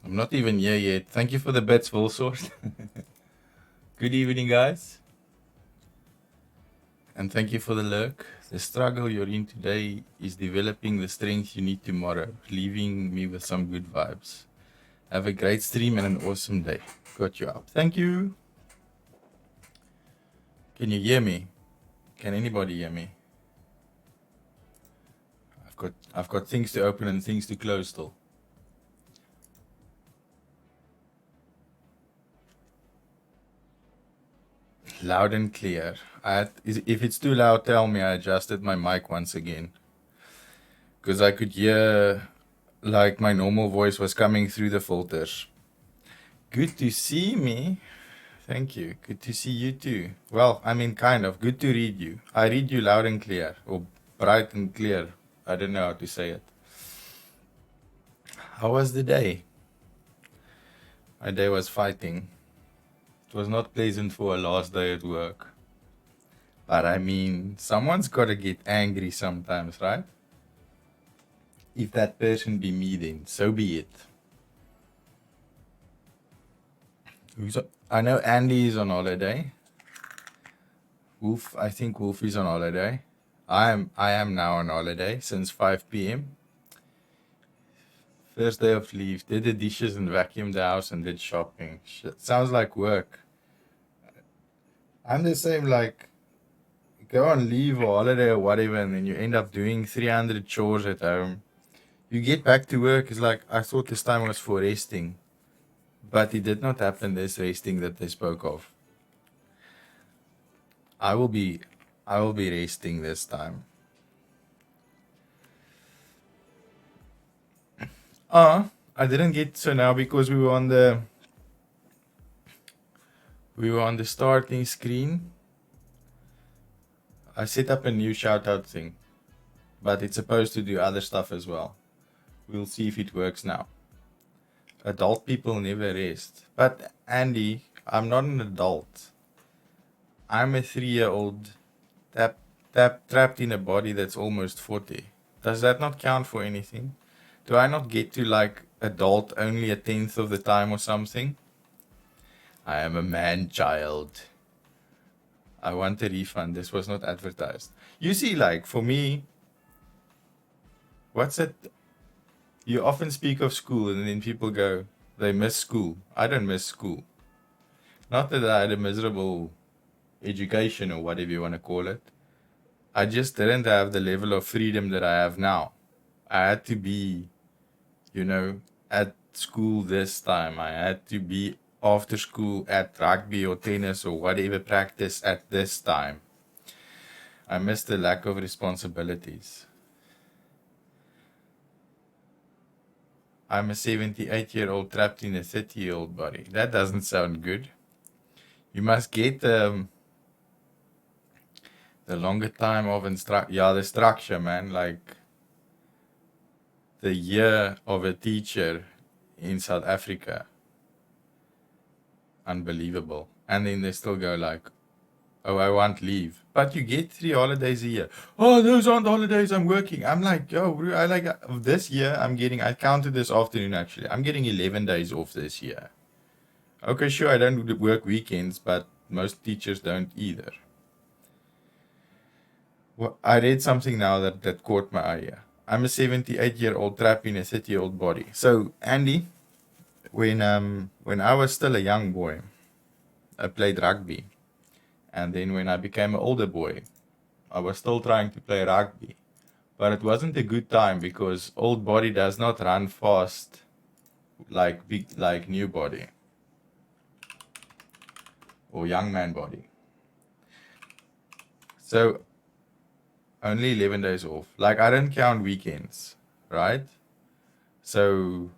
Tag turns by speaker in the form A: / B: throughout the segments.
A: I'm not even here yet. Thank you for the bets, full source. Good evening, guys. And thank you for the lurk. The struggle you're in today is developing the strength you need tomorrow, leaving me with some good vibes. Have a great stream and an awesome day. Got you up. Thank you. Can you hear me? Can anybody hear me? I've got things to open and things to close still. Loud and clear. If it's too loud, tell me. I adjusted my mic once again. Because I could hear like my normal voice was coming through the filters. Good to see me. Thank you. Good to see you too. Well, I mean, kind of. Good to read you. I read you loud and clear. Or bright and clear. I don't know how to say it. How was the day? My day was fighting. It was not pleasant for a last day at work. But I mean, someone's got to get angry sometimes, right? If that person be me, then so be it. I know Andy is on holiday. I think Wolf is on holiday. I am now on holiday since 5 p.m. First day of leave. Did the dishes and vacuumed the house and did shopping. Shit, sounds like work. I'm the same, like, go on leave or holiday or whatever, and then you end up doing 300 chores at home. You get back to work, it's like, I thought this time was for resting. But it did not happen, this resting that they spoke of. I will be resting this time. I didn't get so now because we were on the starting screen. I set up a new shout out thing, but it's supposed to do other stuff as well. We'll see if it works now. Adult people never rest. But Andy, I'm not an adult. I'm a 3-year-old trapped in a body that's almost 40. Does that not count for anything? Do I not get to like adult only a 10th of the time or something? I am a man child. I want a refund. This was not advertised. You see, like, for me, what's it? You often speak of school and then people go, they miss school. I don't miss school. Not that I had a miserable education or whatever you want to call it. I just didn't have the level of freedom that I have now. I had to be, at school this time. I had to be after school at rugby or tennis or whatever practice at this time. I miss the lack of responsibilities. I'm a 78-year-old trapped in a 30-year-old body. That doesn't sound good. You must get the longer time of the structure, man. Like the year of a teacher in South Africa. Unbelievable. And then they still go like, oh, I want leave. But you get 3 holidays a year. Oh, those aren't holidays, I'm working. I'm like, yo, this year I counted this afternoon actually. I'm getting 11 days off this year. Okay, sure, I don't work weekends, but most teachers don't either. Well, I read something now that caught my eye here. I'm a 78-year-old trapped in a 30-year-old body. So, Andy, when I was still a young boy, I played rugby. And then when I became an older boy, I was still trying to play rugby. But it wasn't a good time because old body does not run fast like new body or young man body. So only 11 days off. Like, I don't count weekends, right? So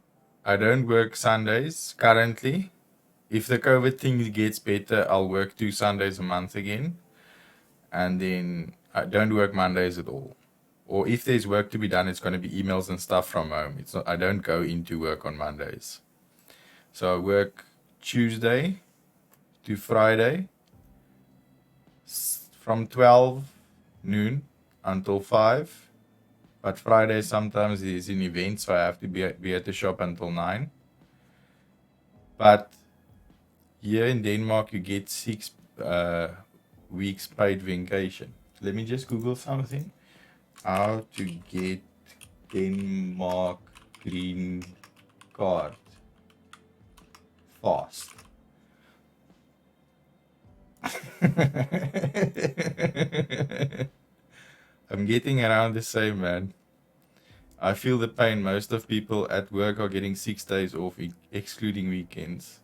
A: I don't work Sundays currently. If the COVID thing gets better, I'll work 2 Sundays a month again. And then I don't work Mondays at all. Or if there's work to be done, it's going to be emails and stuff from home. I don't go into work on Mondays. So I work Tuesday to Friday from 12 noon until 5. But Friday sometimes there's an event, so I have to be at the shop until 9. But here in Denmark, you get 6 weeks paid vacation. Let me just Google something. How to get Denmark green card fast. I'm getting around the same, man. I feel the pain. Most of people at work are getting 6 days off, excluding weekends.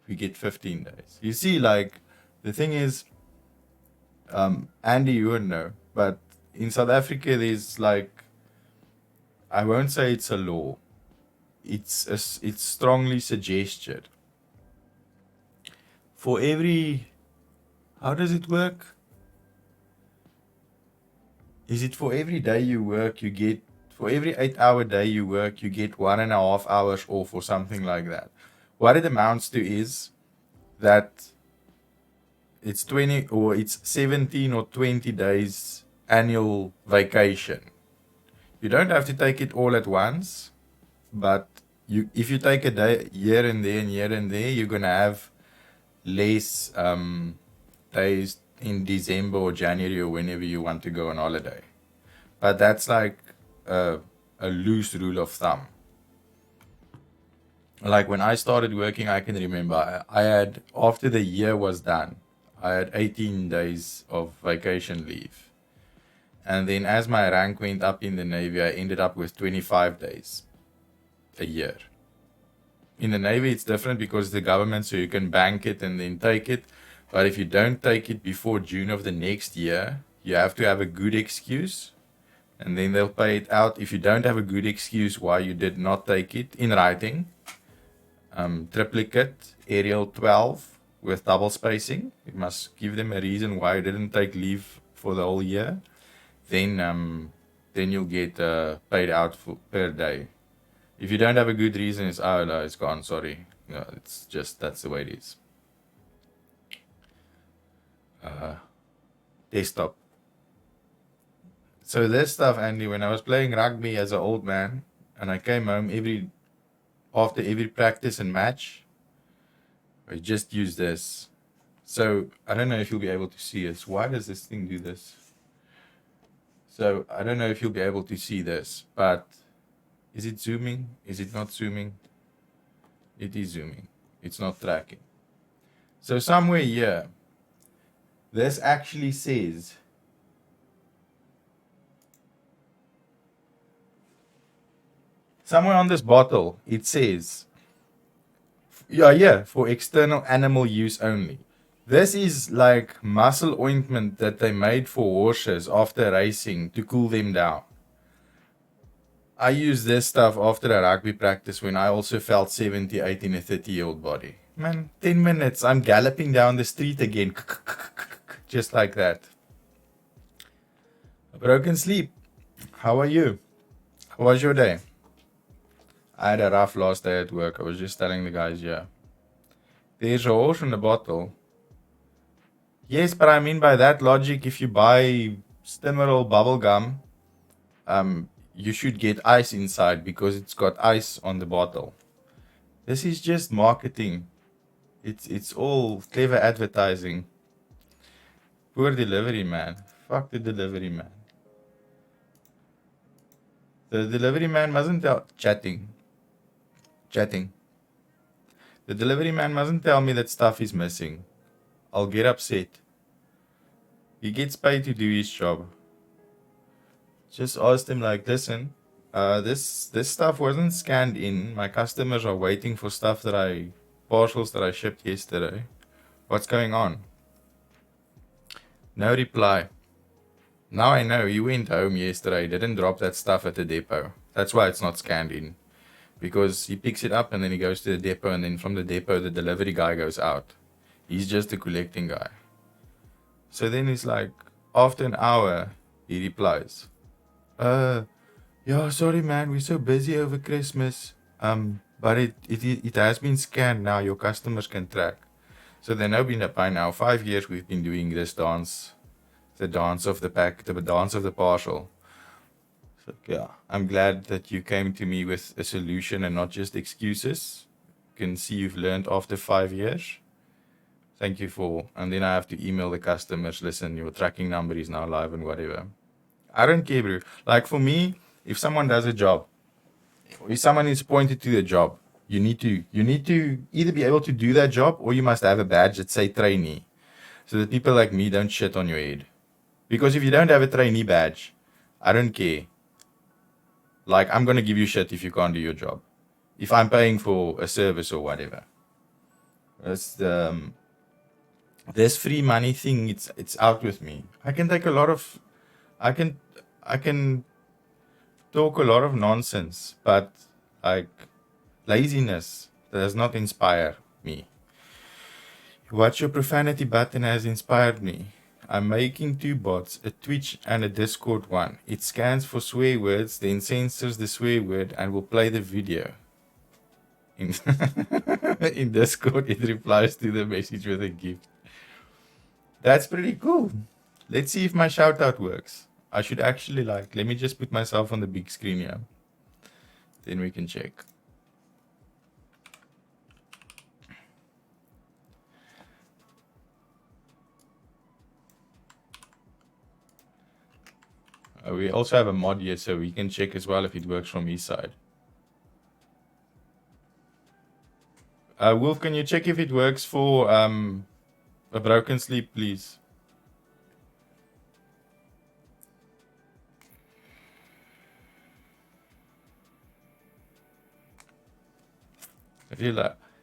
A: We get 15 days. You see, like, the thing is, Andy, you would know, but in South Africa, there's like, I won't say it's a law. It's strongly suggested. For every, how does it work? Is it for every day you work, you get, for every 8 hour day you work, you get 1.5 hours off or something like that? What it amounts to is that it's 20 or it's 17 or 20 days annual vacation. You don't have to take it all at once, but if you take a day here and there and here and there, you're gonna have less days in December or January or whenever you want to go on holiday. But that's like a loose rule of thumb. Like when I started working, I can remember I had, after the year was done, I had 18 days of vacation leave. And then as my rank went up in the Navy, I ended up with 25 days a year. In the Navy, it's different because the government, so you can bank it and then take it. But if you don't take it before June of the next year, you have to have a good excuse. And then they'll pay it out. If you don't have a good excuse why you did not take it in writing, triplicate, Arial 12 with double spacing. You must give them a reason why you didn't take leave for the whole year. Then you'll get paid out per day. If you don't have a good reason, it's, oh no, it's gone, sorry. No, it's just, that's the way it is. Desktop. So this stuff, Andy, when I was playing rugby as an old man, and I came home after every practice and match, I just use this. So I don't know if you'll be able to see this. Why does this thing do this? So I don't know if you'll be able to see this, but is it zooming? Is it not zooming? It is zooming. It's not tracking. So somewhere here, this actually says somewhere on this bottle, it says, for external animal use only. This is like muscle ointment that they made for horses after racing to cool them down. I use this stuff after a rugby practice when I also felt 78 in a 30-year-old body. Man, 10 minutes, I'm galloping down the street again. Just like that. A broken sleep. How are you? How was your day? I had a rough last day at work. I was just telling the guys, yeah. There's a horse in the bottle. Yes, but I mean by that logic, if you buy Stimmerol bubblegum, you should get ice inside because it's got ice on the bottle. This is just marketing. It's all clever advertising. Poor delivery man. Fuck the delivery man. The delivery man mustn't tell... Chatting. The delivery man mustn't tell me that stuff is missing. I'll get upset. He gets paid to do his job. Just asked him like, listen, this stuff wasn't scanned in. My customers are waiting for stuff parcels that I shipped yesterday. What's going on? No reply. Now I know he went home yesterday, didn't drop that stuff at the depot. That's why it's not scanned in. Because he picks it up and then he goes to the depot, and then from the depot the delivery guy goes out. He's just a collecting guy. So then he's like, after an hour, he replies, yeah, sorry man, we're so busy over Christmas. But it has been scanned now, your customers can track. So they know by now, 5 years we've been doing this dance. The dance of the pack, the dance of the parcel. So yeah, I'm glad that you came to me with a solution and not just excuses. can see you've learned after 5 years. Thank you for, and then I have to email the customers, listen, your tracking number is now live and whatever. I don't care, bro. Like for me, if someone does a job, if someone is pointed to the job, you need to either be able to do that job or you must have a badge that say trainee. So that people like me don't shit on your head. Because if you don't have a trainee badge, I don't care. Like I'm gonna give you shit if you can't do your job. If I'm paying for a service or whatever. That's this free money thing, it's out with me. I can take a lot of I can I can talk a lot of nonsense, but like laziness does not inspire me. Watch your profanity button has inspired me. I'm making two bots, a Twitch and a Discord one. It scans for swear words, then censors the swear word and will play the video. In, in Discord, it replies to the message with a gift. That's pretty cool. Let's see if my shout out works. I should actually let me just put myself on the big screen here. Then we can check. We also have a mod here, so we can check as well if it works from his side. Wolf, can you check if it works for a broken sleep, please?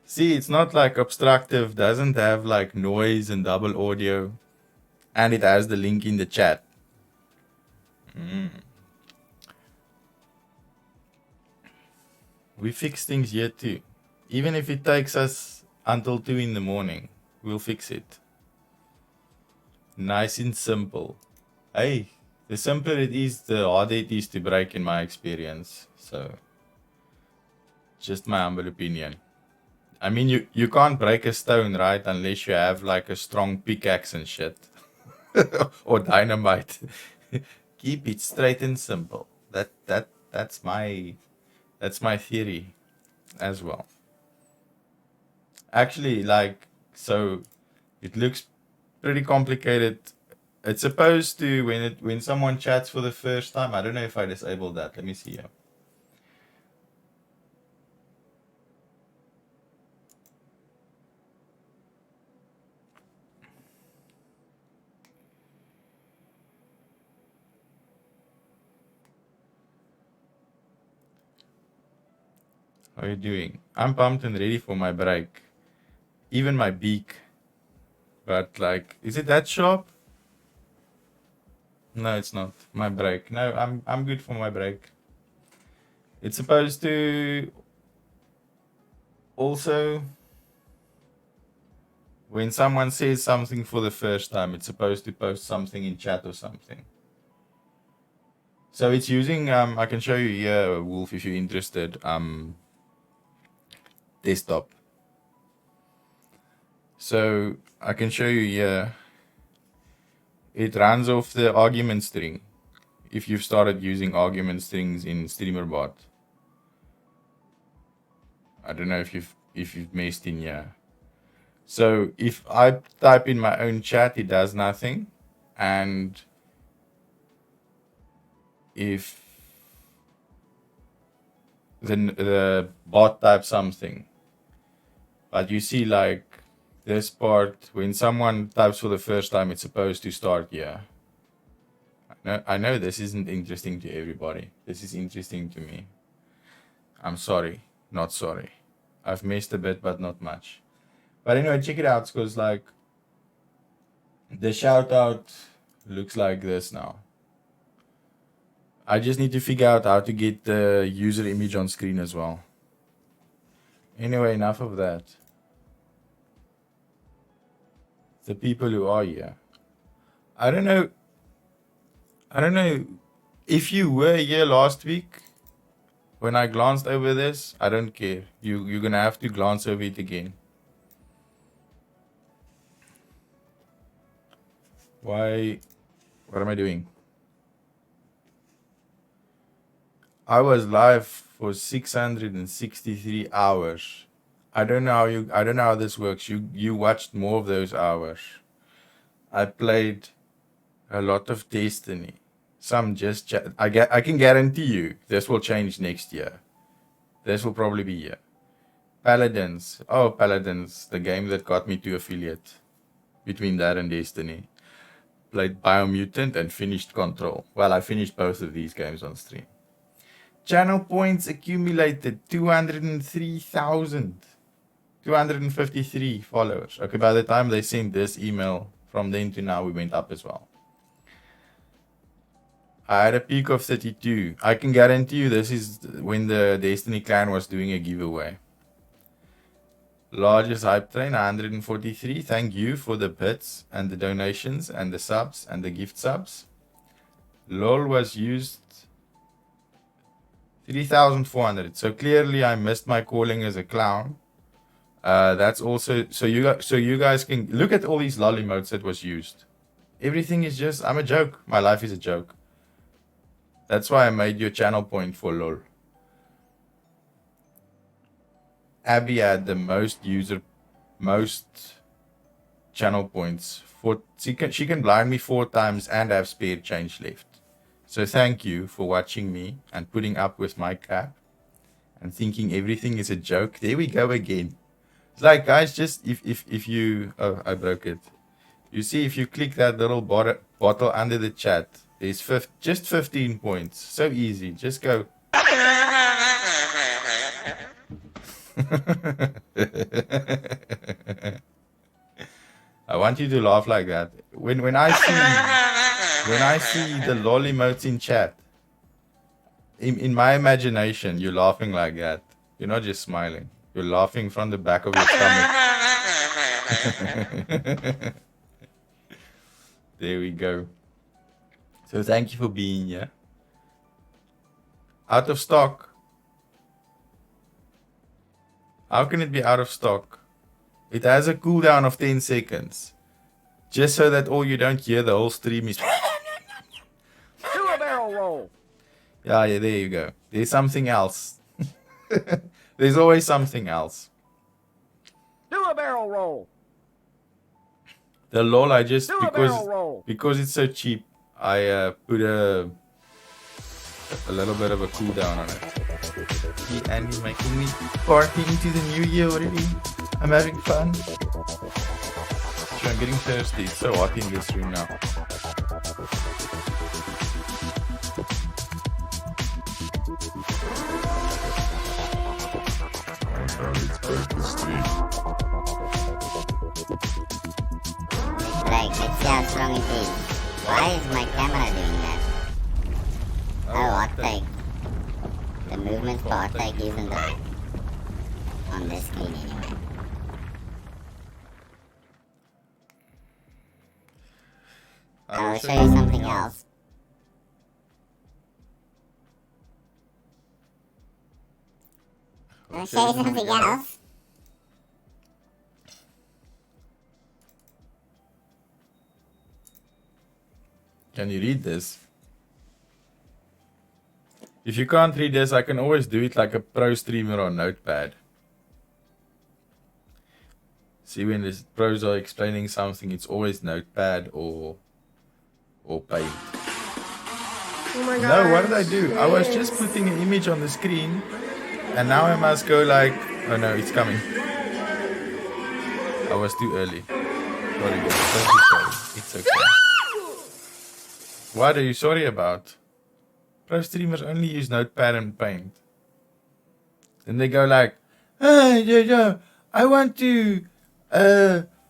A: See, it's not like obstructive, doesn't have like noise and double audio, and it has the link in the chat. We fix things here too. Even if it takes us until 2 in the morning, we'll fix it. Nice and simple. Hey, the simpler it is, the harder it is to break in my experience. So, just my humble opinion. I mean, you can't break a stone, right? Unless you have like a strong pickaxe and shit. Or dynamite. Keep it straight and simple. That's my theory as well. Actually, so it looks pretty complicated. It's supposed to when someone chats for the first time. I don't know if I disabled that. Let me see here. How are you doing? I'm pumped and ready for my break. Even my beak. But is it that sharp? No, it's not. My break. No, I'm good for my break. It's supposed to also when someone says something for the first time, it's supposed to post something in chat or something. So it's using I can show you here, Wolf, if you're interested. Desktop. So I can show you here. It runs off the argument string. If you've started using argument strings in StreamerBot. I don't know if you've messed in here. So if I type in my own chat, it does nothing. And if the bot types something, but you see this part, when someone types for the first time, it's supposed to start here. I know this isn't interesting to everybody. This is interesting to me. I'm sorry, not sorry. I've missed a bit, but not much. But anyway, check it out, because the shout out looks like this now. I just need to figure out how to get the user image on screen as well. Anyway, enough of that. The people who are here. I don't know if you were here last week when I glanced over this. I don't care. You're gonna have to glance over it again. Why? What am I doing? I was live for 663 hours. I don't know how this works. You watched more of those hours. I played a lot of Destiny. Some just I can guarantee you this will change next year. This will probably be here. Paladins. Oh, Paladins, the game that got me to affiliate. Between that and Destiny. Played Biomutant and finished Control. Well, I finished both of these games on stream. Channel points accumulated 203,000. 253 followers. Okay, by the time they sent this email, from then to now, we went up as well. I had a peak of 32. I can guarantee you this is when the Destiny clan was doing a giveaway. Largest hype train, 143. Thank you for the bits and the donations and the subs and the gift subs. LOL was used 3,400. So clearly I missed my calling as a clown. That's also so you guys can look at all these lol emotes that was used. Everything is just I'm a joke. My life is a joke. That's why I made your channel point for LOL. Abby had the most channel points. She can blind me 4 times and have spare change left. So thank you for watching me and putting up with my crap and thinking everything is a joke. There we go again. It's like, guys, just if you I broke it. You see, if you click that little bottle under the chat, there's just 15 points. So easy. Just go. I want you to laugh like that. When I see the lol emotes in chat, in my imagination, you're laughing like that. You're not just smiling. You're laughing from the back of your stomach. There we go. So thank you for being here. Out of stock. How can it be out of stock? It has a cooldown of 10 seconds. Just so that all you don't hear the whole stream is...
B: Do a barrel roll.
A: Yeah, there you go. There's something else. There's always something else.
B: Do a barrel roll.
A: The lol I just...
B: Do a barrel roll.
A: Because it's so cheap, I put a little bit of a cooldown on it. See, Andy making me party into the new year already. I'm having fun. So I'm getting thirsty. It's so hot in this room now.
C: Like, let's see how strong it is. Why is my camera doing that? Oh, hot take. The movement for hot take isn't there. On this screen anyway. I'll show you something else. I'll show you something else.
A: Can you read this? If you can't read this, I can always do it like a pro streamer on Notepad. See, when the pros are explaining something, it's always Notepad or Paint.
D: Oh my god.
A: No, what did I do? I was just putting an image on the screen, and now I must go like, oh no, it's coming. I was too early. Sorry guys, don't be sorry. It's okay. What are you sorry about? Pro streamers only use Notepad and Paint. Then they go like, I want to,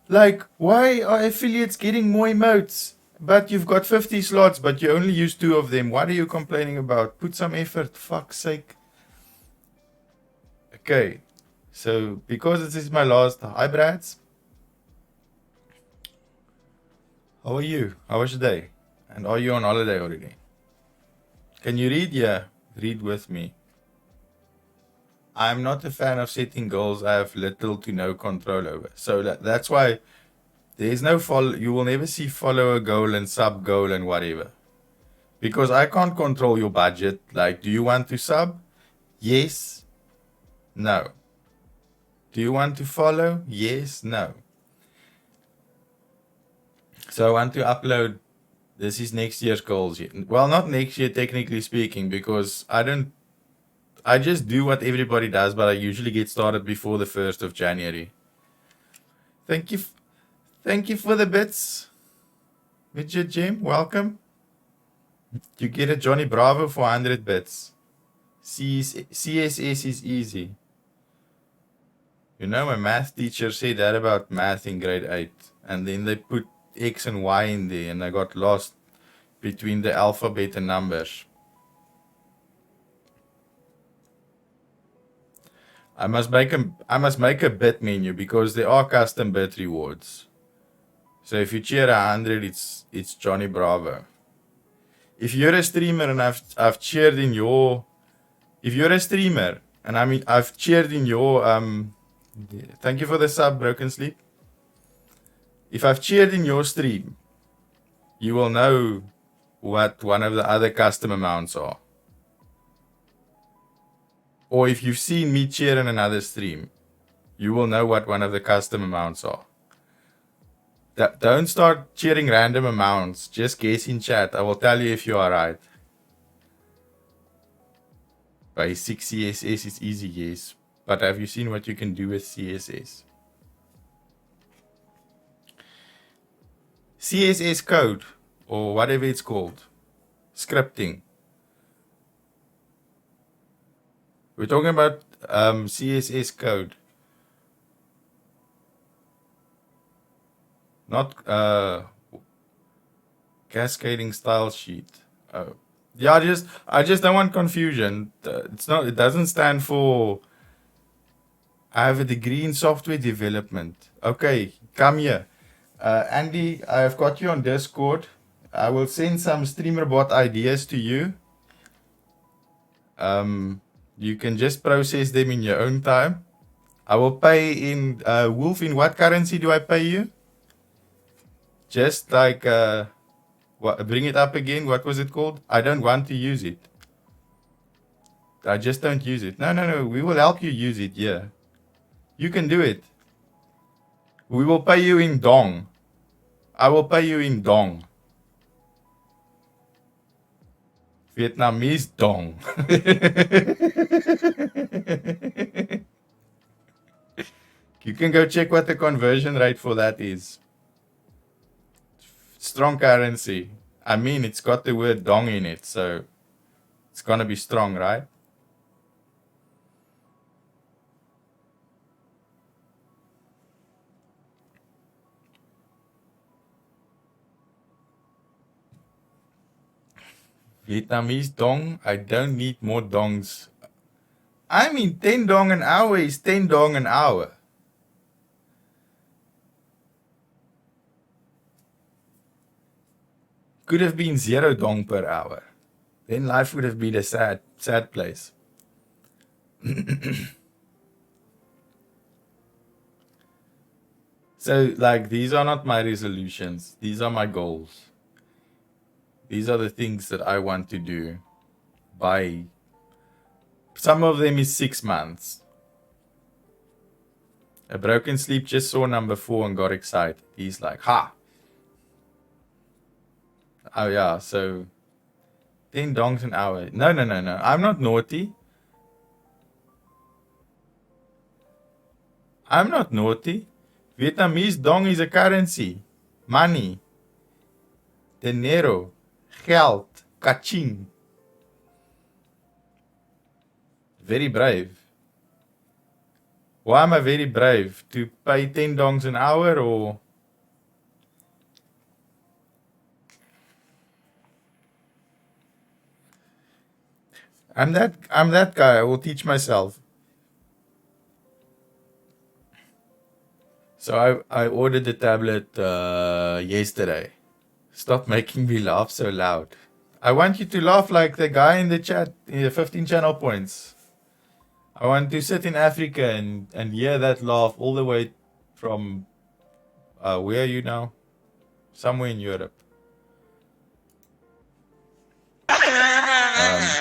A: like, why are affiliates getting more emotes? But you've got 50 slots, but you only use 2 of them. What are you complaining about? Put some effort, fuck's sake. Okay, so because this is my last, hi Brads. How are you? How was your day? And are you on holiday already? Can you read? Yeah, read with me. I'm not a fan of setting goals I have little to no control over. So that's why there's no follow. You will never see follower goal and sub goal and whatever. Because I can't control your budget. Like, do you want to sub? Yes. No. Do you want to follow? Yes, no. So I want to upload. This is next year's goals. Well, not next year, technically speaking, because I just do what everybody does, but I usually get started before the 1st of January. Thank you. Thank you for the bits. Midget Jim, welcome. You get a Johnny Bravo for 100 bits. CSS is easy. You know, my math teacher said that about math in grade 8. And then they put X and Y in there, and I got lost between the alphabet and numbers. I must make a bit menu because there are custom bit rewards. So if you cheer 100, it's Johnny Bravo. If you're a streamer and I've cheered in your, if you're a streamer and I've cheered in your thank you for the sub, Broken Sleep. If I've cheered in your stream, you will know what one of the other custom amounts are. Or if you've seen me cheer in another stream, you will know what one of the custom amounts are. Don't start cheering random amounts. Just guess in chat. I will tell you if you are right. Basic CSS is easy, yes. But have you seen what you can do with CSS? CSS code, or whatever it's called. Scripting. We're talking about CSS code. Not cascading style sheet. Oh. Yeah, I just don't want confusion. It doesn't stand for I have a degree in software development. Okay, come here. Andy, I've got you on Discord. I will send some StreamerBot ideas to you. You can just process them in your own time. I will pay in Wolf. In what currency do I pay you? Just like bring it up again. What was it called? I don't want to use it. I just don't use it. No. We will help you use it. Yeah, you can do it. We will pay you in dong. I will pay you in dong. Vietnamese dong. You can go check what the conversion rate for that is. Strong currency. I mean, it's got the word dong in it, so it's gonna be strong, right? Vietnamese dong. I don't need more dongs. I mean, 10 dong an hour is 10 dong an hour. Could have been 0 dong per hour. Then life would have been a sad place. So, like, these are not my resolutions. These are my goals. These are the things that I want to do by... Some of them is 6 months. A Broken Sleep just saw number 4 and got excited. He's like, ha! Oh yeah, so 10 dongs an hour. No. I'm not naughty. I'm not naughty. Vietnamese dong is a currency. Money. Dinero. Geld. Kaching. Very brave. Why am I very brave? To pay 10 dongs an hour or... I'm that guy. I will teach myself. So I ordered the tablet yesterday. Stop making me laugh so loud. I want you to laugh like the guy in the chat, in the 15 channel points. I want to sit in Africa and hear that laugh all the way from where are you now? Somewhere in Europe.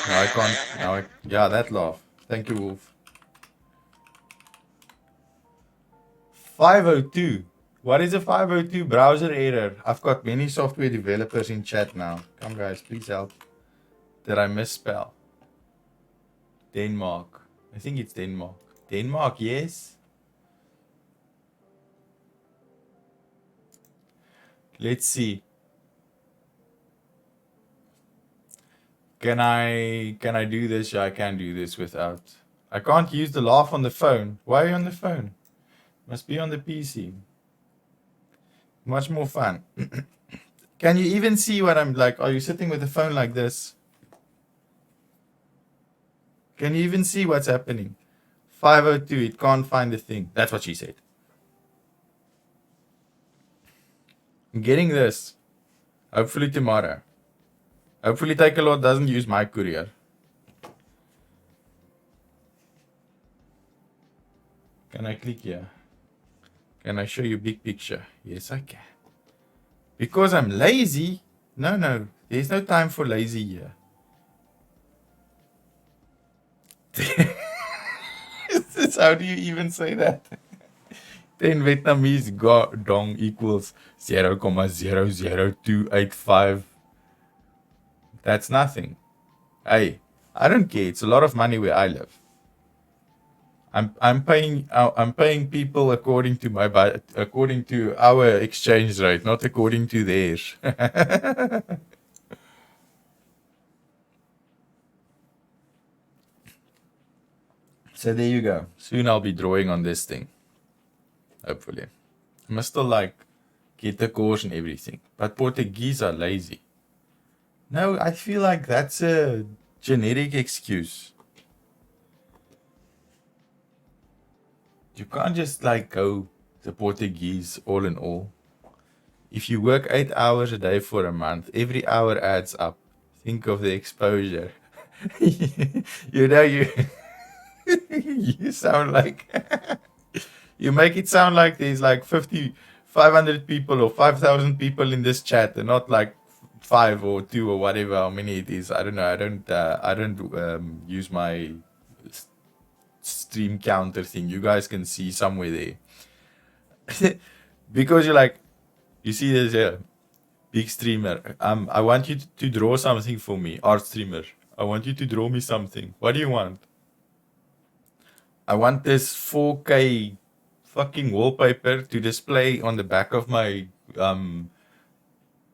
A: No, I can't. No, yeah, that laugh. Thank you, Wolf. 502. What is a 502 browser error? I've got many software developers in chat now. Come guys, please help. Did I misspell? Denmark. I think it's Denmark. Denmark, yes. Let's see. Can I do this? Yeah, I can do this without. I can't use the laugh on the phone. Why are you on the phone? Must be on the PC. Much more fun. Can you even see what I'm like? Are you sitting with the phone like this? Can you even see what's happening? 502, it can't find the thing. That's what she said. I'm getting this. Hopefully tomorrow. Hopefully Takealot doesn't use my courier. Can I click here? Can I show you big picture? Yes, I can. Because I'm lazy? No. There's no time for lazy here. How do you even say that? 10 Vietnamese dong equals 0.00285. That's nothing. Hey, I don't care. It's a lot of money where I live. I'm paying people according to our exchange rate, not according to theirs. So there you go. Soon I'll be drawing on this thing. Hopefully. I must still get the course and everything. But Portuguese are lazy. No, I feel like that's a generic excuse. You can't just go the Portuguese all in all. If you work 8 hours a day for a month, every hour adds up. Think of the exposure. you sound like you make it sound like there's 500 people or 5,000 people in this chat and not 5 or 2 or whatever how many it is. I don't know. I don't use my stream counter thing. You guys can see somewhere there. Because you see there's a big streamer. I want you to draw something for me, art streamer. I want you to draw me something. What do you want? I want this 4K fucking wallpaper to display on the back of my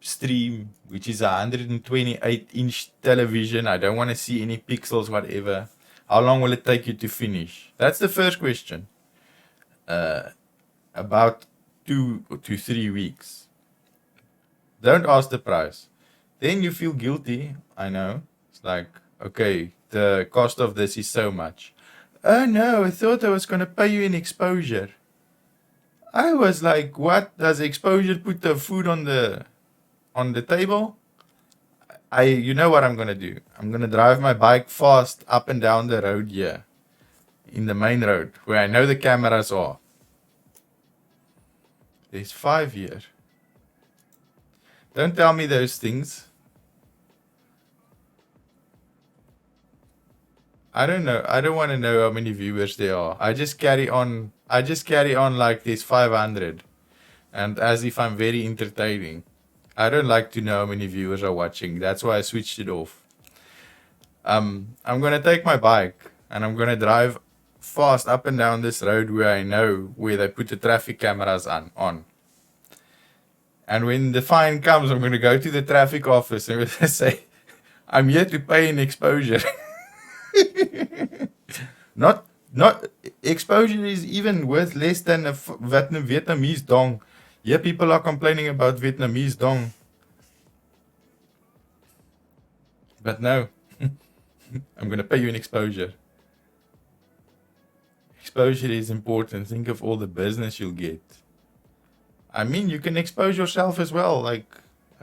A: stream, which is a 128-inch television. I don't want to see any pixels, whatever. How long will it take you to finish? That's the first question. About 2 to 3 weeks. Don't ask the price. Then you feel guilty. I know. It's okay, the cost of this is so much. Oh no, I thought I was going to pay you in exposure. I was like, what? Does exposure put the food on the table? You know what I'm going to do? I'm going to drive my bike fast up and down the road here. In the main road, where I know the cameras are. There's 5 here. Don't tell me those things. I don't know. I don't want to know how many viewers there are. I just carry on like there's 500. And as if I'm very entertaining. I don't like to know how many viewers are watching. That's why I switched it off. I'm going to take my bike and I'm going to drive fast up and down this road where I know where they put the traffic cameras on. And when the fine comes, I'm going to go to the traffic office and say, I'm here to pay an exposure. Not exposure is even worth less than a Vietnamese dong. Yeah, people are complaining about Vietnamese dong. But no, I'm going to pay you an exposure. Exposure is important. Think of all the business you'll get. I mean, you can expose yourself as well. I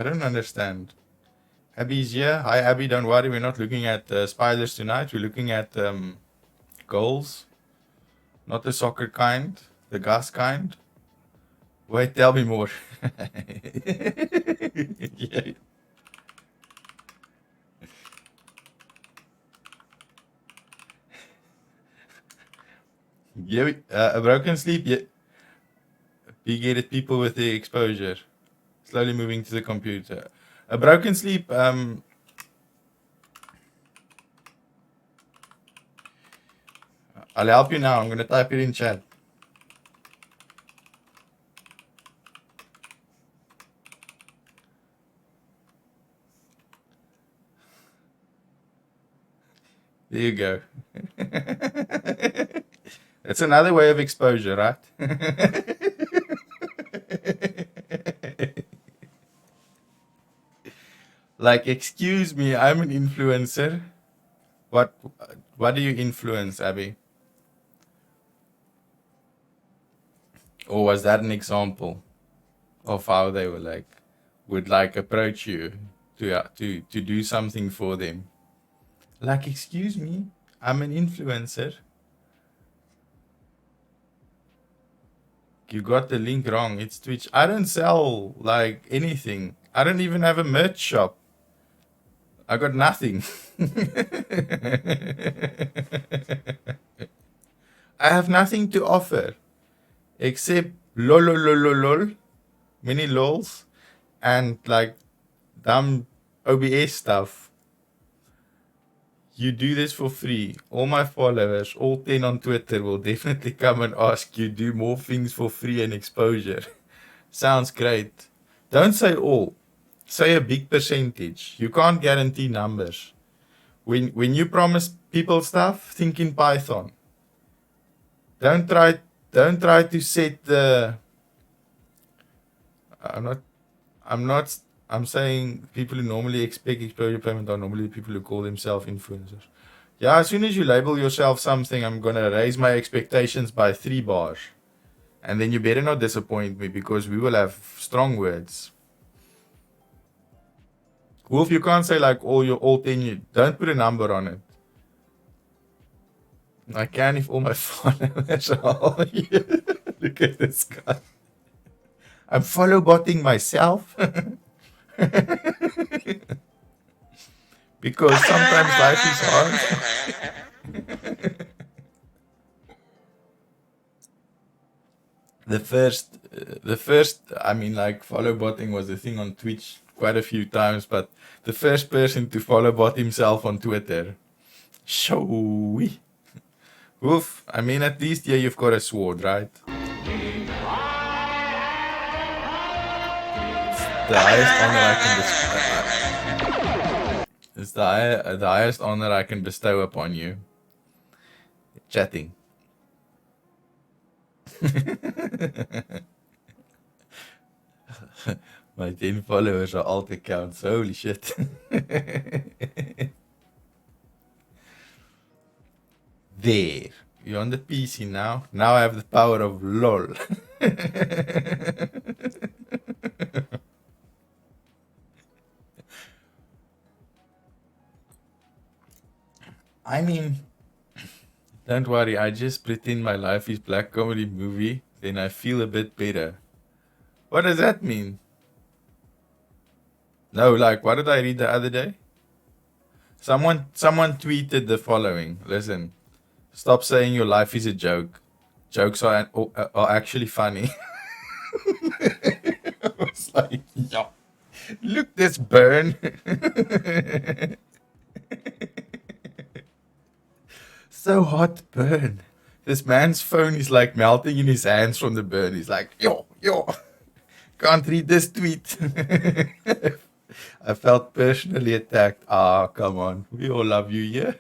A: don't understand. Abby's here. Hi, Abby. Don't worry. We're not looking at spiders tonight. We're looking at goals. Not the soccer kind. The gas kind. Wait, tell me more. Yeah. Yeah, a broken sleep. Yeah. Do you get it? People with the exposure. Slowly moving to the computer. A broken sleep. I'll help you now. I'm going to type it in chat. There you go. That's another way of exposure, right? Like, excuse me, I'm an influencer. What do you influence, Abby? Or was that an example of how they were would approach you to do something for them? Like, excuse me, I'm an influencer. You got the link wrong. It's Twitch. I don't sell anything. I don't even have a merch shop. I got nothing. I have nothing to offer except lol, many lols, and dumb OBS stuff. You do this for free. All my followers, all 10 on Twitter, will definitely come and ask you do more things for free and exposure. Sounds great. Don't say all. Say a big percentage. You can't guarantee numbers. When you promise people stuff, think in Python. Don't try to set the. I'm saying people who normally expect exposure payment are normally people who call themselves influencers. Yeah, as soon as you label yourself something, I'm gonna raise my expectations by 3 bars. And then you better not disappoint me, because we will have strong words. Wolf, you can't say all 10, don't put a number on it. I can if all my followers are all here. Look at this guy. I'm follow botting myself. Because sometimes life is hard. The first, follow botting was a thing on Twitch quite a few times, but the first person to follow bot himself on Twitter. Showy. Woof. At least here you've got a sword, right? The highest honor I can bestow. It's the highest honor I can bestow upon you. Chatting. My 10 followers are alt accounts. Holy shit. There. You're on the PC now. Now I have the power of LOL. Don't worry. I just pretend my life is black comedy movie. Then I feel a bit better. What does that mean? No, what did I read the other day? Someone tweeted the following. Listen, stop saying your life is a joke. Jokes are actually funny. I was like, yeah. Look, this burn. So hot burn. This man's phone is melting in his hands from the burn. He's like, yo. Can't read this tweet. I felt personally attacked. Ah, come on. We all love you, yeah?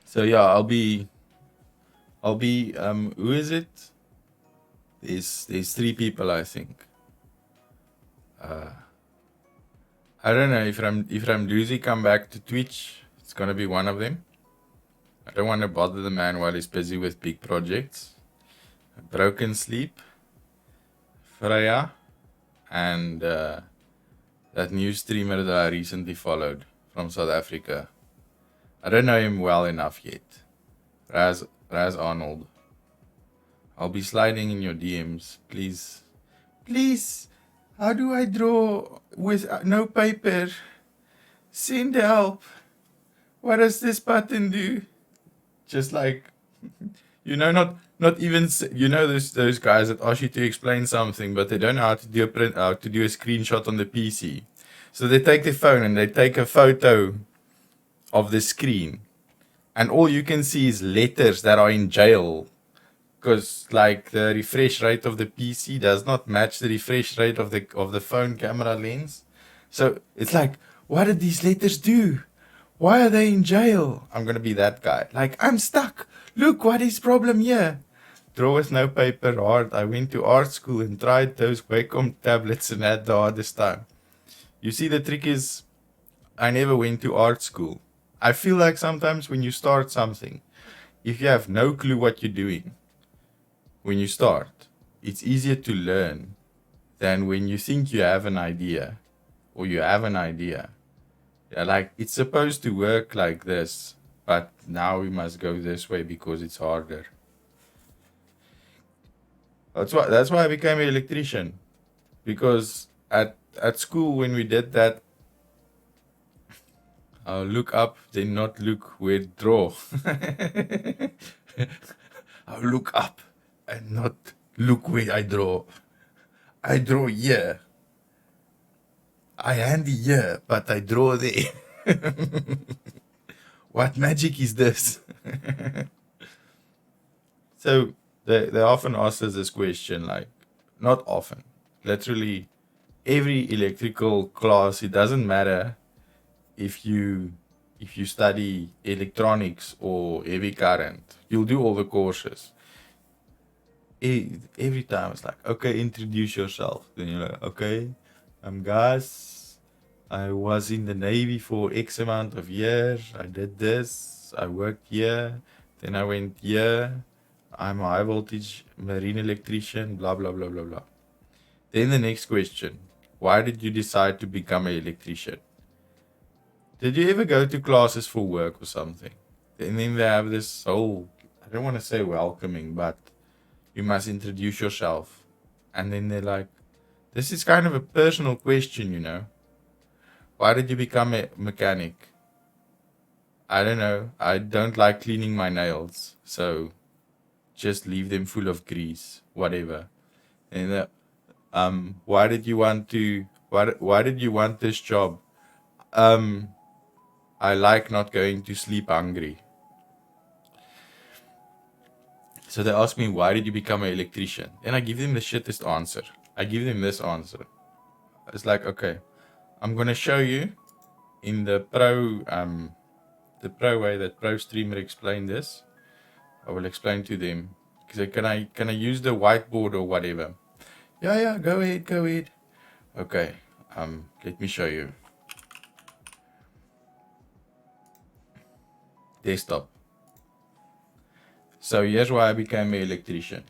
A: So yeah, I'll be who is it? There's 3 people, I think. I don't know if Ramduzi come back to Twitch, it's gonna be one of them. I don't want to bother the man while he's busy with big projects. Broken Sleep, Freya, and that new streamer that I recently followed from South Africa. I don't know him well enough yet. Raz Arnold. I'll be sliding in your DMs. Please. Please. How do I draw with no paper? Send help. What does this button do? Just like, not even, those guys that ask you to explain something, but they don't know how to do a print out, to do a screenshot on the PC. So they take their phone and they take a photo of the screen, and all you can see is letters that are in jail, because like the refresh rate of the PC does not match the refresh rate of the phone camera lens. So it's like, what did these letters do? Why are they in jail? I'm gonna be that guy. Like, I'm stuck. Look, what is problem here? Draw with no paper, hard. I went to art school and tried those Wacom tablets and had the hardest time. You see, the trick is, I never went to art school. I feel like sometimes when you start something, if you have no clue what you're doing, when you start, it's easier to learn than when you think you have an idea, or you have an idea. Yeah, like, it's supposed to work like this, but now we must go this way because it's harder. That's why I became an electrician. Because at school, when we did that, I'll look up, then not look where draw. I'll look up and not look where I draw. I draw here. I handy here, but I draw there. What magic is this? So they often ask us this question, like, not often, literally every electrical class, it doesn't matter if you study electronics or heavy current, you'll do all the courses. Every time it's like, okay, introduce yourself. Then you're like, okay, I'm Gus. I was in the Navy for X amount of years. I did this. I worked here. Then I went here. I'm a high voltage marine electrician, blah, blah, blah, blah, blah. Then the next question, why did you decide to become an electrician? Did you ever go to classes for work or something? And then they have this whole, I don't want to say welcoming, but you must introduce yourself. And then they're like, this is kind of a personal question, you know. Why did you become a mechanic? I don't know. I don't like cleaning my nails. So just leave them full of grease, whatever. And why did you want this job? I like not going to sleep hungry. So they ask me, why did you become an electrician? And I give them the shittest answer. I give them this answer. It's like, okay, I'm going to show you in the pro way that Pro Streamer explained this. I will explain to them. Can I use the whiteboard or whatever? Yeah, go ahead. Okay, let me show you. Desktop. So here's why I became an electrician.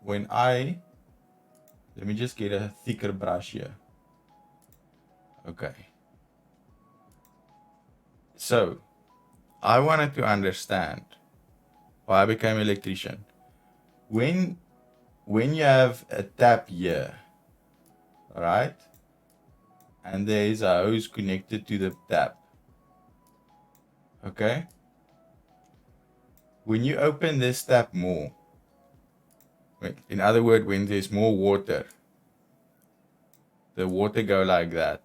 A: When I, let me just get a thicker brush here. Okay. So I wanted to understand why I became an electrician. When you have a tap here, alright, and there is a hose connected to the tap, okay, when you open this tap more, in other words, when there's more water, the water go like that.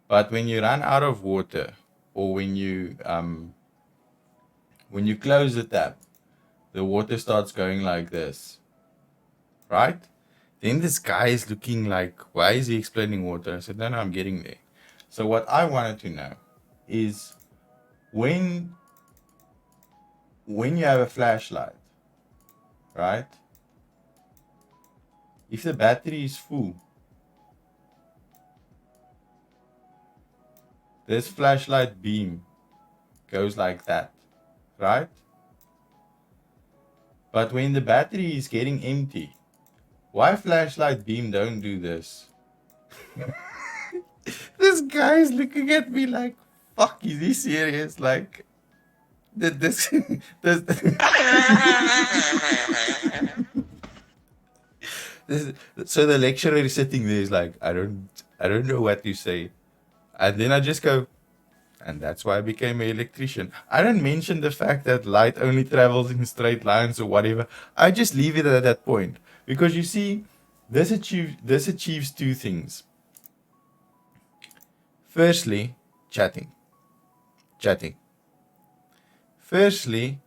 A: But when you run out of water, or when you close the tap, the water starts going like this, right? Then this guy is looking like, why is he explaining water? I said, no, I'm getting there. So what I wanted to know is, when you have a flashlight, right? If the battery is full, this flashlight beam goes like that, right? But when the battery is getting empty, why flashlight beam don't do this? This guy is looking at me like, fuck, is he serious? Like, this, this, so the lecturer is sitting there is like, I don't know what to say. And then I just go, and that's why I became an electrician. I don't mention the fact that light only travels in straight lines or whatever. I just leave it at that point. Because you see, this achieves two things. Firstly, chatting. Firstly,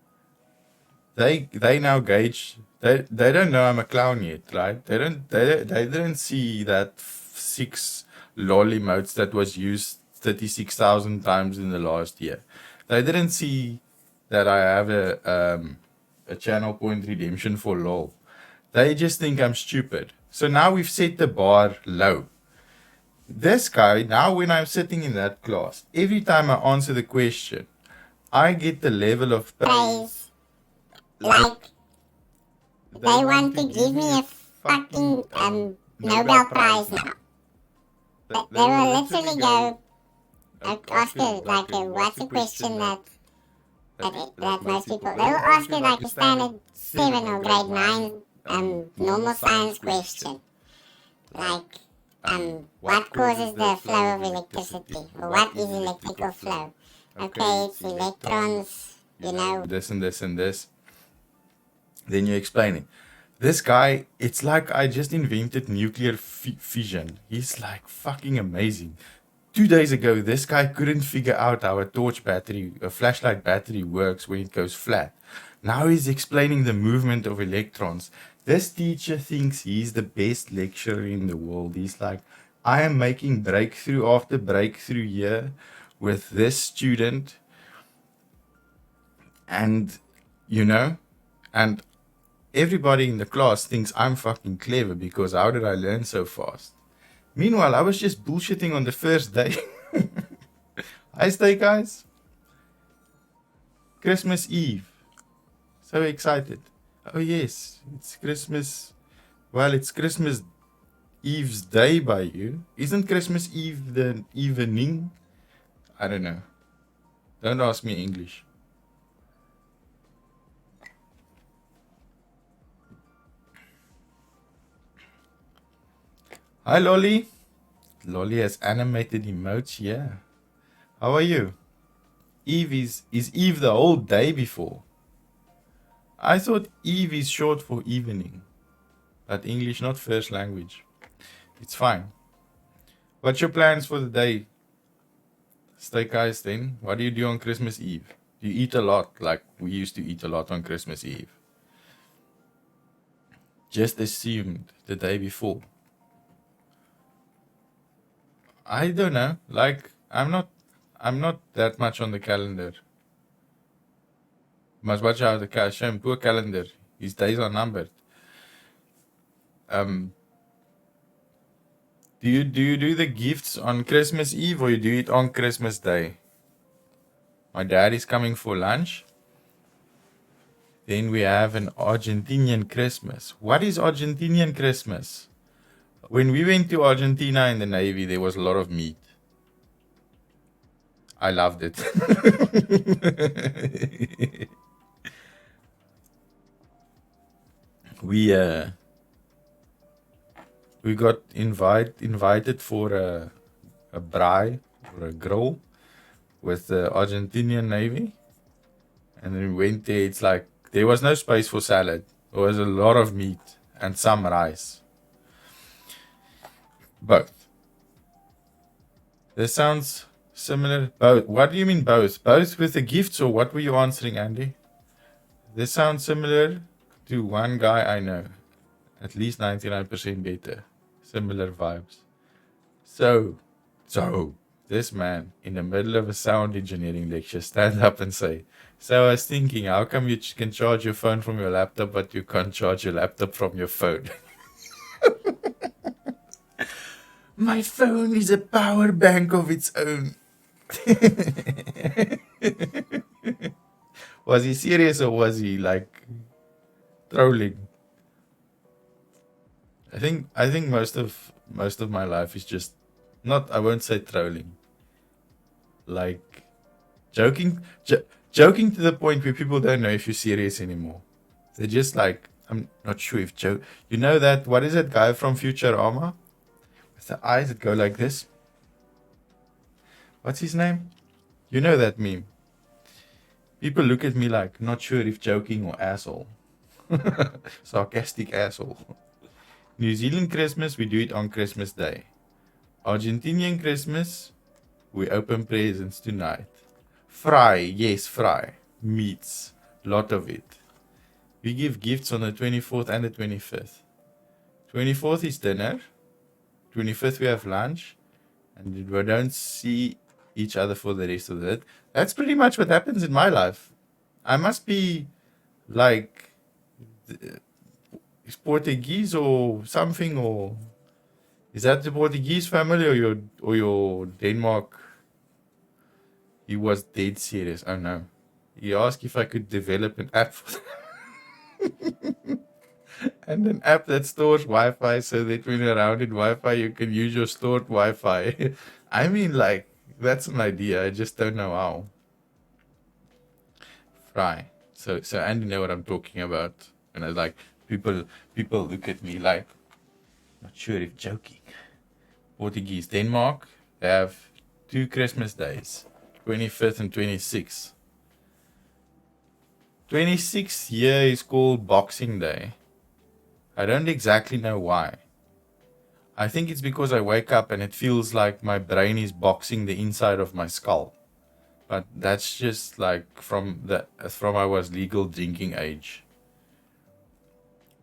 A: they now gauge. They don't know I'm a clown yet, right? They didn't see that 6 lol emotes that was used 36,000 times in the last year. They didn't see that I have a channel point redemption for lol. They just think I'm stupid. So now we've set the bar low. This guy, now when I'm sitting in that class, every time I answer the question, I get the level of
C: Praise. Like, they want to give me a fucking Nobel Prize now. They will literally go, ask it like, what's a question that most people, they will ask it like a standard 7 or grade 9 normal science question. Like, what causes the flow of electricity? Or what is electrical flow? Okay, it's electrons, you know.
A: This and this and this. Then you explain it. This guy, it's like I just invented nuclear fission. He's like fucking amazing. 2 days ago, this guy couldn't figure out how a flashlight battery works when it goes flat. Now he's explaining the movement of electrons. This teacher thinks he's the best lecturer in the world. He's like, I am making breakthrough after breakthrough here with this student. And, you know, and everybody in the class thinks I'm fucking clever because how did I learn so fast? Meanwhile, I was just bullshitting on the first day. Hi, stay guys. Christmas Eve. So excited. Oh yes, it's Christmas. Well, it's Christmas Eve's day by you. Isn't Christmas Eve the evening? I don't know. Don't ask me English. Hi Lolly. Lolly has animated emotes, yeah. How are you? Eve is Eve the whole day before? I thought Eve is short for evening. But English not first language. It's fine. What's your plans for the day? Stay guys then. What do you do on Christmas Eve? Do you eat a lot like we used to eat a lot on Christmas Eve? Just assumed the day before. I don't know. Like, I'm not that much on the calendar. Must watch out the Hashem, poor calendar. His days are numbered. Do you do the gifts on Christmas Eve or you do it on Christmas Day? My dad is coming for lunch. Then we have an Argentinian Christmas. What is Argentinian Christmas? When we went to Argentina in the Navy, there was a lot of meat. I loved it. We got invited for a braai or a grill with the Argentinian Navy, and then we went there. It's like there was no space for salad. There was a lot of meat and some rice. Both. This sounds similar. Both. What do you mean both? Both with the gifts, or what were you answering, Andy? This sounds similar to one guy I know. At least 99% better. Similar vibes. So, this man, in the middle of a sound engineering lecture, stand up and say, so I was thinking, how come you can charge your phone from your laptop, but you can't charge your laptop from your phone? My phone is a power bank of its own. Was he serious or was he like trolling? I think most of my life is just not, I won't say trolling. Like joking. joking to the point where people don't know if you're serious anymore. They're just like, I'm not sure if joke. You know that, what is that guy from Futurama? With the eyes that go like this? What's his name? You know that meme. People look at me like, not sure if joking or asshole. Sarcastic asshole. New Zealand Christmas, we do it on Christmas Day. Argentinian Christmas, we open presents tonight. Fry, yes, fry. Meats, lot of it. We give gifts on the 24th and the 25th. 24th is dinner. 25th we have lunch. And we don't see each other for the rest of it. That's pretty much what happens in my life. I must be like is Portuguese or something, or is that the Portuguese family or your Denmark? He was dead serious. Oh no. He asked if I could develop an app for that. And an app that stores Wi-Fi so that when you're around in Wi-Fi you can use your stored Wi-Fi. I mean, like, that's an idea. I just don't know how. Fry. So Andy know what I'm talking about. And I like people look at me like, not sure if joking. Portuguese. Denmark, they have 2 Christmas days. 25th and 26th. 26th here is called Boxing Day. I don't exactly know why. I think it's because I wake up and it feels like my brain is boxing the inside of my skull. But that's just like from I was legal drinking age.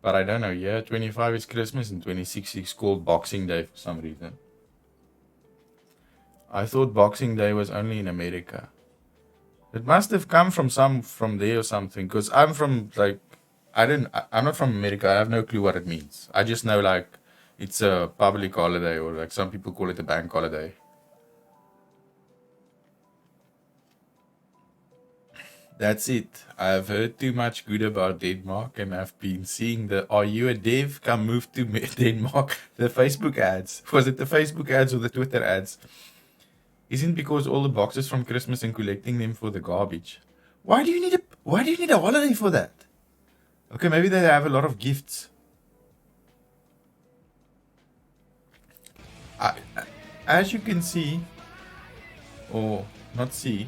A: But I don't know, yeah, 25 is Christmas and 26 is called Boxing Day for some reason. I thought Boxing Day was only in America. It must have come from there or something, because I'm from like I'm not from America. I have no clue what it means. I just know like it's a public holiday, or like some people call it a bank holiday. That's it. I've heard too much good about Denmark, and I've been seeing the "Are you a dev? Come move to Denmark." The Facebook ads. Was it the Facebook ads or the Twitter ads? Isn't because all the boxes from Christmas and collecting them for the garbage. Why do you need a holiday for that? Okay, maybe they have a lot of gifts. As you can see, or not see,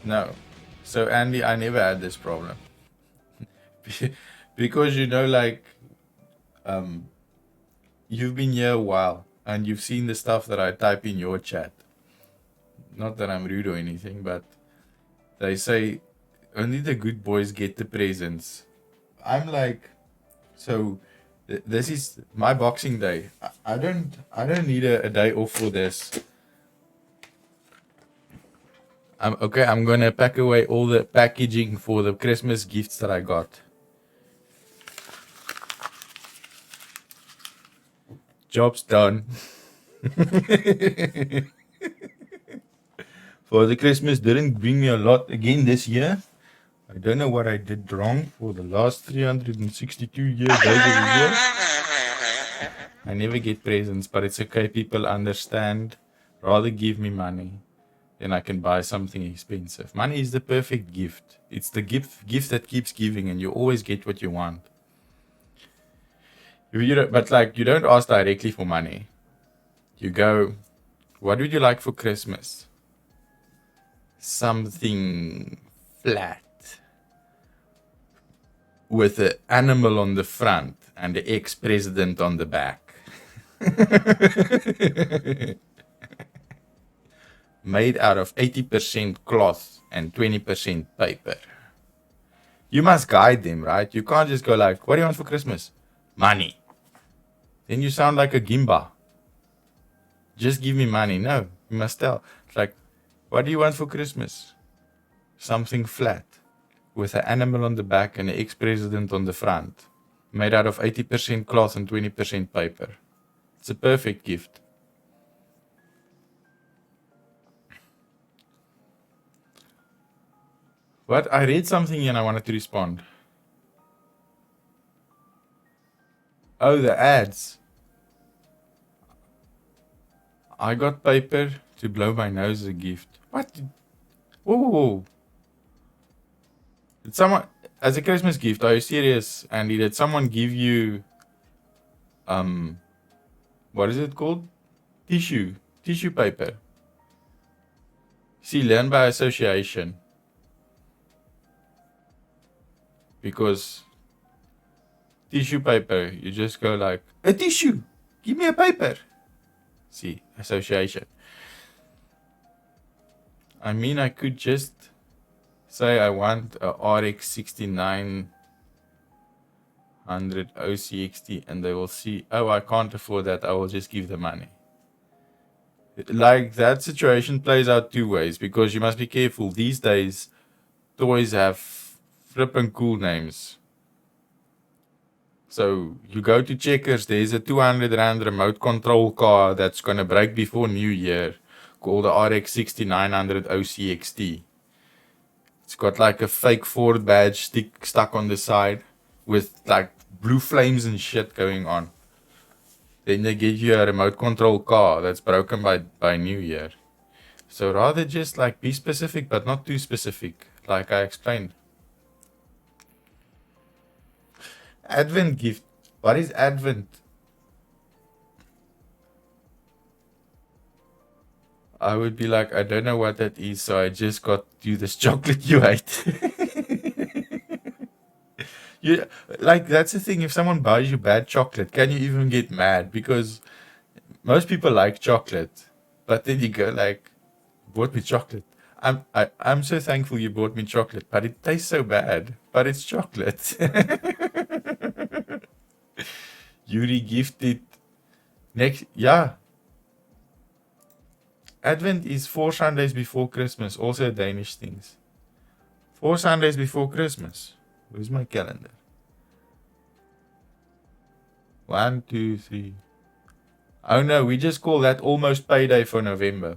A: no. So Andy, I never had this problem. Because like, you've been here a while and you've seen the stuff that I type in your chat. Not that I'm rude or anything, but they say only the good boys get the presents. I'm like, so this is my Boxing Day. I don't need a day off for this. I'm gonna pack away all the packaging for the Christmas gifts that I got. Job's done. For the Christmas didn't bring me a lot again this year. I don't know what I did wrong for the last 362 days of the year. I never get presents, but it's okay. People understand. Rather give me money, then I can buy something expensive. Money is the perfect gift. It's the gift that keeps giving, and you always get what you want. But like, you don't ask directly for money. You go, what would you like for Christmas? Something flat with an animal on the front and the ex-president on the back. Made out of 80% cloth and 20% paper. You must guide them, right? You can't just go like, what do you want for Christmas? Money. Then you sound like a Gimba. Just give me money. No, you must tell. It's like, what do you want for Christmas? Something flat with an animal on the back and an ex-president on the front. Made out of 80% cloth and 20% paper. It's a perfect gift. What? I read something and I wanted to respond. Oh, the ads. I got paper to blow my nose as a gift. What? Whoa, whoa, whoa. Did someone, as a Christmas gift, are you serious, Andy? Did someone give you, what is it called? Tissue paper. See, learn by association. Because tissue paper, you just go like, a tissue, give me a paper. See, association. I mean, I could just say I want a RX 6900 OCXT and they will see, oh, I can't afford that, I will just give the money. Like, that situation plays out two ways because you must be careful. These days, toys have flippin' cool names. So, you go to Checkers, there's a 200 Rand remote control car that's gonna break before New Year called the RX 6900 OCXT. It's got like a fake Ford badge stuck on the side with like blue flames and shit going on. Then they give you a remote control car that's broken by New Year. So rather just like be specific but not too specific, like I explained. Advent gift. What is Advent? I would be like, I don't know what that is, so I just got you this chocolate you ate. You, like, that's the thing, if someone buys you bad chocolate, can you even get mad? Because most people like chocolate, but then you go like, bought me chocolate. I'm so thankful you bought me chocolate, but it tastes so bad. But it's chocolate. Yuri gifted next, yeah. Advent is 4 Sundays before Christmas, also Danish things. 4 Sundays before Christmas. Where's my calendar? 1, 2, 3. Oh no, we just call that almost payday for November.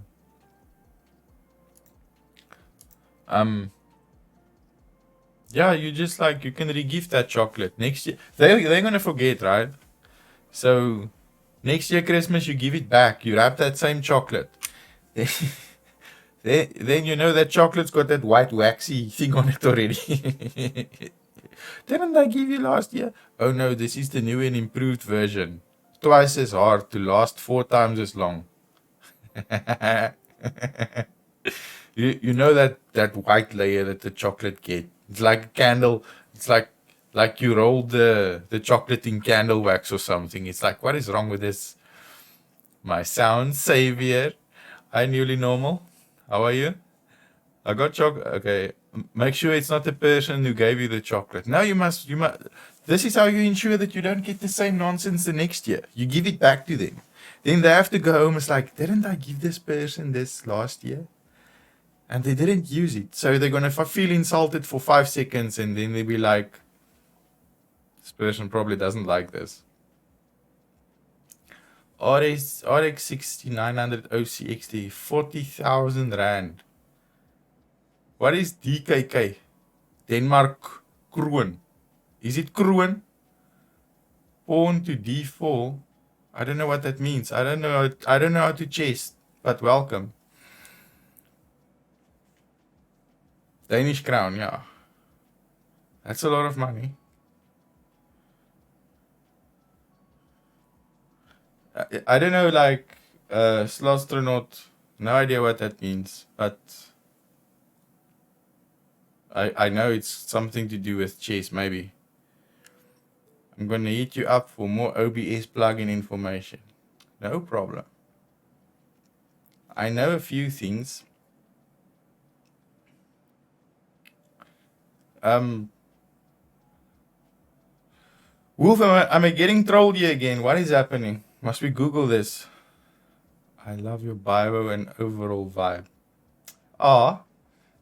A: Yeah, you just like, you can regift that chocolate. Next year, they're gonna forget, right? So, next year Christmas, you give it back. You wrap that same chocolate. Then you know that chocolate's got that white waxy thing on it already. Didn't I give you last year? Oh no, this is the new and improved version. Twice as hard to last 4 times as long. You know that white layer that the chocolate get. It's like a candle. It's like you rolled the chocolate in candle wax or something. It's like, what is wrong with this? My sound savior. Hi, newly normal. How are you? I got chocolate. Okay. Make sure it's not the person who gave you the chocolate. Now you must. This is how you ensure that you don't get the same nonsense the next year. You give it back to them. Then they have to go home. It's like, didn't I give this person this last year? And they didn't use it. So they're going to feel insulted for 5 seconds and then they'll be like, this person probably doesn't like this. RX 6900 OCXT, 40,000 Rand. What is DKK? Denmark Kroon. Is it Kroon? Pawn to D4. I don't know what that means. I don't know how to chess, but welcome. Danish crown, yeah. That's a lot of money. I don't know, like, Slostronaut, no idea what that means, but I know it's something to do with chess, maybe. I'm gonna hit you up for more OBS plugin information. No problem. I know a few things. Wolf, am I getting trolled here again? What is happening? Must we Google this? I love your bio and overall vibe. Ah,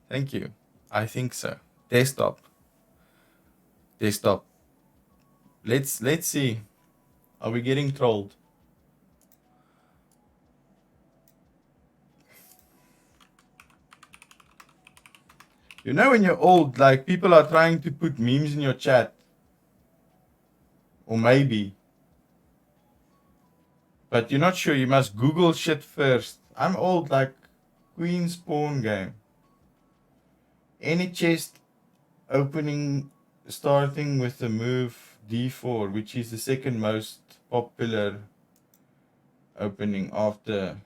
A: thank you. I think so. Desktop. Let's see. Are we getting trolled? You know when you're old, like people are trying to put memes in your chat. Or maybe. But you're not sure, you must Google shit first. I'm old, like Queen's Pawn game. Any chest opening starting with the move D4, which is the second most popular opening after.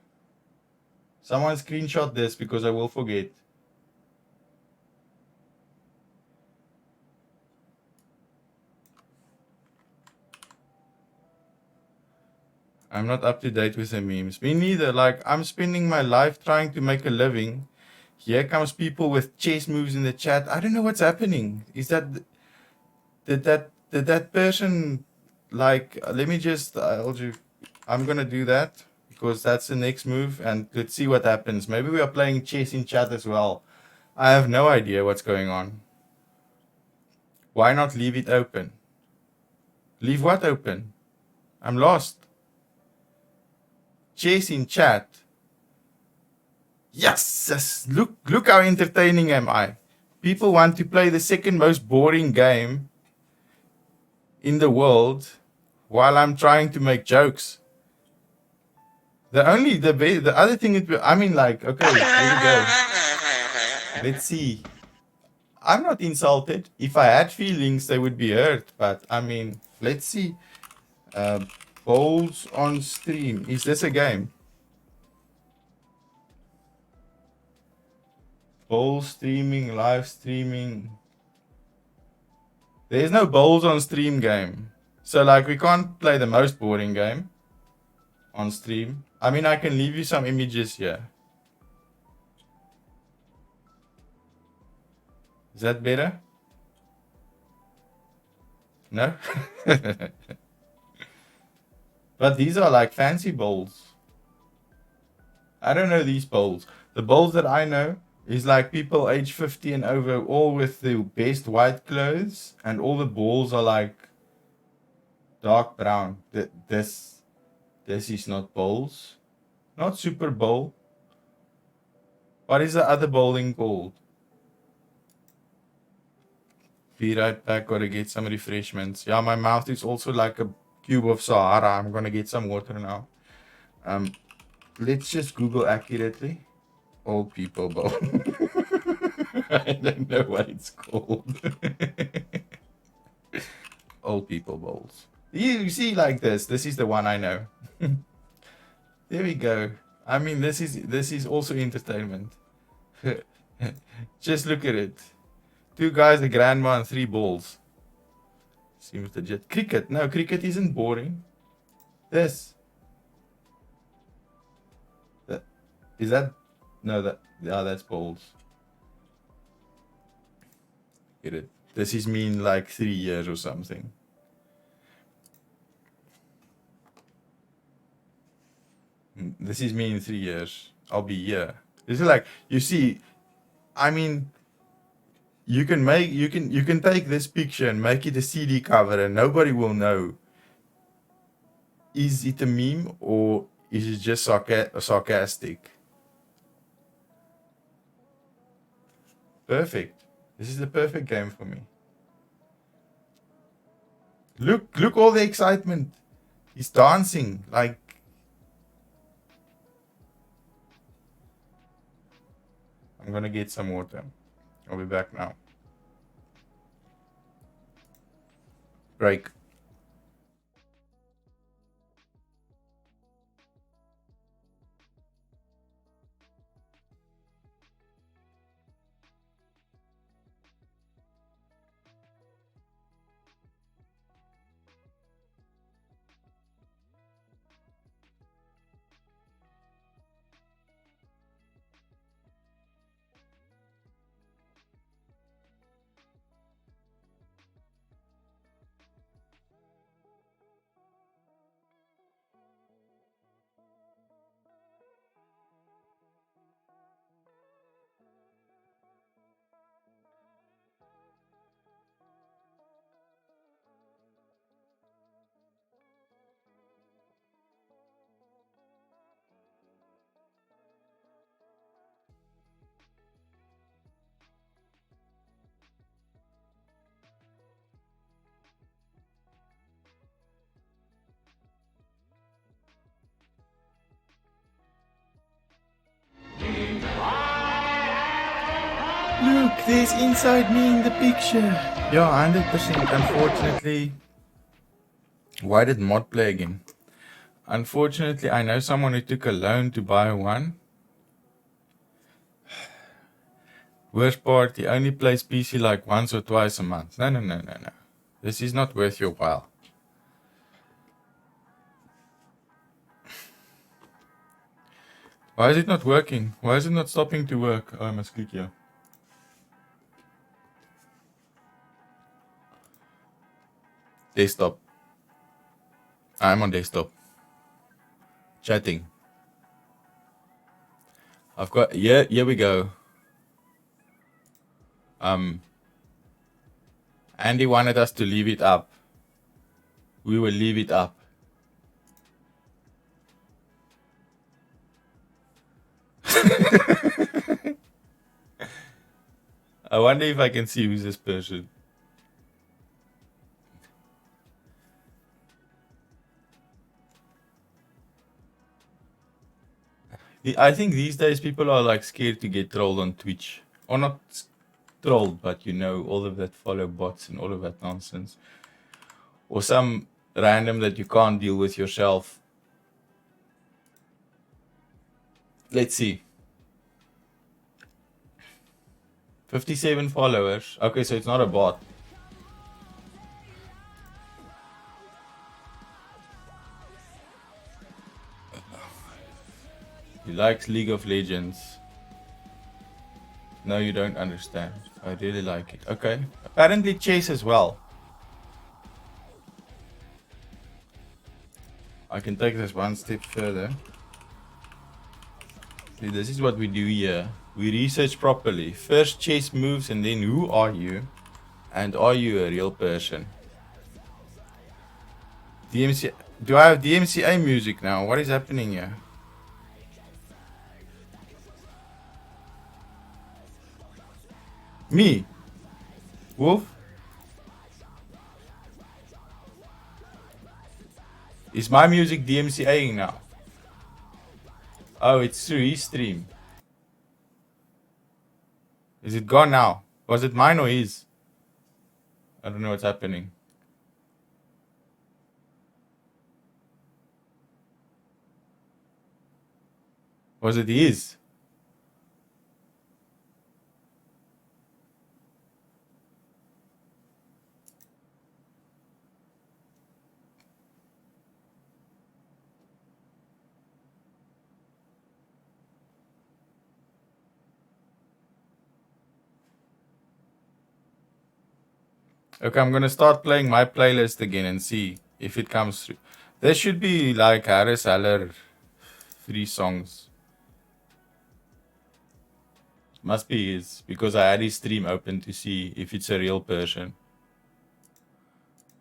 A: Someone screenshot this because I will forget. I'm not up to date with the memes. Me neither. Like, I'm spending my life trying to make a living. Here comes people with chess moves in the chat. I don't know what's happening. Is that did that person like? Let me just. I'm gonna do that because that's the next move, and let's see what happens. Maybe we are playing chess in chat as well. I have no idea what's going on. Why not leave it open? Leave what open? I'm lost. Chess in chat. Yes! Look how entertaining am I. People want to play the second most boring game in the world while I'm trying to make jokes. The other thing is, I mean, like, okay, here we go. Let's see. I'm not insulted. If I had feelings, they would be hurt. But I mean, let's see. Bowls on stream. Is this a game? Bowl streaming, live streaming. There's no bowls on stream game. So like we can't play the most boring game on stream. I mean, I can leave you some images here. Is that better? No? But these are like fancy bowls. I don't know these bowls. The bowls that I know is like people age 50 and over, all with the best white clothes, and all the balls are like dark brown. This is not bowls. Not Super Bowl. What is the other bowling called? Be right back, gotta get some refreshments. Yeah, my mouth is also like a cube of Sahara. I'm gonna get some water now. Let's just Google accurately. Old people bowl. I don't know what it's called. Old people bowls. You see, like this. This is the one I know. There we go. I mean, this is also entertainment. Just look at it. 2 guys, a grandma, and 3 balls. Seems legit. Cricket. No, cricket isn't boring. This. Is that? No, that's balls. Get it. This is me in like 3 years or something. This is me in 3 years. I'll be here. This is like, you see, I mean, you can take this picture and make it a CD cover and nobody will know. Is it a meme or is it just sarcastic? Perfect. This is the perfect game for me. Look all the excitement. He's dancing like. I'm gonna get some water. I'll be back now. Break. There's inside me in the picture. Yeah, 100%. Unfortunately. Why did mod play again? Unfortunately, I know someone who took a loan to buy one. Worst part, he only plays PC like once or twice a month. No. This is not worth your while. Why is it not working? Why is it not stopping to work? Oh, I must click here. Desktop. I'm on desktop. Chatting. I've got, here we go. Andy wanted us to leave it up. We will leave it up. I wonder if I can see who's this person. I think these days people are like scared to get trolled on Twitch. Or not trolled, but you know, all of that follow bots and all of that nonsense. Or some random that you can't deal with yourself. Let's see. 57 followers. Okay, so it's not a bot. He likes League of Legends. No, you don't understand. I really like it. Okay. Apparently chess as well. I can take this one step further. See, this is what we do here. We research properly. First chess moves and then who are you? And are you a real person? DMC. Do I have DMCA music now? What is happening here? Me? Wolf? Is my music DMCAing now? Oh, it's through his stream. Is it gone now? Was it mine or his? I don't know what's happening. Was it his? Okay, I'm gonna start playing my playlist again and see if it comes through. There should be like Harris Heller 3 songs. Must be his, because I had his stream open to see if it's a real person.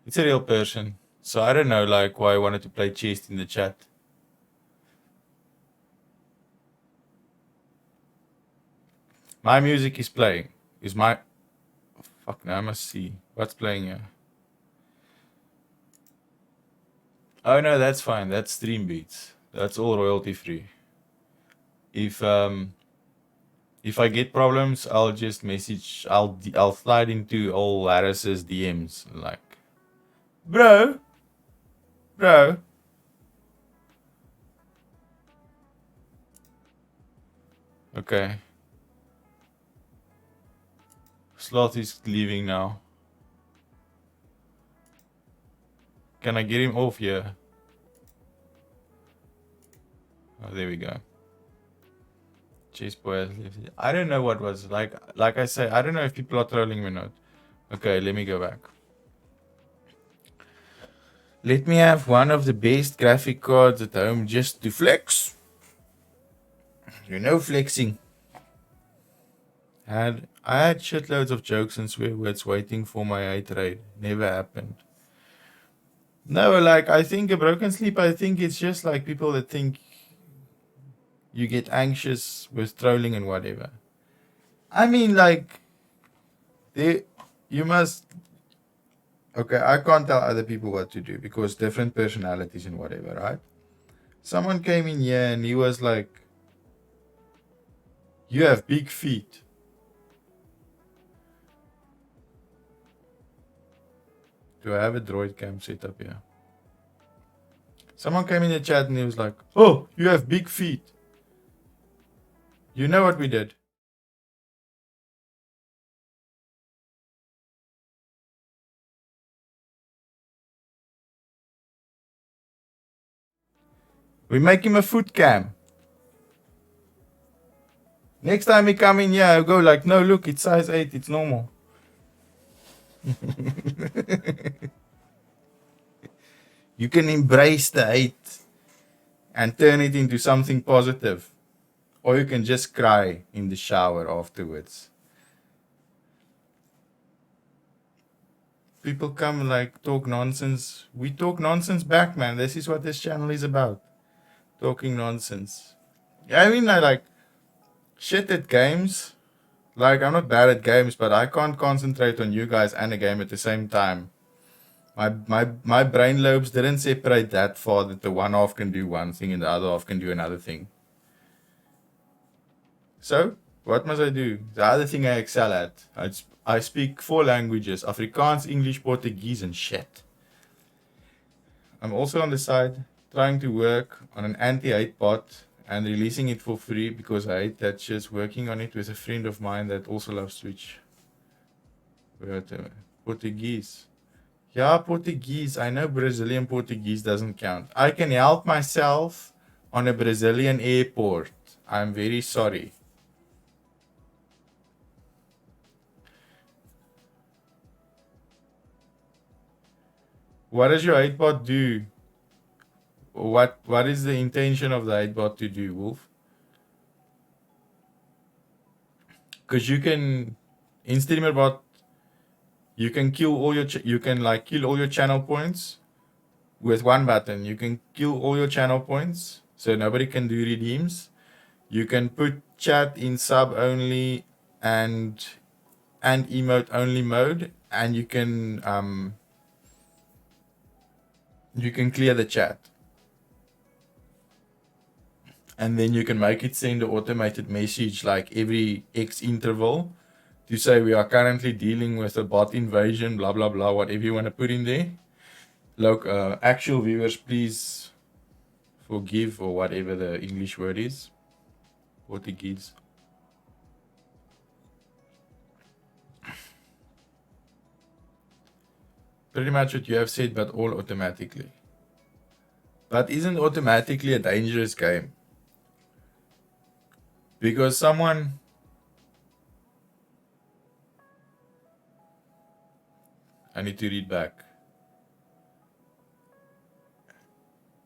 A: It's a real person. So I don't know like why I wanted to play chess in the chat. My music is playing. Is my... Fuck, now I must see. What's playing here? Oh no, that's fine. That's stream beats. That's all royalty free. If I get problems, I'll just message. I'll slide into all Harris's DMs. Like, bro. Okay. Sloth is leaving now. Can I get him off here? Oh, there we go. Chase boy has left. I don't know what was like I say, I don't know if people are trolling me or not. Okay, let me go back. Let me have one of the best graphic cards at home just to flex. You know, flexing. I had shitloads of jokes and swear words waiting for my 8 raid. Never happened. No, like, I think a broken sleep, I think it's just like people that think you get anxious with trolling and whatever. I mean, like, you must... Okay, I can't tell other people what to do because different personalities and whatever, right? Someone came in here and he was like, you have big feet. Do I have a droid cam set up here? Someone came in the chat and he was like, "Oh, you have big feet." You know what we did? We make him a foot cam. Next time he come in here, I'll go like, "No, look, it's size 8, it's normal." You can embrace the hate and turn it into something positive. Or you can just cry in the shower afterwards. People come and like talk nonsense. We talk nonsense back, man. This is what this channel is about. Talking nonsense. I mean, I like shit at games. Like, I'm not bad at games, but I can't concentrate on you guys and a game at the same time. My brain lobes didn't separate that far that the one half can do one thing and the other half can do another thing. So, what must I do? The other thing I excel at. I speak 4 languages: Afrikaans, English, Portuguese, and shit. I'm also on the side trying to work on an anti-hate bot and releasing it for free because I hate that shit. Working on it with a friend of mine that also loves Twitch. Portuguese. Yeah, Portuguese. I know Brazilian Portuguese doesn't count. I can help myself on a Brazilian airport. I'm very sorry. What does your hate bot do? What is the intention of the hate bot to do, Wolf? Because you can in StreamerBot, you can kill all your kill all your channel points with one button. You can kill all your channel points so nobody can do redeems. You can put chat in sub only and emote only mode, and you can clear the chat. And then you can make it send an automated message like every X interval to say we are currently dealing with a bot invasion, blah, blah, blah, whatever you want to put in there. Like, actual viewers, please forgive, or whatever the English word is. Portuguese. Pretty much what you have said, but all automatically. But isn't automatically a dangerous game? Because someone... I need to read back.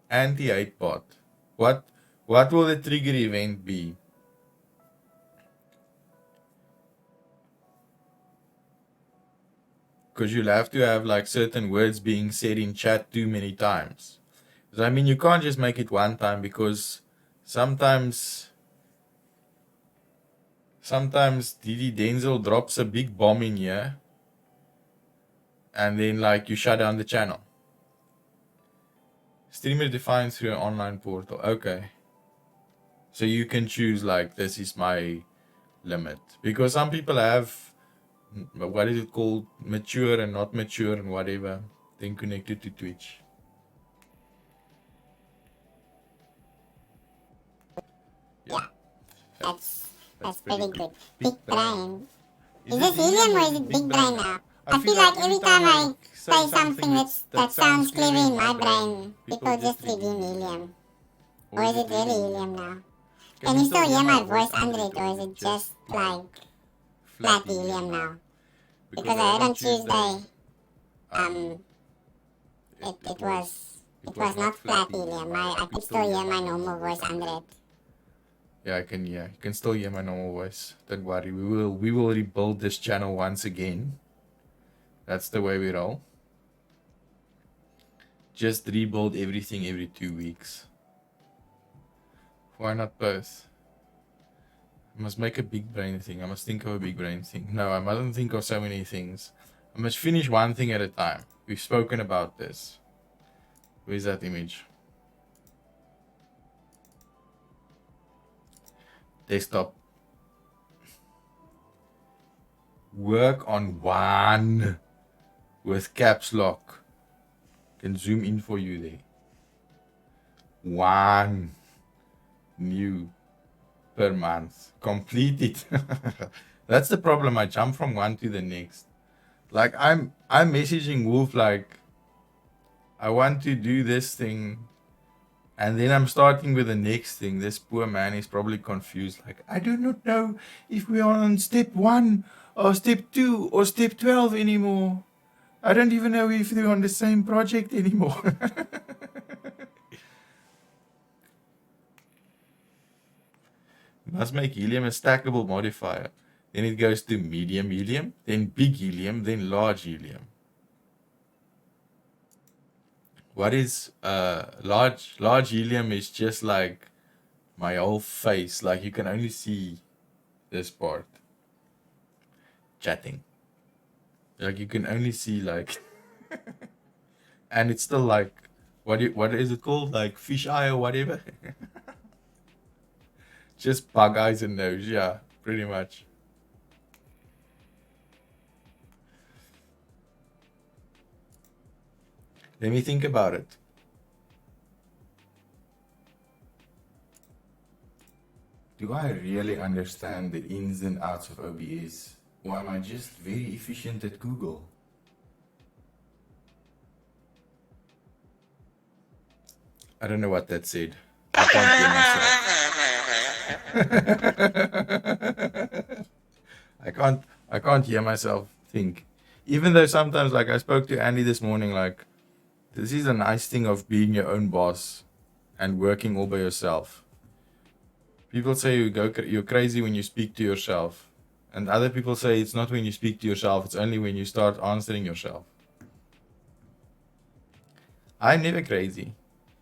A: Anti-hate bot. What will the trigger event be? Because you'll have to have like certain words being said in chat too many times. So I mean, you can't just make it one time, because sometimes DD Denzel drops a big bomb in here and then like you shut down the channel. Streamer defined through an online portal. Okay. So you can choose like, this is my limit. Because some people have, what is it called, mature and not mature and whatever, then connected to Twitch.
C: Yeah, that's pretty good. Big brain. Is this helium or is it big brain now? I feel like every time I say something that sounds clever in my brain, people just redeem helium. Or is it really helium now? Can you still hear my voice under it, or is it just like flat helium now? Because I heard on Tuesday, it was not flat helium. I could still hear my normal voice under it.
A: Yeah, I can hear. You can still hear my normal voice. Don't worry. We will rebuild this channel once again. That's the way we roll. Just rebuild everything every 2 weeks. Why not both? I must make a big brain thing. I must think of a big brain thing. No, I mustn't think of so many things. I must finish one thing at a time. We've spoken about this. Where's that image? Desktop. Work on one. with caps lock. Can zoom in for you there. 1 new per month. Complete it. That's the problem. I jump from one to the next. Like I'm messaging Wolf like I want to do this thing, and then I'm starting with the next thing. This poor man is probably confused. Like, I do not know if we are on step 1 or step 2 or step 12 anymore. I don't even know if they're on the same project anymore. Must make helium a stackable modifier. Then it goes to medium helium, then big helium, then large helium. What is large helium is just like my whole face. Like you can only see this part. Chatting. Like you can only see like and it's still like what is it called? Like fish eye or whatever. Just bug eyes and nose, yeah, pretty much. Let me think about it. Do I really understand the ins and outs of OBS? Or am I just very efficient at Google? I don't know what that said. I can't hear myself. I can't hear myself think. Even though sometimes, like I spoke to Andy this morning, like this is a nice thing of being your own boss and working all by yourself. People say you're crazy when you speak to yourself. And other people say it's not when you speak to yourself, it's only when you start answering yourself. I'm never crazy.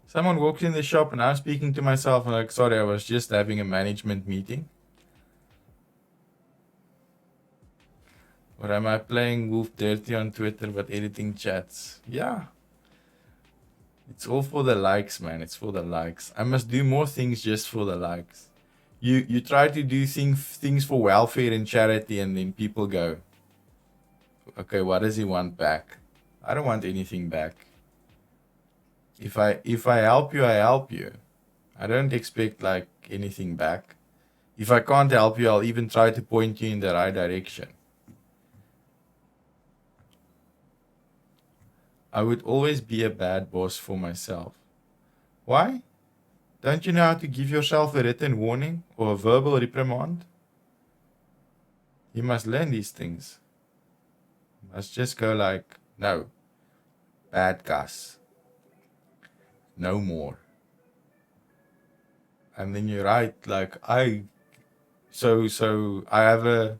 A: Someone walks in the shop and I'm speaking to myself and like, sorry, I was just having a management meeting. Or am I playing Wolf dirty on Twitter but editing chats? Yeah. It's all for the likes, man. It's for the likes. I must do more things just for the likes. You try to do things for welfare and charity and then people go, okay, what does he want back? I don't want anything back. If I help you, I help you. I don't expect like anything back. If I can't help you, I'll even try to point you in the right direction. I would always be a bad boss for myself. Why? Don't you know how to give yourself a written warning or a verbal reprimand? You must learn these things. You must just go like, no, bad Gus. No more. And then you write like so I have a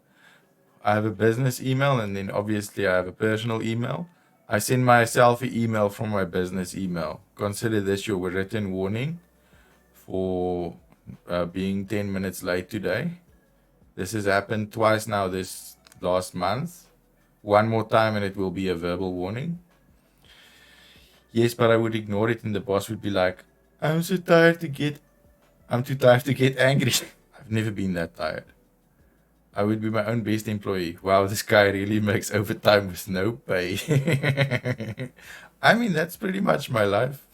A: business email and then obviously I have a personal email. I send myself an email from my business email. Consider this your written warning for being 10 minutes late today. This has happened twice now this last month. One more time and it will be a verbal warning. Yes, but I would ignore it and the boss would be like, I'm too tired to get angry. I've never been that tired. I would be my own best employee. Wow, this guy really makes overtime with no pay. I mean, that's pretty much my life.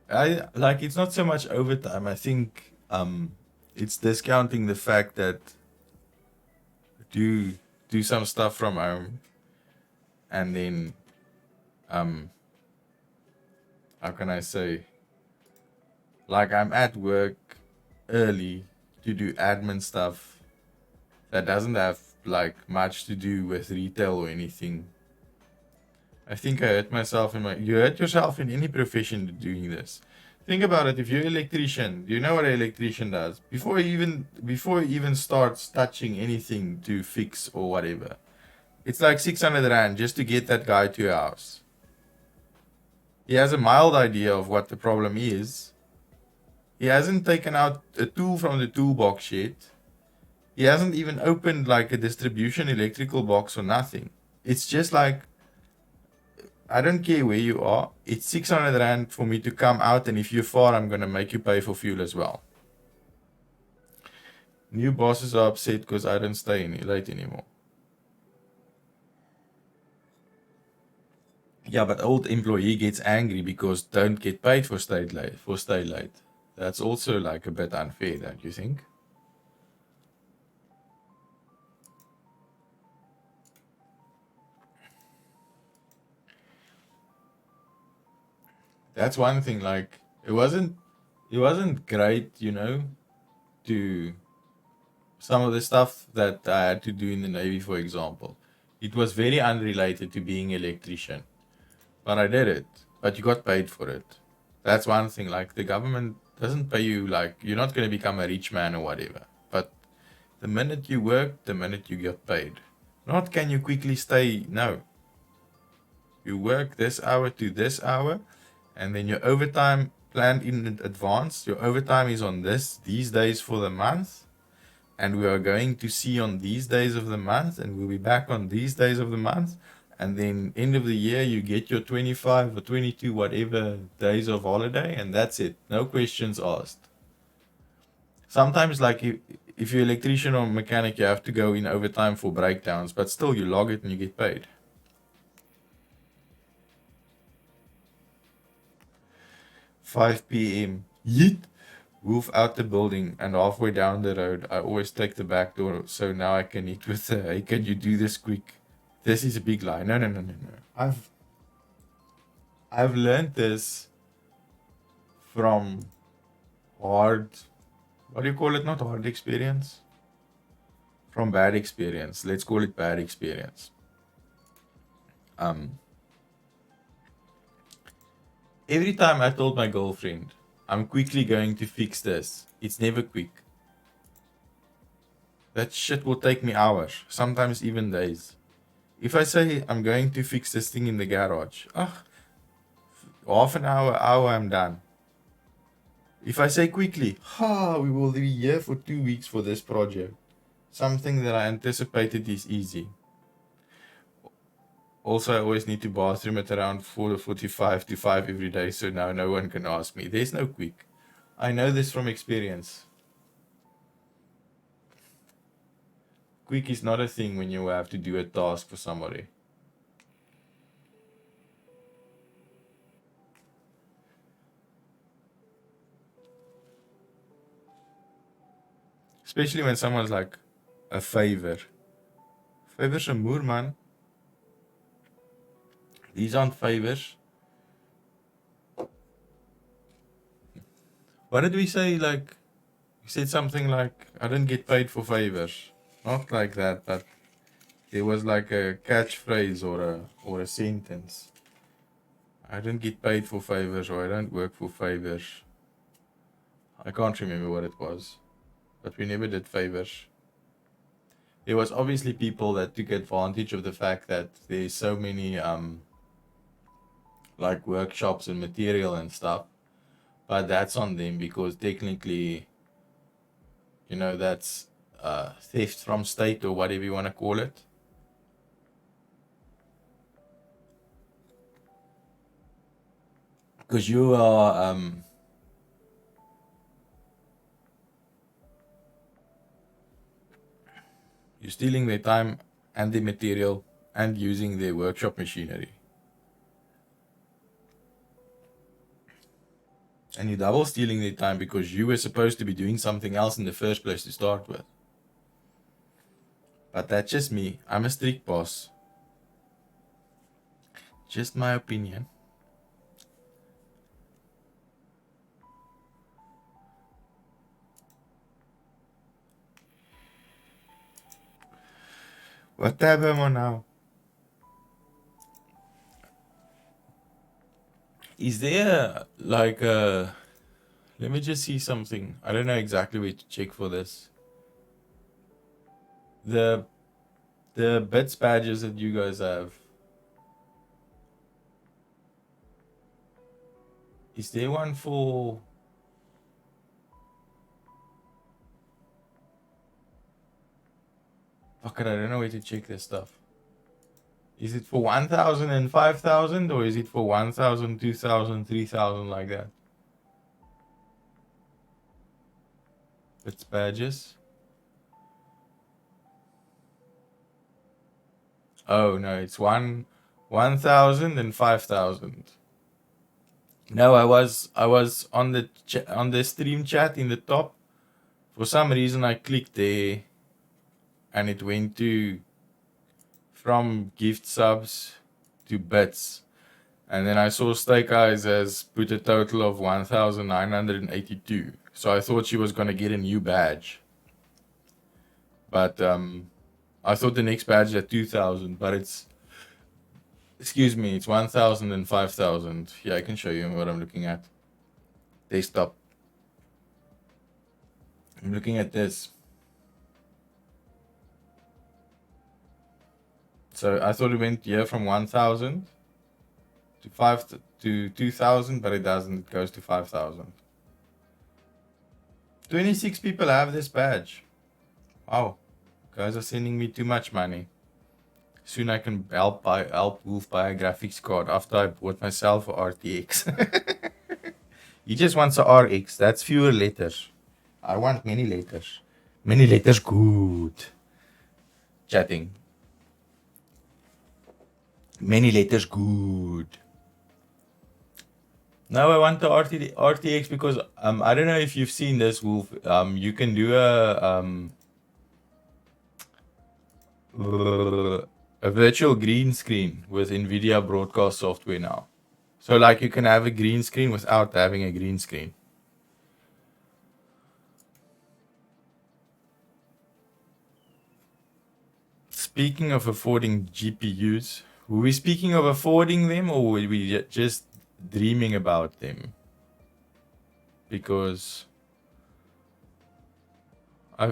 A: It's not so much overtime. I think it's discounting the fact that do some stuff from home and then how can I say, like I'm at work early to do admin stuff that doesn't have like much to do with retail or anything. I think I hurt myself you hurt yourself in any profession doing this. Think about it. If you're an electrician, do you know what an electrician does? Before he even starts touching anything to fix or whatever, it's like 600 Rand just to get that guy to your house. He has a mild idea of what the problem is. He hasn't taken out a tool from the toolbox yet. He hasn't even opened like a distribution electrical box or nothing. It's just like, I don't care where you are. It's 600 Rand for me to come out, and if you're far, I'm going to make you pay for fuel as well. New bosses are upset because I don't stay any late anymore. Yeah, but old employee gets angry because don't get paid for stay late. That's also like a bit unfair, don't you think? That's one thing. Like it wasn't great, you know, to some of the stuff that I had to do in the Navy, for example. It was very unrelated to being an electrician, but I did it. But you got paid for it. That's one thing. Like the government doesn't pay you. Like you're not going to become a rich man or whatever. But the minute you work, the minute you get paid. Not can you quickly stay. No. You work this hour to this hour, and then your overtime planned in advance. Your overtime is on these days for the month, and we are going to see on these days of the month, and we'll be back on these days of the month, and then end of the year you get your 25 or 22 whatever days of holiday, and that's it. No questions asked. Sometimes, like if you're electrician or mechanic, you have to go in overtime for breakdowns, but still you log it and you get paid. 5 p.m. Yeet! Move out the building, and halfway down the road, I always take the back door, so now I can eat with her. Hey, can you do this quick? This is a big lie. No. I've learned this from hard, what do you call it? Not hard experience. From bad experience. Let's call it bad experience. Every time I told my girlfriend, I'm quickly going to fix this, it's never quick. That shit will take me hours, sometimes even days. If I say I'm going to fix this thing in the garage, half an hour, I'm done. If I say quickly, we will be here for 2 weeks for this project. Something that I anticipated is easy. Also, I always need to bathroom at around 4:45 to 5 every day, so now no one can ask me. There's no quick. I know this from experience. Quick is not a thing when you have to do a task for somebody. Especially when someone's like a favor. Favor's a moer, man. These aren't favors. What did we say? Like, we said something like, I don't get paid for favors. Not like that, but there was like a catchphrase or a sentence. I don't get paid for favors, or I don't work for favors. I can't remember what it was, but we never did favors. There was obviously people that took advantage of the fact that there's so many like workshops and material and stuff, but that's on them because technically, you know, that's theft from state or whatever you want to call it. Because you are you're stealing their time and their material and using their workshop machinery. And you're double stealing their time because you were supposed to be doing something else in the first place to start with. But that's just me. I'm a strict boss. Just my opinion. What tab am I now? Is there like a... Let me just see something. I don't know exactly where to check for this. The bits badges that you guys have. Is there one for... Fuck it, I don't know where to check this stuff. Is it for 1,000 and 5,000, or is it for 1,000, 2,000, 3,000 like that? Bits badges. Oh no, it's 1,000 and 5,000. No, I was on the stream chat in the top. For some reason, I clicked there, and it went to from gift subs to bits, and then I saw Steak Eyes has put a total of 1,982. So I thought she was gonna get a new badge, but I thought the next badge at 2,000, but it's excuse me, it's 1,000 and 5,000. Yeah, I can show you what I'm looking at. Desktop. I'm looking at this. So I thought it went here from 1,000 to 2,000, but it doesn't. It goes to 5,000. 26 people have this badge. Wow, guys are sending me too much money. Soon I can help Wolf buy a graphics card after I bought myself a RTX. He just wants a RX. That's fewer letters. I want many letters. Many letters, good. Chatting. Many letters, good. Now I want the RTX because I don't know if you've seen this, Wolf. You can do a virtual green screen with NVIDIA broadcast software now. So like you can have a green screen without having a green screen. Speaking of affording GPUs, were we speaking of affording them or were we just dreaming about them? Because I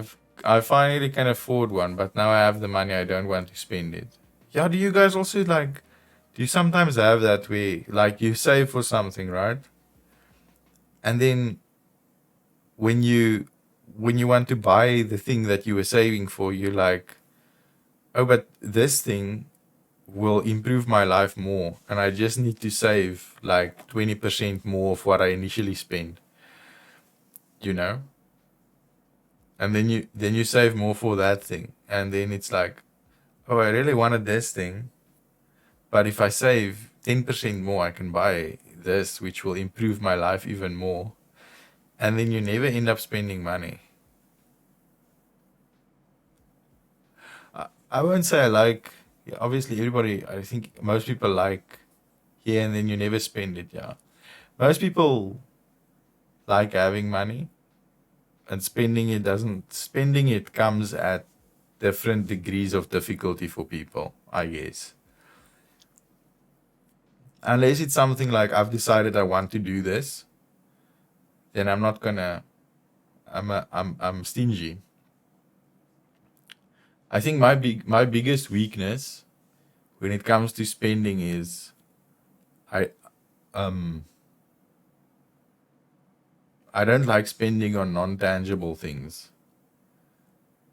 A: finally can afford one, but now I have the money, I don't want to spend it. Yeah, do you guys also like, do you sometimes have that way, like you save for something, right? And then when you want to buy the thing that you were saving for, you're like, oh, but this thing will improve my life more, and I just need to save like 20% more of what I initially spent, you know? And then you save more for that thing, and then it's like, oh, I really wanted this thing, but if I save 10% more, I can buy this, which will improve my life even more. And then you never end up spending money. I won't say I like, yeah, obviously everybody, I think most people like here and then you never spend it, yeah. Most people like having money, and spending it comes at different degrees of difficulty for people, I guess. Unless it's something like I've decided I want to do this, then I'm not gonna. I'm stingy. I think my biggest weakness when it comes to spending is I I don't like spending on non-tangible things.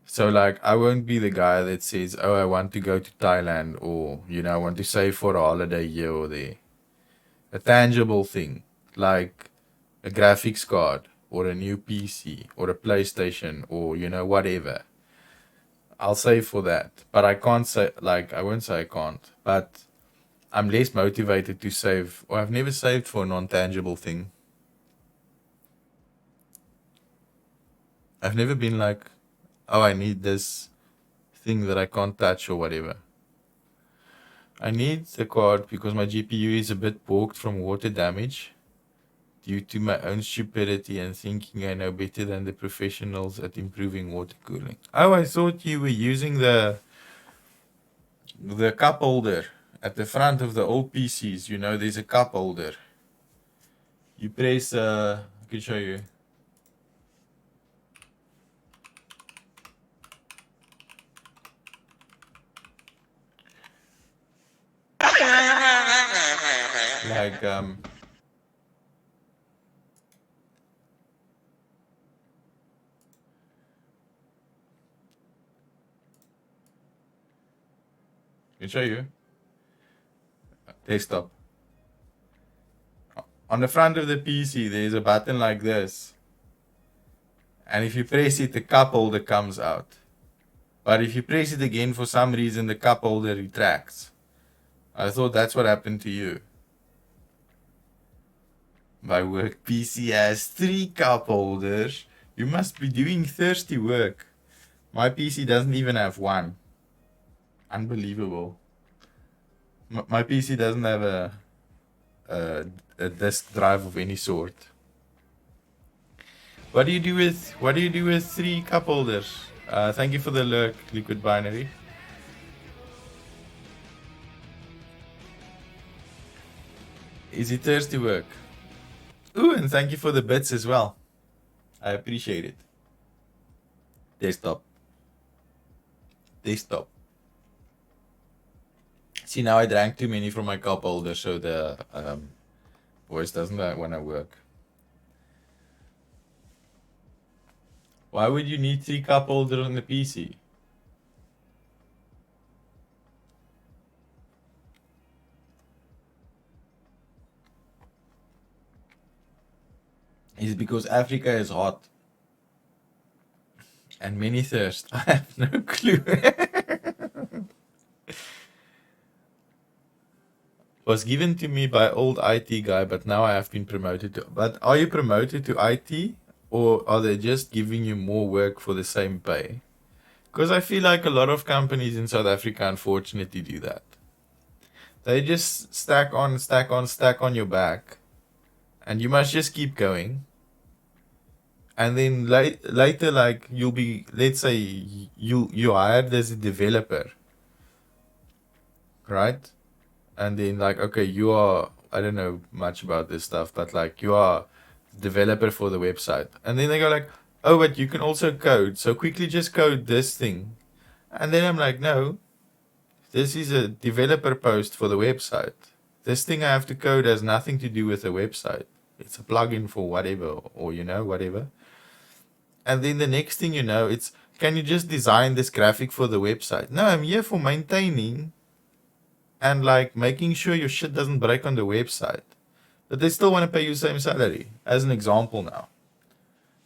A: So like I won't be the guy that says, "Oh, I want to go to Thailand," or I want to save for a holiday here or there. A tangible thing like a graphics card or a new PC or a PlayStation or whatever. I'll save for that. But I can't say, like, I won't say I can't, but I'm less motivated to save, or I've never saved for a non-tangible thing. I've never been like, oh, I need this thing that I can't touch or whatever. I need the card because my GPU is a bit balked from water damage due to my own stupidity and thinking I know better than the professionals at improving water cooling. Oh, I thought you were using the cup holder at the front of the old PCs. There's a cup holder. You press, I can show you. Like, can show you. Desktop. On the front of the PC, there's a button like this. And if you press it, the cup holder comes out. But if you press it again, for some reason, the cup holder retracts. I thought that's what happened to you. My work PC has 3 cup holders. You must be doing thirsty work. My PC doesn't even have 1. Unbelievable. My PC doesn't have a disk drive of any sort. What do you do with 3 cup holders? Thank you for the lurk, Liquid Binary. Is it thirsty work? Ooh, and thank you for the bits as well. I appreciate it. Desktop. See, now I drank too many from my cup holder, so the voice doesn't want to work. Why would you need 3 cup holders on the PC? Is it because Africa is hot? And many thirst? I have no clue. Was given to me by old IT guy, but now I have been promoted to... But are you promoted to IT? Or are they just giving you more work for the same pay? Because I feel like a lot of companies in South Africa unfortunately do that. They just stack on your back. And you must just keep going. And then later, like, you'll be, let's say, you hired as a developer. Right? And then, like, okay, you are, I don't know much about this stuff, but, like, you are developer for the website. And then they go like, oh, but you can also code. So quickly just code this thing. And then I'm like, no, this is a developer post for the website. This thing I have to code has nothing to do with the website. It's a plugin for whatever, or, you know, whatever. And then the next thing you know, it's, can you just design this graphic for the website? No, I'm here for maintaining and like making sure your shit doesn't break on the website. But they still want to pay you the same salary. As an example now.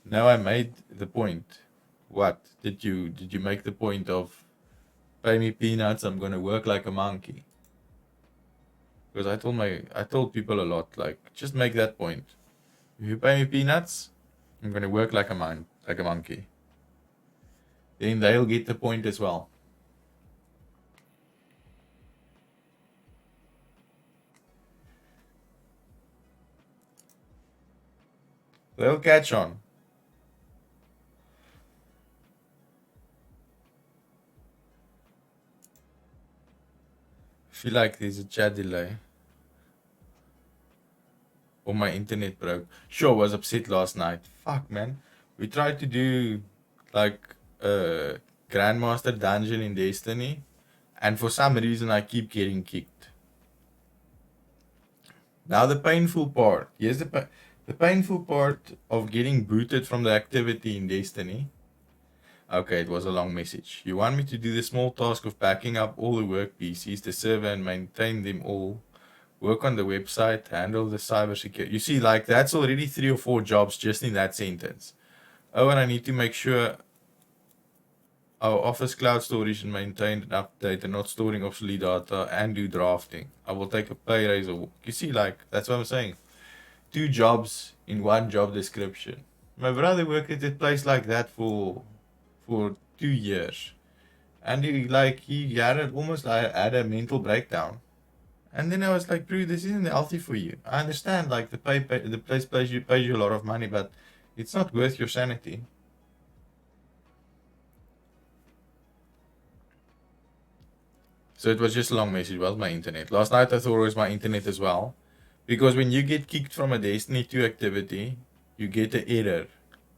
A: Now I made the point. What? Did you make the point of pay me peanuts, I'm gonna work like a monkey? Because I told people a lot, like, just make that point. If you pay me peanuts, I'm gonna work like a monkey. Then they'll get the point as well. They'll catch on. Feel like there's a chat delay. Or my internet broke. Sure, was upset last night. Fuck, man. We tried to do like a Grandmaster dungeon in Destiny, and for some reason I keep getting kicked. Now the painful part. Here's the painful part of getting booted from the activity in Destiny. Okay, it was a long message. You want me to do the small task of backing up all the work PCs, the server, and maintain them all. Work on the website, handle the cybersecurity. You see, like, that's already 3 or 4 jobs just in that sentence. Oh, and I need to make sure our Office cloud storage is maintained and updated and not storing obsolete data, and do drafting. I will take a pay raise. You see, like, that's what I'm saying. 2 jobs in 1 job description. My brother worked at a place like that for 2 years. And he almost had a mental breakdown. And then I was like, bro, this isn't healthy for you. I understand, like, the place pays you a lot of money, but it's not worth your sanity. So it was just a long message. It was my internet. Last night I thought it was my internet as well. Because when you get kicked from a Destiny 2 activity, you get an error,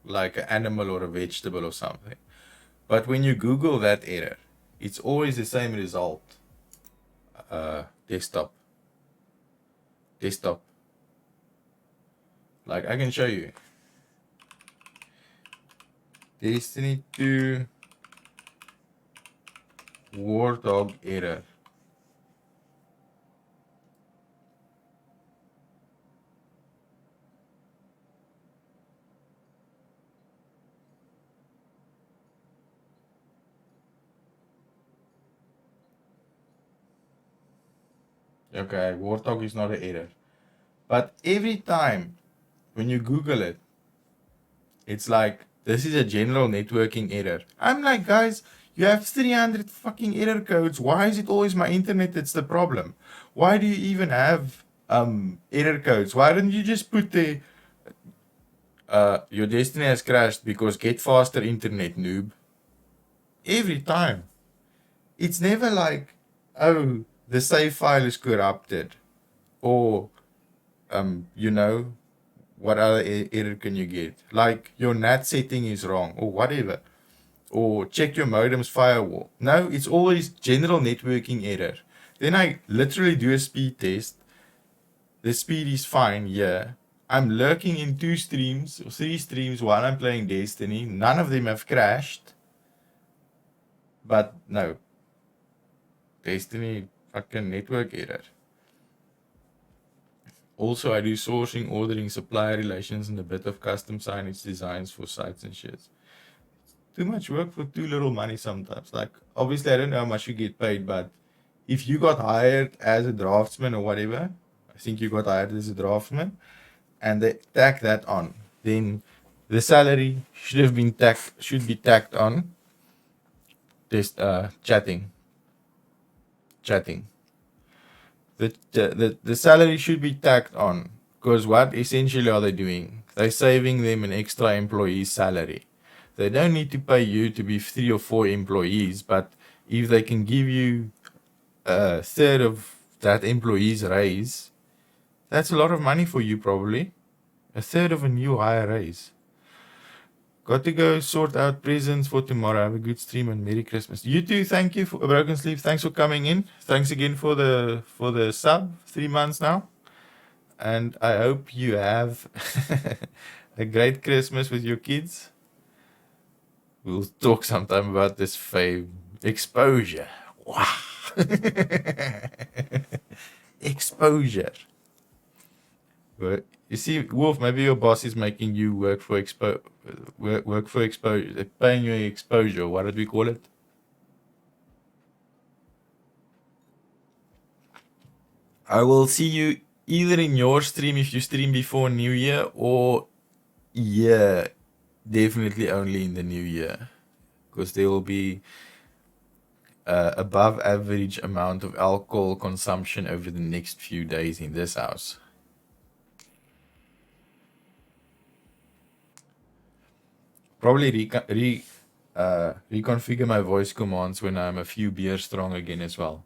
A: like an animal or a vegetable or something. But when you Google that error, it's always the same result. Desktop. Like, I can show you. Destiny 2 Warthog error. Okay, Warthog is not an error. But every time when you Google it, it's like, this is a general networking error. I'm like, guys, you have 300 fucking error codes. Why is it always my internet that's the problem? Why do you even have error codes? Why don't you just put the your destiny has crashed because get faster internet, noob? Every time. It's never like, oh, the save file is corrupted, or you know, what other error can you get? Like your NAT setting is wrong, or whatever, or check your modem's firewall. No, it's always general networking error. Then I literally do a speed test. The speed is fine, yeah. I'm lurking in 2 streams or 3 streams while I'm playing Destiny. None of them have crashed. But no. Destiny fucking network error. Also, I do sourcing, ordering, supplier relations, and a bit of custom signage designs for sites and shit. Too much work for too little money sometimes. Like, obviously, I don't know how much you get paid, but if you got hired as a draftsman or whatever, I think you got hired as a draftsman, and they tack that on, then the salary should be tacked on this chatting. The salary should be tacked on, because what essentially are they doing? They're saving them an extra employee's salary. They don't need to pay you to be 3 or 4 employees, but if they can give you a third of that employee's raise, that's a lot of money for you probably. A third of a new hire raise. Got to go sort out presents for tomorrow. Have a good stream and Merry Christmas. You too. Thank you for Broken Sleep. Thanks for coming in. Thanks again for the sub. 3 months now, and I hope you have a great Christmas with your kids. We'll talk sometime about this fame exposure. Wow. Exposure. But you see, Wolf, maybe your boss is making you work for exposure, paying you exposure. What did we call it? I will see you either in your stream if you stream before New Year, or definitely only in the New Year, because there will be above average amount of alcohol consumption over the next few days in this house. Probably reconfigure my voice commands when I'm a few beers strong again as well.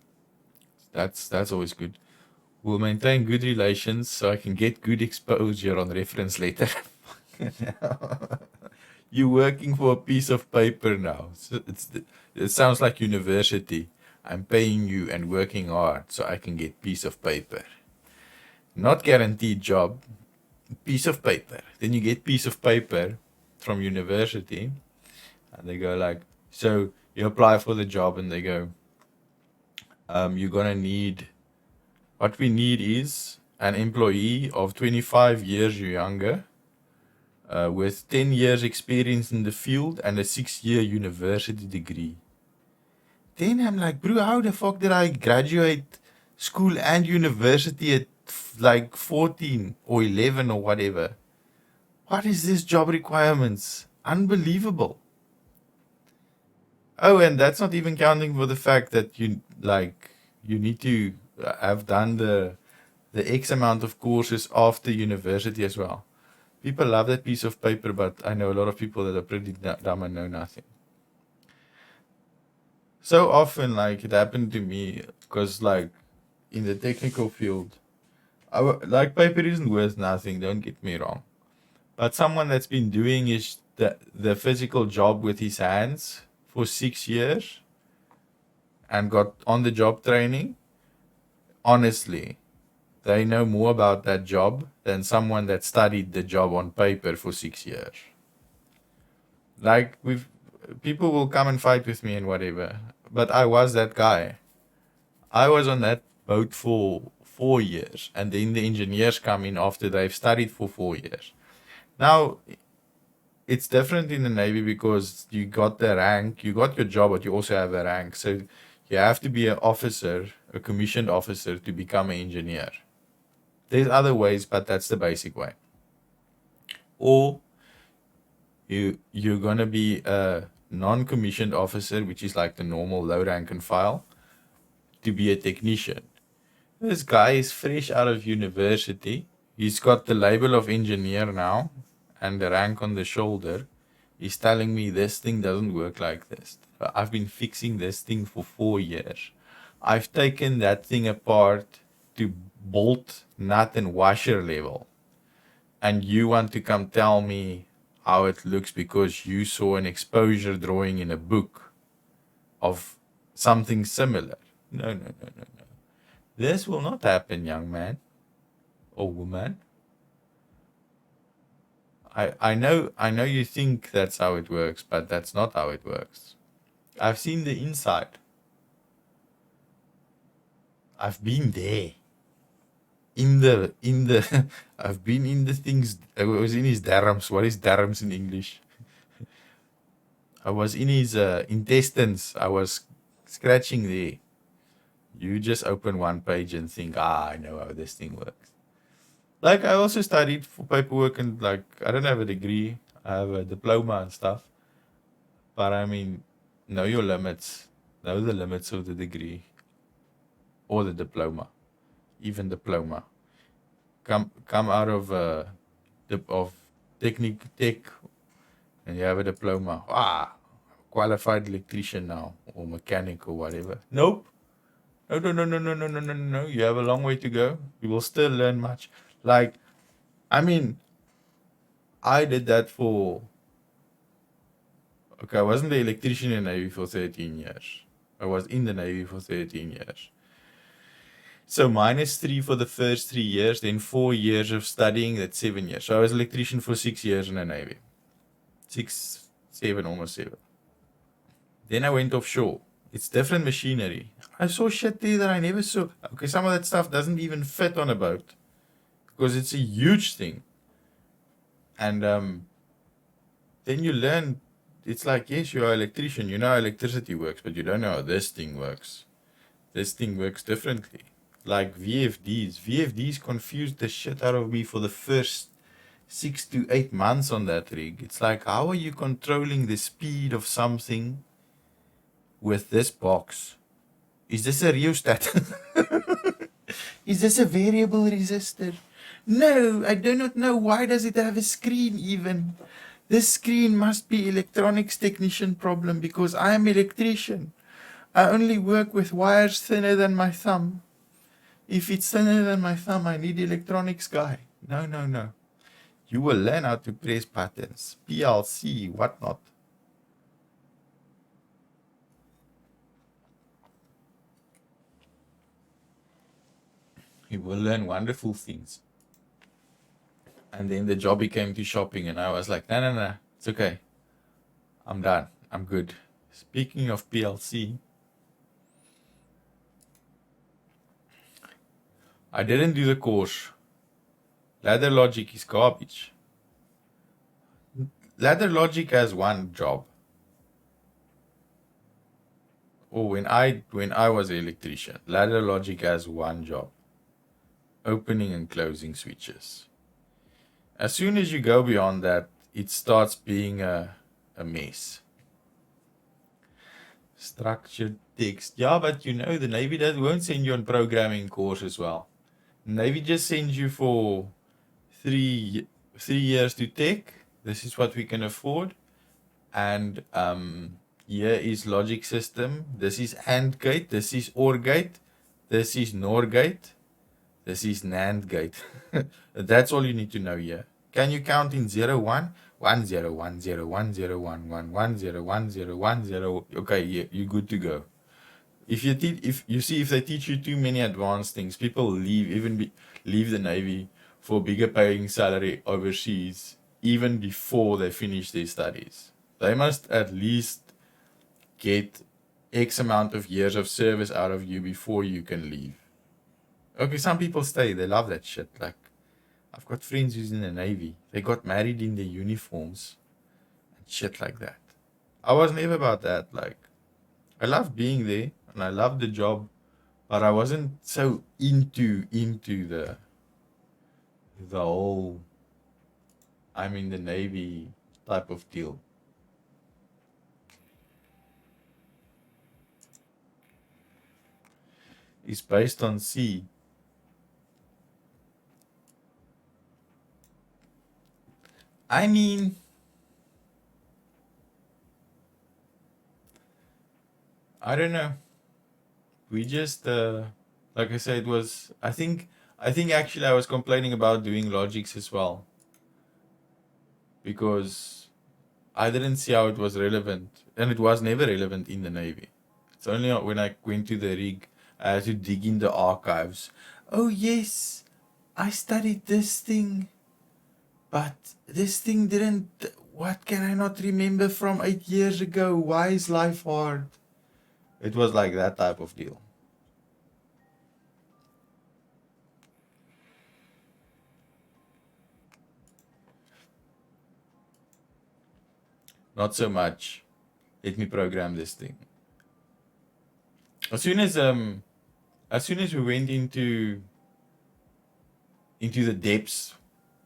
A: That's always good. We'll maintain good relations so I can get good exposure on reference later. You're working for a piece of paper now. So it sounds like university. I'm paying you and working hard so I can get piece of paper. Not guaranteed job, piece of paper. Then you get piece of paper from university, and they go like, so you apply for the job, and they go, you're gonna need, what we need is an employee of 25 years or younger, with 10 years experience in the field and a 6-year university degree. Then I'm like, bro, how the fuck did I graduate school and university at like 14 or 11 or whatever? What is this job requirements? Unbelievable. Oh, and that's not even counting for the fact that you need to have done the X amount of courses after university as well. People love that piece of paper, but I know a lot of people that are pretty dumb and know nothing. So often, like, it happened to me, because, like, in the technical field, paper isn't worth nothing, don't get me wrong. But someone that's been doing the physical job with his hands for 6 years and got on the job training, honestly, they know more about that job than someone that studied the job on paper for 6 years. Like, people will come and fight with me and whatever, but I was that guy. I was on that boat for 4 years, and then the engineers come in after they've studied for 4 years. Now, it's different in the Navy because you got the rank, you got your job, but you also have a rank. So You have to be an officer, a commissioned officer, to become an engineer. There's other ways, but that's the basic way. Or you're gonna be a non-commissioned officer, which is like the normal low rank and file, to be a technician. This guy is fresh out of university. He's got the label of engineer now and the rank on the shoulder. He's telling me this thing doesn't work like this. I've been fixing this thing for 4 years. I've taken that thing apart to bolt, nut, and washer level. And you want to come tell me how it looks because you saw an exposure drawing in a book of something similar. No, no, no, no, no. This will not happen, young man or woman. I know you think that's how it works, but that's not how it works. I've seen the inside. I've been there. I've been in the things. I was in his darums. What is darums in English? I was in his intestines. I was scratching there. You just open one page and think, I know how this thing works. Like, I also studied for paperwork and, like, I don't have a degree. I have a diploma and stuff. But, I mean, know your limits. Know the limits of the degree. Or the diploma. Even diploma. Come out of tech, and you have a diploma. Qualified electrician now. Or mechanic or whatever. Nope. No. You have a long way to go. You will still learn much. Like, I mean, I did that for... Okay, I wasn't the electrician in the Navy for 13 years. I was in the Navy for 13 years. So -3 for the first 3 years, then 4 years of studying, that's 7 years. So I was an electrician for 6 years in the Navy. 6, 7, almost 7. Then I went offshore. It's different machinery. I saw shit there that I never saw. Okay, some of that stuff doesn't even fit on a boat. Because it's a huge thing. And then you learn, it's like, yes, you are an electrician, you know how electricity works, but you don't know how this thing works. This thing works differently. Like VFDs. VFDs confused the shit out of me for the first 6 to 8 months on that rig. It's like, how are you controlling the speed of something with this box? Is this a rheostat? Is this a variable resistor? No, I do not know. Why does it have a screen even? This screen must be electronics technician problem because I am electrician. I only work with wires thinner than my thumb. If it's thinner than my thumb, I need electronics guy. No. You will learn how to press buttons, PLC, whatnot. You will learn wonderful things. And then the job became to shopping, and I was like, no, it's okay. I'm done. I'm good. Speaking of PLC, I didn't do the course. Ladder logic is garbage. Ladder logic has one job. Or when I was an electrician, ladder logic has one job. Opening and closing switches. As soon as you go beyond that, it starts being a mess. Structured text. Yeah, but you know, the Navy won't send you on programming course as well. Navy just sends you for 3 years to tech. This is what we can afford. And here is logic system. This is AND gate. This is OR gate. This is NOR gate. This is NAND gate. That's all you need to know here. Can you count in 0, 1? 1, 0, 1, 0, 1, 0, 1, 1, 1, 0, 1, 0, 1, 0. Okay, yeah, you're good to go. If they teach you too many advanced things, people leave the Navy for bigger paying salary overseas even before they finish their studies. They must at least get X amount of years of service out of you before you can leave. Okay, some people stay. They love that shit. Like, I've got friends who's in the Navy. They got married in their uniforms and shit like that. I was never about that. Like, I love being there. and I loved the job, but I wasn't so into the whole I'm in the Navy type of deal. It's based on sea. I mean, I don't know. We just like I said, it was I think actually I was complaining about doing logics as well because I didn't see how it was relevant, and it was never relevant in the Navy. It's only when I went to the rig, I had to dig in the archives. Oh yes, I studied this thing, but this thing didn't. What can I not remember from 8 years ago? Why is life hard? It was like that type of deal. Not so much. Let me program this thing. As soon as we went into the depths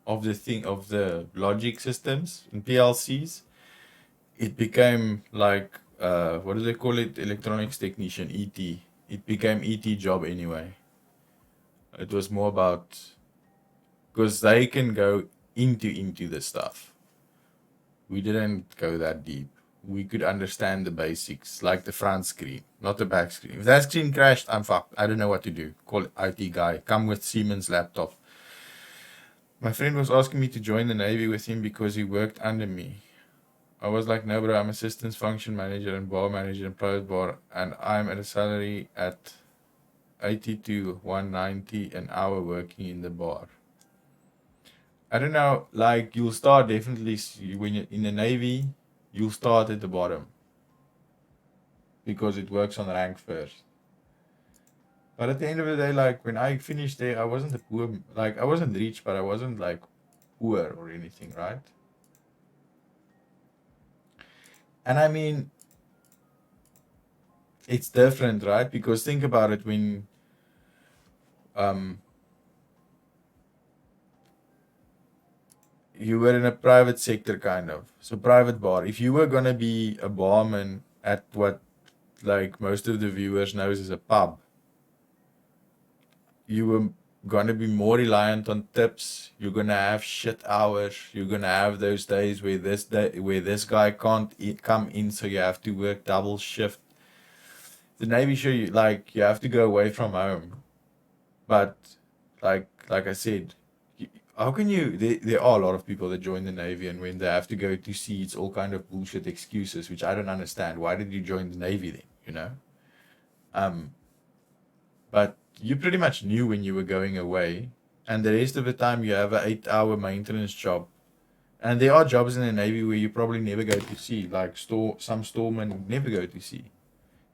A: of the thing of the logic systems and PLCs, it became like what do they call it? Electronics technician, ET. It became ET job anyway. It was more about because they can go into the stuff. We didn't go that deep. We could understand the basics, like the front screen, not the back screen. If that screen crashed, I'm fucked. I don't know what to do. Call IT guy. Come with Siemens laptop. My friend was asking me to join the Navy with him because he worked under me. I was like, no, bro, I'm assistant function manager and bar manager in private bar, and I'm at a salary at 80 to 190 an hour working in the bar. I don't know, like you'll start definitely when you're in the Navy, you'll start at the bottom because it works on rank first. But at the end of the day, like when I finished there, I wasn't a poor, like I wasn't rich, but I wasn't like poor or anything, right? And I mean, it's different, right? Because think about it when you were in a private sector kind of. So private bar. If you were gonna be a barman at what like most of the viewers knows as a pub, you were gonna be more reliant on tips. You're gonna have shit hours. You're gonna have those days where this guy can't come in, so you have to work double shift. The Navy show you like you have to go away from home, but like I said, how can you? There are a lot of people that join the Navy, and when they have to go to sea, it's all kind of bullshit excuses, which I don't understand. Why did you join the Navy then? You know. But you pretty much knew when you were going away, and the rest of the time you have an 8-hour maintenance job. And there are jobs in the Navy where you probably never go to sea, like some storemen never go to sea.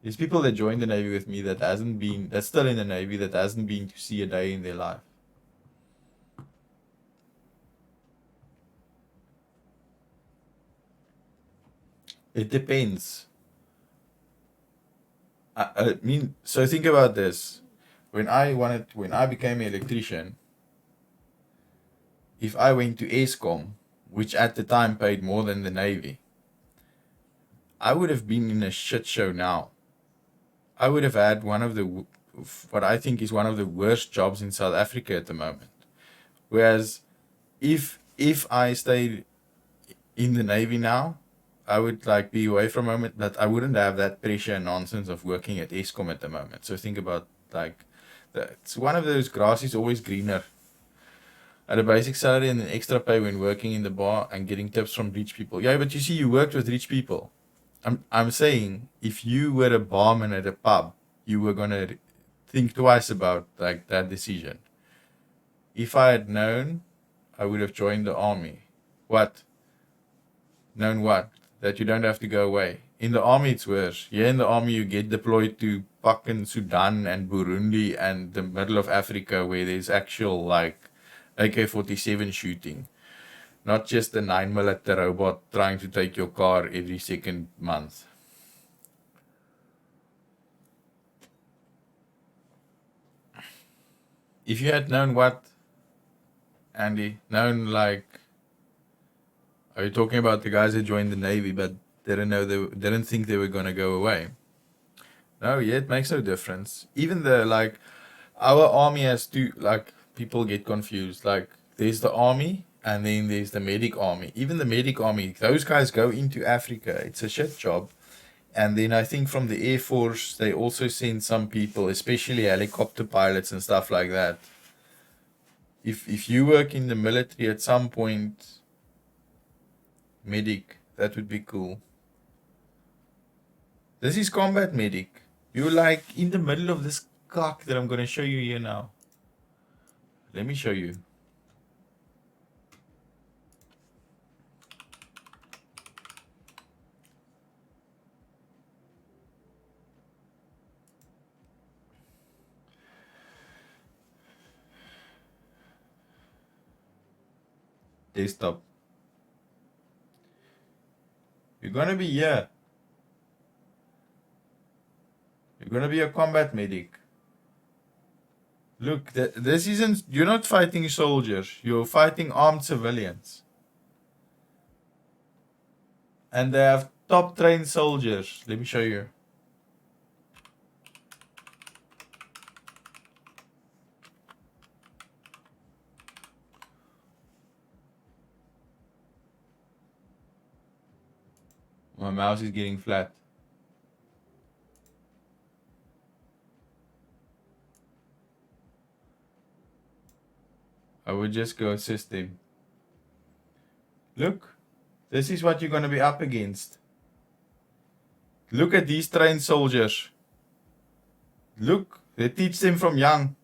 A: There's people that joined the Navy with me that's still in the Navy that hasn't been to sea a day in their life. It depends. I mean, so think about this. When I became an electrician, if I went to Eskom, which at the time paid more than the Navy, I would have been in a shit show now. I would have had what I think is one of the worst jobs in South Africa at the moment. Whereas if I stayed in the Navy now, I would like be away from a moment, but I wouldn't have that pressure and nonsense of working at Eskom at the moment. So think about like it's one of those grass is always greener. At a basic salary and an extra pay when working in the bar and getting tips from rich people. Yeah, but you see, you worked with rich people. I'm saying if you were a barman at a pub, you were gonna think twice about like that decision. If I had known, I would have joined the army. What? Known what? That you don't have to go away. In the army, it's worse. Here in the army, you get deployed to fucking Sudan and Burundi and the middle of Africa where there's actual like AK-47 shooting. Not just a 9mm robot trying to take your car every second month. if you had known what, Andy, known like, are you talking about the guys that joined the Navy but didn't know didn't think they were gonna go away? No, yeah, it makes no difference. Even the like, our army has two. Like people get confused. Like there's the army and then there's the medic army. Even the medic army, those guys go into Africa. It's a shit job. And then I think from the Air Force, they also send some people, especially helicopter pilots and stuff like that. If you work in the military at some point, medic, that would be cool. This is combat medic. You're like in the middle of this cock that I'm going to show you here now. Let me show you. Desktop. You're going to be here. You're going to be a combat medic. Look, this isn't, you're not fighting soldiers. You're fighting armed civilians. And they have top trained soldiers. Let me show you. My mouse is getting flat. I would just go system. Look, this is what you're going to be up against. Look at these trained soldiers. Look, they teach them from young.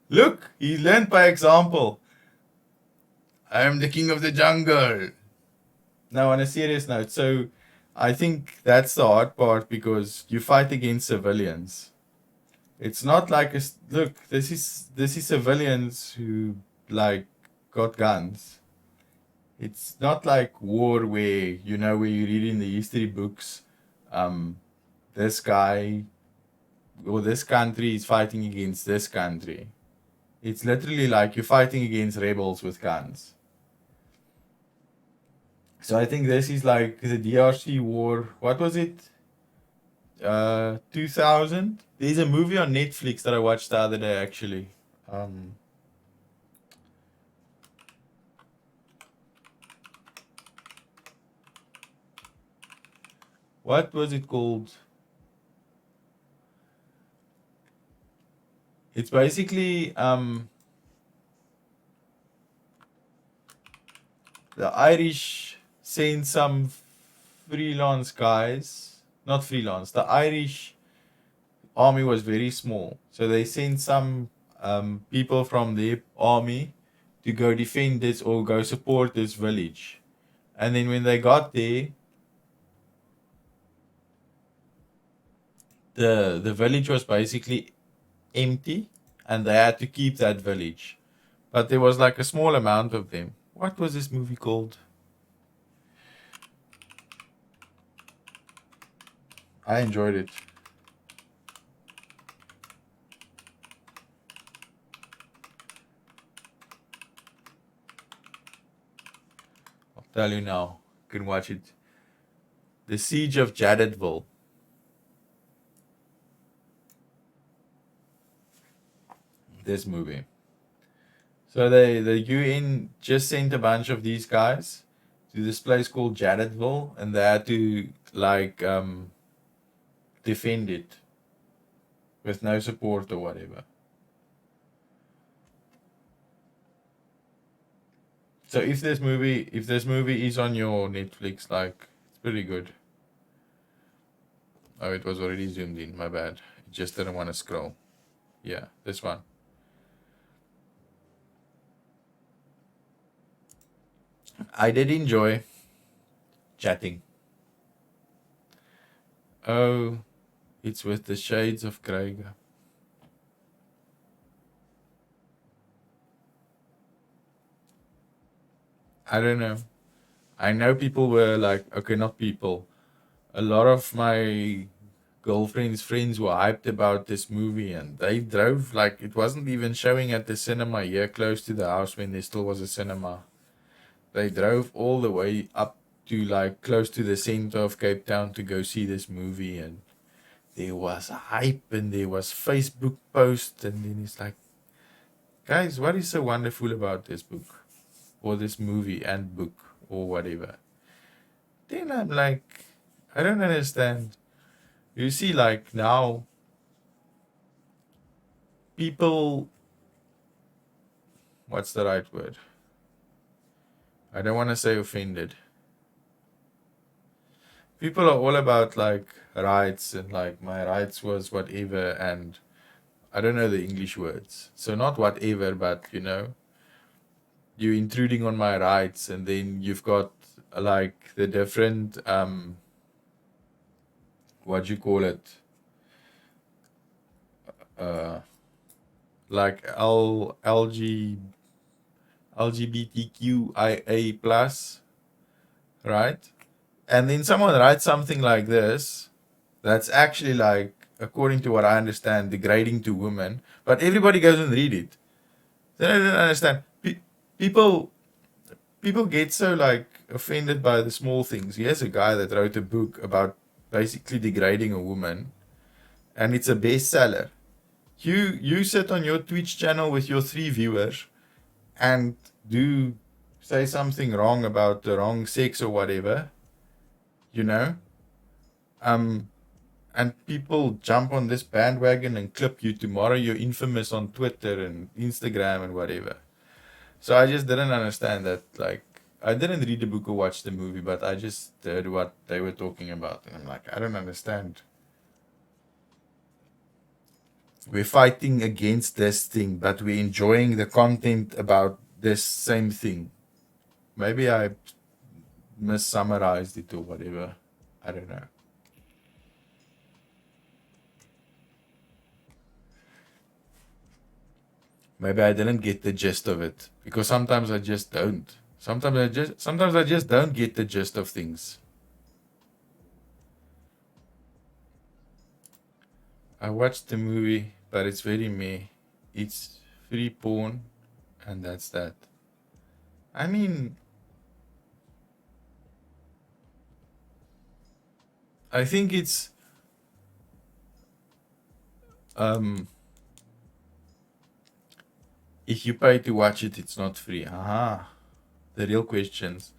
A: Look, he learned by example. I am the king of the jungle. Now, on a serious note, so I think that's the hard part because you fight against civilians. It's not like a look. This is civilians who like got guns. It's not like war where where you read in the history books, this guy or this country is fighting against this country. It's literally like you're fighting against rebels with guns. So I think this is like the DRC war. What was it? 2000. There's a movie on Netflix that I watched the other day actually. What was it called? It's basically the Irish sent some freelance guys, not freelance. The Irish army was very small, so they sent some people from their army to go defend this or go support this village. And then when they got there, the village was basically empty and they had to keep that village. But there was like a small amount of them. What was this movie called? I enjoyed it. I'll tell you now. You can watch it. The Siege of Jadotville. This movie. So the UN just sent a bunch of these guys to this place called Jadotville, and they had to like defend it with no support or whatever. So if this movie is on your Netflix, like it's pretty good. Oh, it was already zoomed in. My bad. It just didn't want to scroll. Yeah, this one. I did enjoy. chatting. Oh, it's with the shades of Gregor. I don't know. I know people were like, okay, not people. A lot of my girlfriend's friends were hyped about this movie, and they drove like it wasn't even showing at the cinema here close to the house when there still was a cinema. They drove all the way up to like close to the center of Cape Town to go see this movie, and there was hype and there was Facebook posts, and then it's like, guys, what is so wonderful about this book or this movie and book or whatever? Then I'm like, I don't understand. You see, like now, people, what's the right word? I don't want to say offended. People are all about like rights and like my rights was whatever, and I don't know the English words. So not whatever, but you know, you're intruding on my rights, and then you've got like the different what do you call it? Like LGBTQIA plus, right? And then someone writes something like this that's actually like, according to what I understand, degrading to women, but everybody goes and read it. Then I don't understand. People get so like offended by the small things. Here's a guy that wrote a book about basically degrading a woman, and it's a bestseller. You sit on your Twitch channel with your 3 viewers and do say something wrong about the wrong sex or whatever, you know, and people jump on this bandwagon and clip you. Tomorrow you're infamous on Twitter and Instagram and whatever. So I just didn't understand that. Like, I didn't read the book or watch the movie, but I just heard what they were talking about, and I'm like, I don't understand. We're fighting against this thing, but we're enjoying the content about this same thing. Maybe I missummarized it or whatever. I don't know. Maybe I didn't get the gist of it, because sometimes I just don't. Sometimes I just don't get the gist of things. I watched the movie, but it's very meh. It's free porn, and that's that. I mean, I think it's if you pay to watch it, it's not free. Aha. The real questions.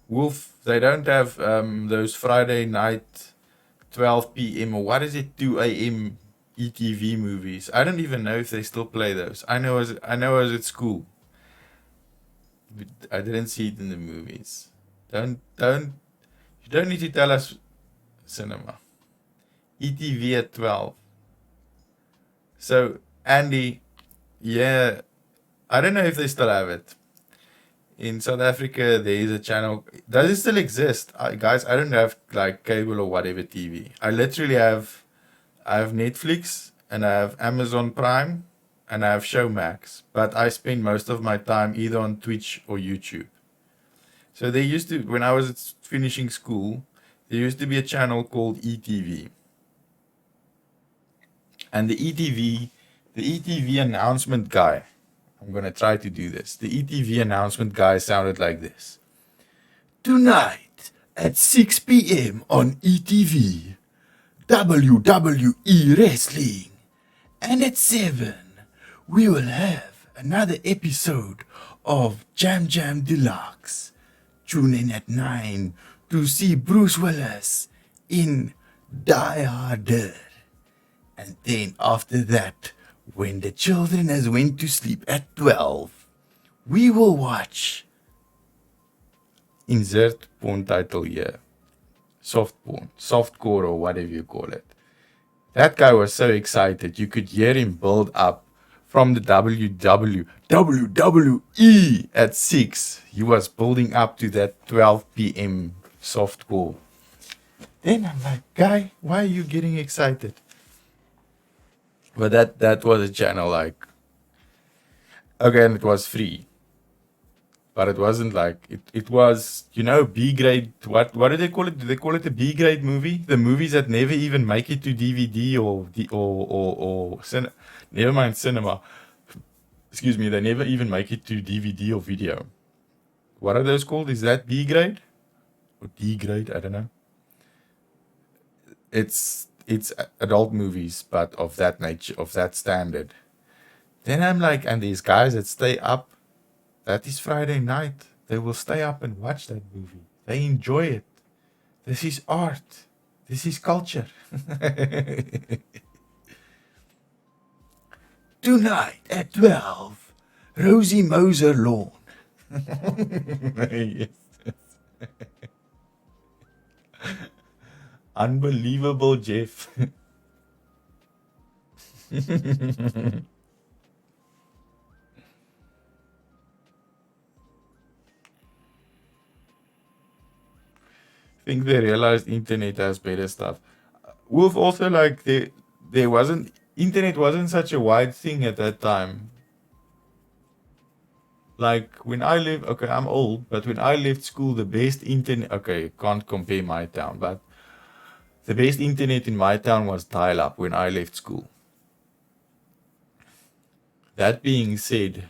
A: Wolf, they don't have those Friday night 12 p.m. or what is it, 2 a.m. ETV movies. I don't even know if they still play those. I know I was at school. But I didn't see it in the movies. You don't need to tell us cinema. ETV at 12. So Andy, yeah, I don't know if they still have it. In South Africa, there is a channel. Does it still exist? Guys, I don't have like cable or whatever TV. I have Netflix, and I have Amazon Prime, and I have Showmax. But I spend most of my time either on Twitch or YouTube. So there used to, when I was finishing school, there used to be a channel called ETV. And the ETV announcement guy, I'm going to try to do this. The ETV announcement guy sounded like this. Tonight at 6 p.m. on ETV, WWE Wrestling. And at 7, we will have another episode of Jam Jam Deluxe. Tune in at 9 to see Bruce Willis in Die Harder. And then after that, when the children has went to sleep at 12, we will watch, insert porn title here, soft porn, softcore or whatever you call it. That guy was so excited, you could hear him build up from the WWE at 6. He was building up to that 12 p.m. softcore. Then I'm like, guy, why are you getting excited? But that was a channel like, again, it was free. But it wasn't like it was, B grade. What do they call it? Do they call it a B grade movie? The movies that never even make it to DVD or never mind cinema. Excuse me, they never even make it to DVD or video. What are those called? Is that B grade or D grade? I don't know. It's adult movies, but of that nature, of that standard. Then I'm like, and these guys that stay up. That is Friday night. They will stay up and watch that movie. They enjoy it. This is art. This is culture. Tonight at 12, Rosie Moser Lawn. Yes. Unbelievable, Jeff. Think they realized internet has better stuff. Wolf also like there wasn't internet wasn't such a wide thing at that time. Like when I lived, okay, I'm old, but when I left school, the best internet, okay, can't compare my town, but the best internet in my town was dial-up when I left school. That being said,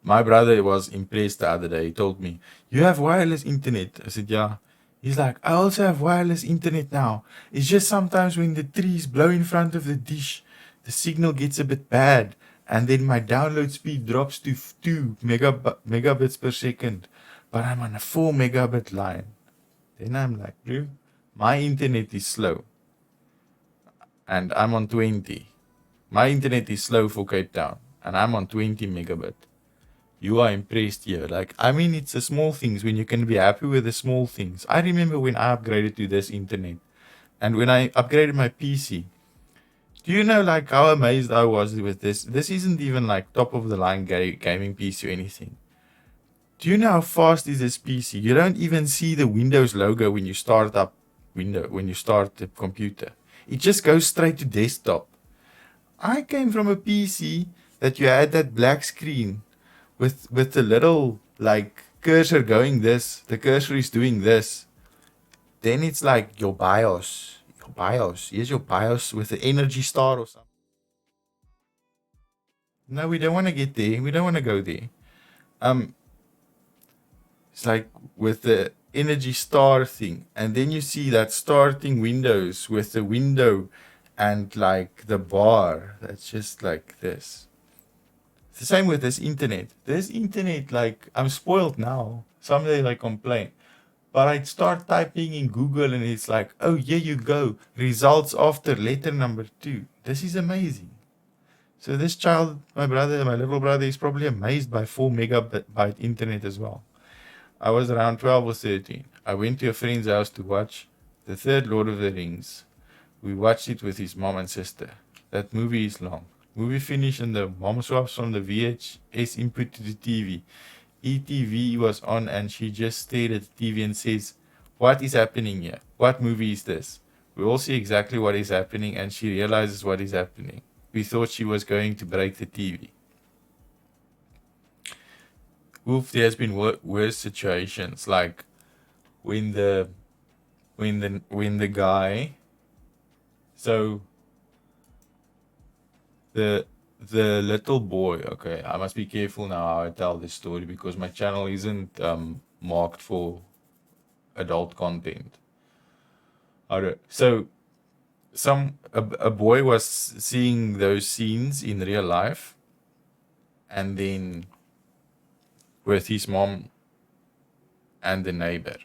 A: my brother was impressed the other day. He told me, "You have wireless internet." I said, "Yeah." He's like, "I also have wireless internet now. It's just sometimes when the trees blow in front of the dish, the signal gets a bit bad, and then my download speed drops to 2 megabits per second, but I'm on a 4 megabit line." Then I'm like, "Bro, my internet is slow, and I'm on 20. My internet is slow for Cape Town, and I'm on 20 megabit. You are impressed here." Like, I mean, it's the small things when you can be happy with the small things. I remember when I upgraded to this internet and when I upgraded my PC. Do you know like how amazed I was with this? This isn't even like top of the line gaming PC or anything. Do you know how fast is this PC? You don't even see the Windows logo when you start the computer. It just goes straight to desktop. I came from a PC that you had that black screen with the little like cursor going this, the cursor is doing this. Then it's like your BIOS. Here's your BIOS with the Energy Star or something. No, we don't want to get there. We don't want to go there. It's like with the Energy Star thing, and then you see that starting Windows with the window and like the bar. That's just like this. It's the same with this internet. This internet, like, I'm spoiled now. Someday I complain. But I start typing in Google and it's like, oh, here you go. Results after letter number 2. This is amazing. So this child, my little brother, is probably amazed by 4 megabyte internet as well. I was around 12 or 13. I went to a friend's house to watch the third Lord of the Rings. We watched it with his mom and sister. That movie is long. Movie finished and the mom swaps from the VHS input to the TV. ETV was on and she just stared at the TV and says, "What is happening here? What movie is this?" We all see exactly what is happening and she realizes what is happening. We thought she was going to break the TV. Oof, there has been worse situations, like when the guy, so the little boy, okay, I must be careful now how I tell this story because my channel isn't marked for adult content. Alright, so a boy was seeing those scenes in real life, and then with his mom and the neighbor,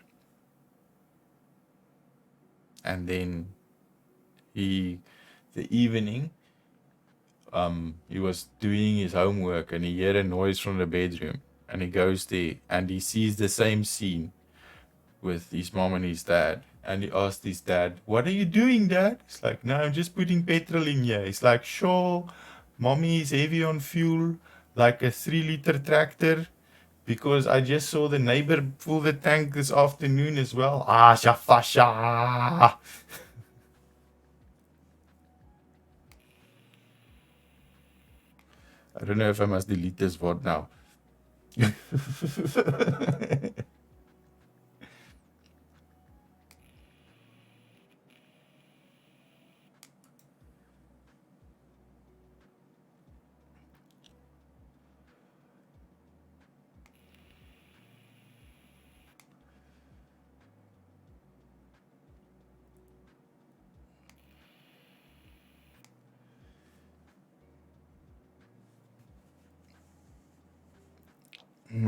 A: and then the evening, he was doing his homework and he heard a noise from the bedroom, and he goes there and he sees the same scene with his mom and his dad, and he asked his dad, "What are you doing, Dad?" He's like, "No, I'm just putting petrol in here." He's like, "Sure, mommy is heavy on fuel, like a 3-liter tractor, because I just saw the neighbor pull the tank this afternoon as well. Ah, Shafasha. I don't know if I must delete this VOD now.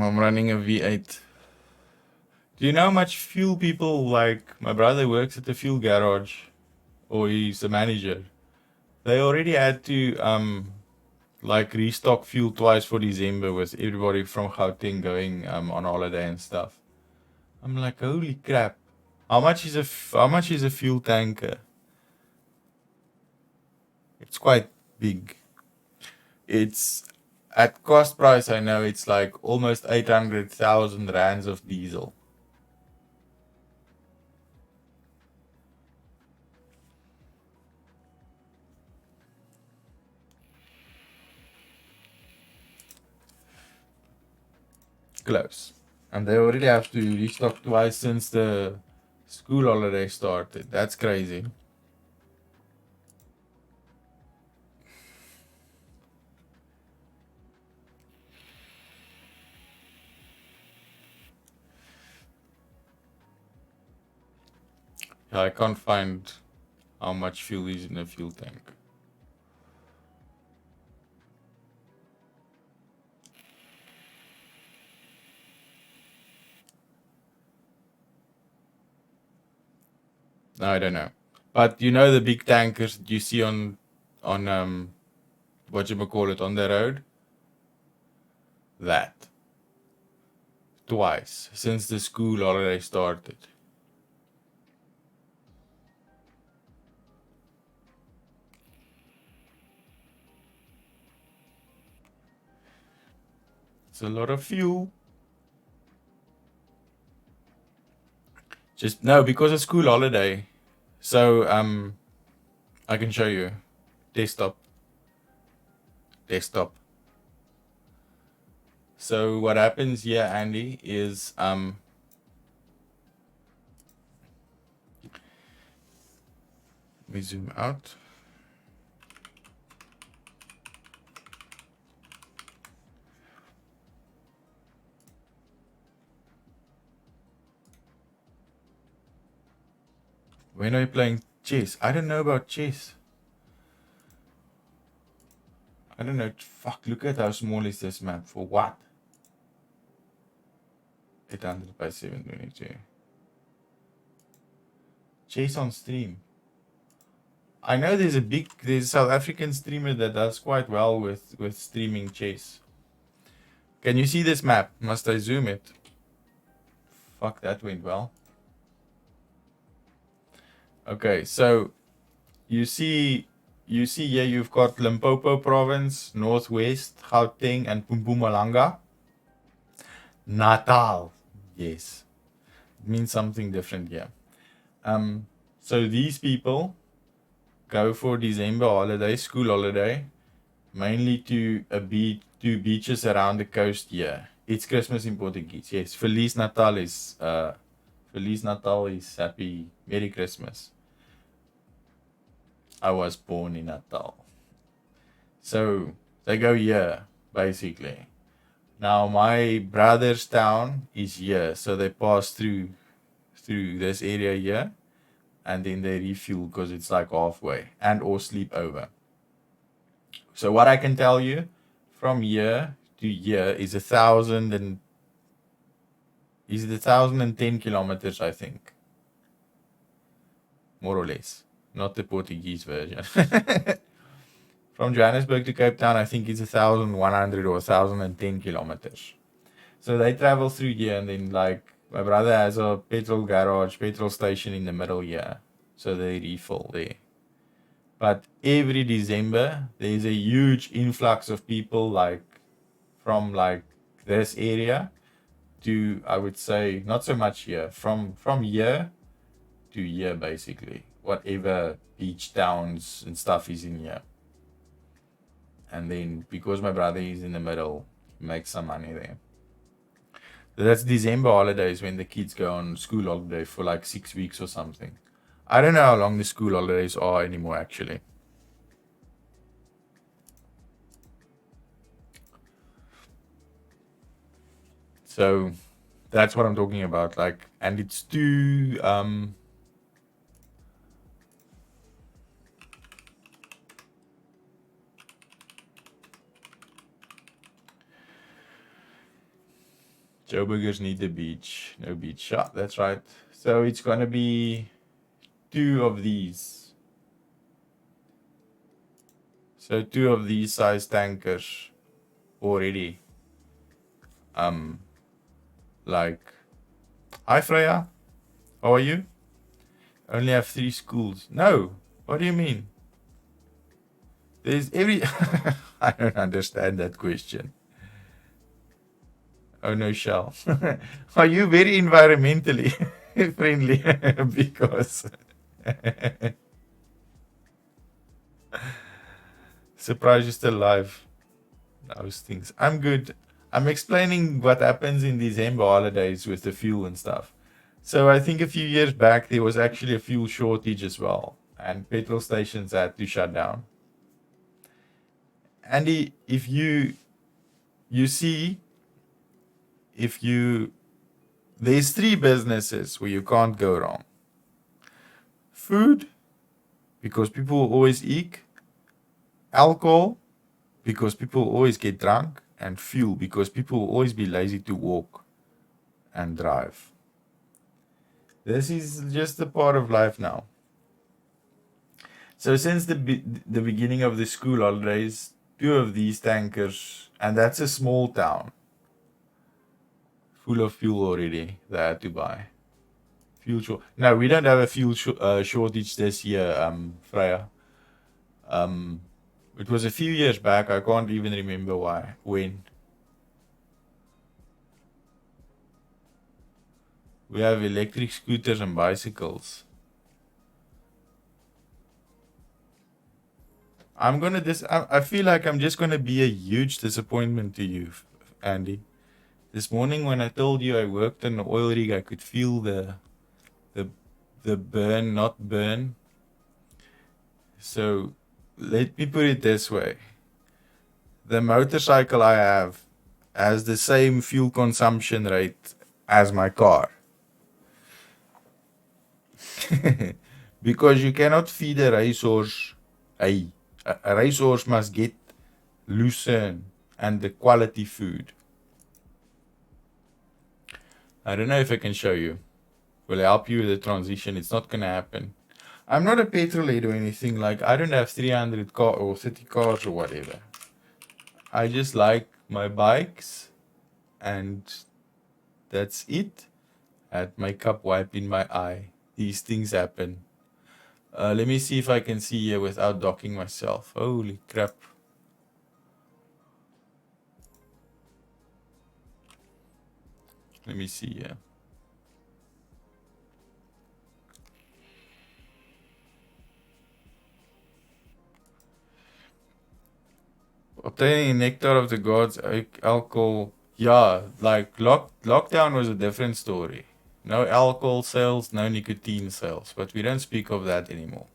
A: I'm running a V8. Do you know how much fuel people like? My brother works at the fuel garage, or he's a manager. They already had to like restock fuel twice for December with everybody from Gauteng going on holiday and stuff. I'm like, holy crap! How much is a fuel tanker? It's quite big. It's at cost price. I know it's like almost 800,000 rands of diesel. Close. And they already have to restock twice since the school holiday started. That's crazy. Yeah, I can't find how much fuel is in a fuel tank. No, I don't know. But you know the big tankers that you see on what you call it on the road? That. Twice since the school holiday started. It's a lot of fuel. Just no, because of school holiday. So I can show you. Desktop. So what happens here, Andy, is let me zoom out. When are you playing chess? I don't know about chess. I don't know. Fuck, look at how small is this map. For what? 800 by 722. Chess on stream. I know there's a South African streamer that does quite well with streaming chess. Can you see this map? Must I zoom it? Fuck, that went well. Okay, so you see here you've got Limpopo province, Northwest, Gauteng, and Mpumalanga. Natal, yes, it means something different here. So these people go for December holiday, school holiday, mainly to two beaches around the coast here. It's Christmas in Portuguese. Yes, Feliz Natal is happy, Merry Christmas. I was born in Natal. So they go here, basically. Now my brother's town is here, so they pass through this area here, and then they refuel because it's like halfway, and or sleep over. So what I can tell you, from here to here is 1,010 kilometers, I think, more or less. Not the Portuguese version. From Johannesburg to Cape Town, I think it's 1,100 or 1,010 kilometers. So they travel through here, and then like my brother has a petrol station in the middle here, so they refill there. But every December, there's a huge influx of people like from like this area, to, I would say, not so much here, from here to here, basically. Whatever beach towns and stuff is in here. And then, because my brother is in the middle, he makes some money there. So that's December holidays when the kids go on school holiday for like 6 weeks or something. I don't know how long the school holidays are anymore, actually. So that's what I'm talking about. Like, and it's too Joburgers need a beach. No beach. Yeah, that's right. So it's gonna be 2 of these. So 2 of these size tankers already. Like, hi Freya, how are you? Only have 3 schools. No, what do you mean? There's every. I don't understand that question. Oh no, Shell. Are you very environmentally friendly? Because surprised you're still alive. Those things. I'm good. I'm explaining what happens in December holidays with the fuel and stuff. So I think a few years back there was actually a fuel shortage as well, and petrol stations had to shut down. Andy, if you see, if you, there's 3 businesses where you can't go wrong. Food, because people always eat. Alcohol, because people always get drunk. And fuel, because people will always be lazy to walk and drive. This is just a part of life now. So since the beginning of the school holidays, 2 of these tankers, and that's a small town, full of fuel already that I had to buy. Fuel short. No, we don't have a fuel shortage this year, Freya. It was a few years back. I can't even remember when. We have electric scooters and bicycles. I feel like I'm just gonna be a huge disappointment to you, Andy. This morning when I told you I worked on the oil rig, I could feel the burn, not burn. So let me put it this way. The motorcycle I have has the same fuel consumption rate as my car. Because you cannot feed a racehorse. A racehorse must get lucerne and the quality food. I don't know if I can show you. Will I help you with the transition? It's not going to happen. I'm not a petrol head or anything. Like, I don't have 300 cars or 30 cars or whatever. I just like my bikes, and that's it. I had my cup wipe in my eye. These things happen. Let me see if I can see here without docking myself. Holy crap. Let me see here. Obtaining nectar of the gods, alcohol. Yeah, like lockdown was a different story. No alcohol sales, no nicotine sales, but we don't speak of that anymore.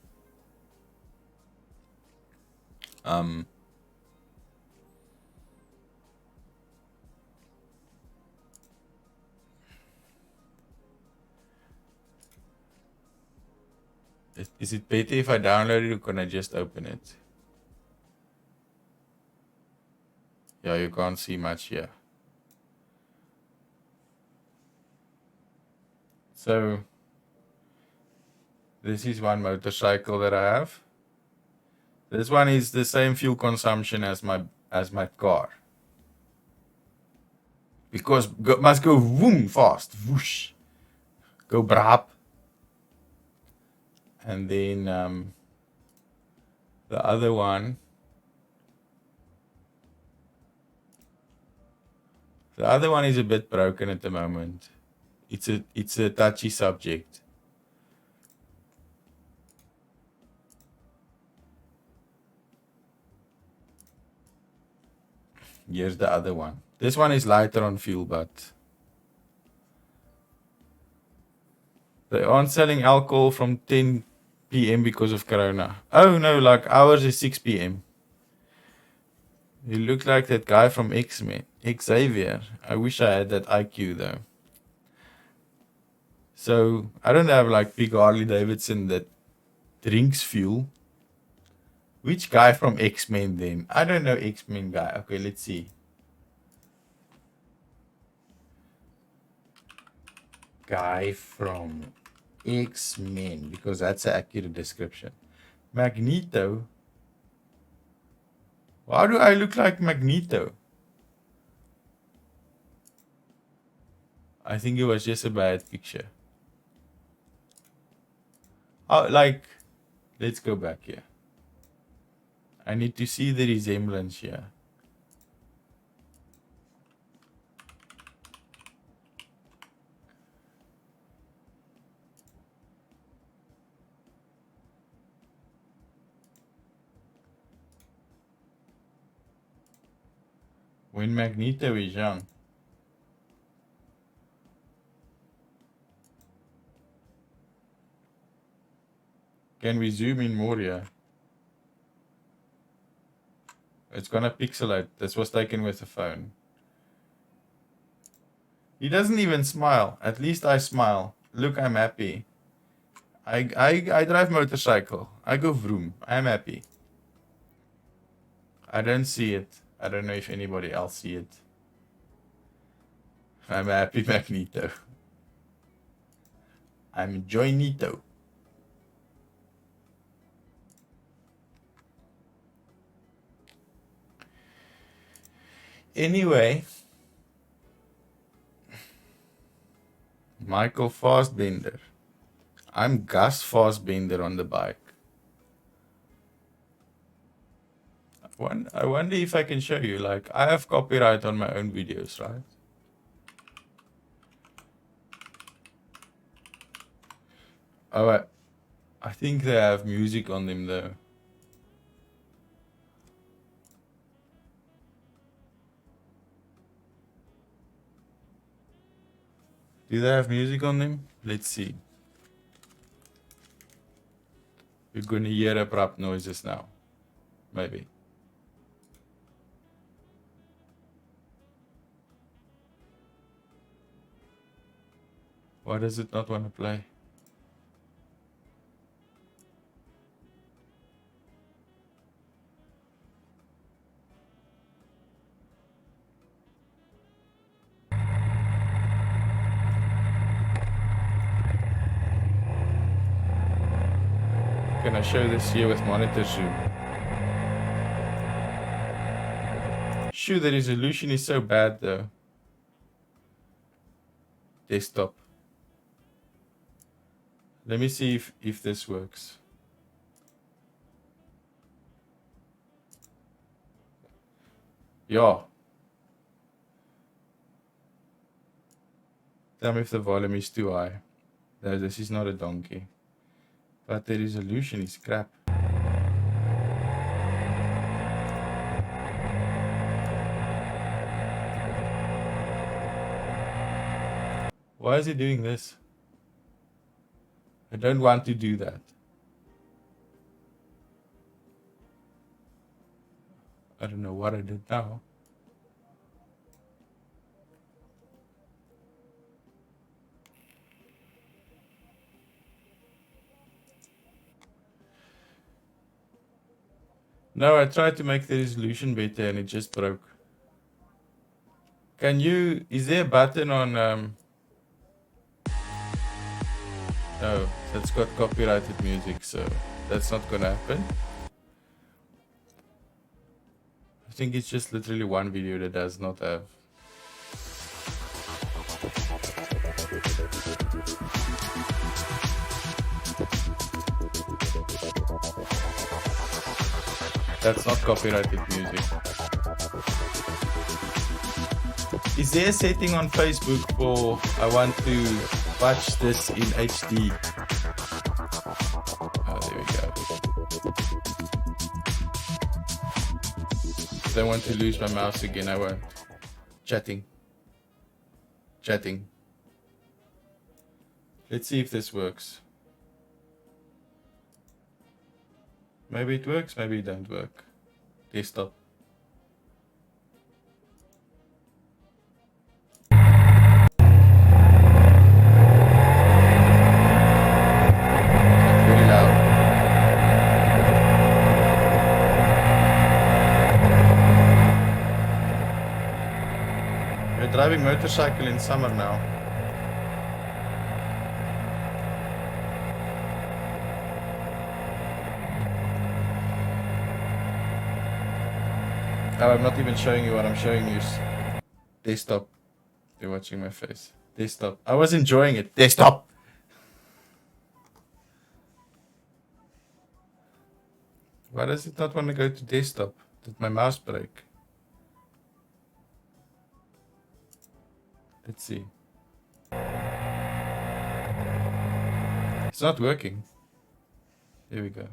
A: Is it better if I download it, or can I just open it? Yeah, you can't see much here. So this is one motorcycle that I have. This one is the same fuel consumption as my car. Because must go boom fast, whoosh, go brap. And then the other one The other one is a bit broken at the moment. It's a touchy subject. Here's the other one. This one is lighter on fuel, but they aren't selling alcohol from 10 p.m. because of Corona. Oh no, like ours is 6 p.m. You look like that guy from X-Men, Xavier. I wish I had that IQ though. So I don't have like big Harley Davidson that drinks fuel. Which guy from X-Men then? I don't know X-Men guy. Okay, let's see. Guy from X-Men, because that's an accurate description. Magneto. Why do I look like Magneto? I think it was just a bad picture. Oh, like, let's go back here. I need to see the resemblance here. When Magneto is young. Can we zoom in more here? It's gonna pixelate. This was taken with a phone. He doesn't even smile. At least I smile. Look, I'm happy. I drive motorcycle. I go vroom. I'm happy. I don't see it. I don't know if anybody else see it. I'm a happy Magneto. I'm Joynito. Anyway, Michael Fassbender. I'm Gus Fassbender on the bike. I wonder if I can show you. Like, I have copyright on my own videos, right? Oh, I think they have music on them though. Do they have music on them? Let's see. You're gonna hear abrupt noises now. Maybe. Why does it not want to play? Can I show this here with monitor zoom? Shoo, the resolution is so bad though. Desktop. Let me see if this works. Yeah. Tell me if the volume is too high. No, this is not a donkey. But the resolution is crap. Why is it doing this? I don't want to do that. I don't know what I did now. No, I tried to make the resolution better and it just broke. Can you, is there a button on, no, that's got copyrighted music, so that's not gonna happen. I think it's just literally one video that does not have. That's not copyrighted music. Is there a setting on Facebook for I want to watch this in HD? Oh, there we go. Don't want to lose my mouse again, I won't. Chatting. Let's see if this works. Maybe it works, maybe it don't work. Desktop. Very loud. We're driving motorcycle in summer now. Oh, I'm not even showing you what I'm showing you. Desktop. You're watching my face. Desktop. I was enjoying it. Desktop! Why does it not want to go to desktop? Did my mouse break? Let's see. It's not working. Here we go.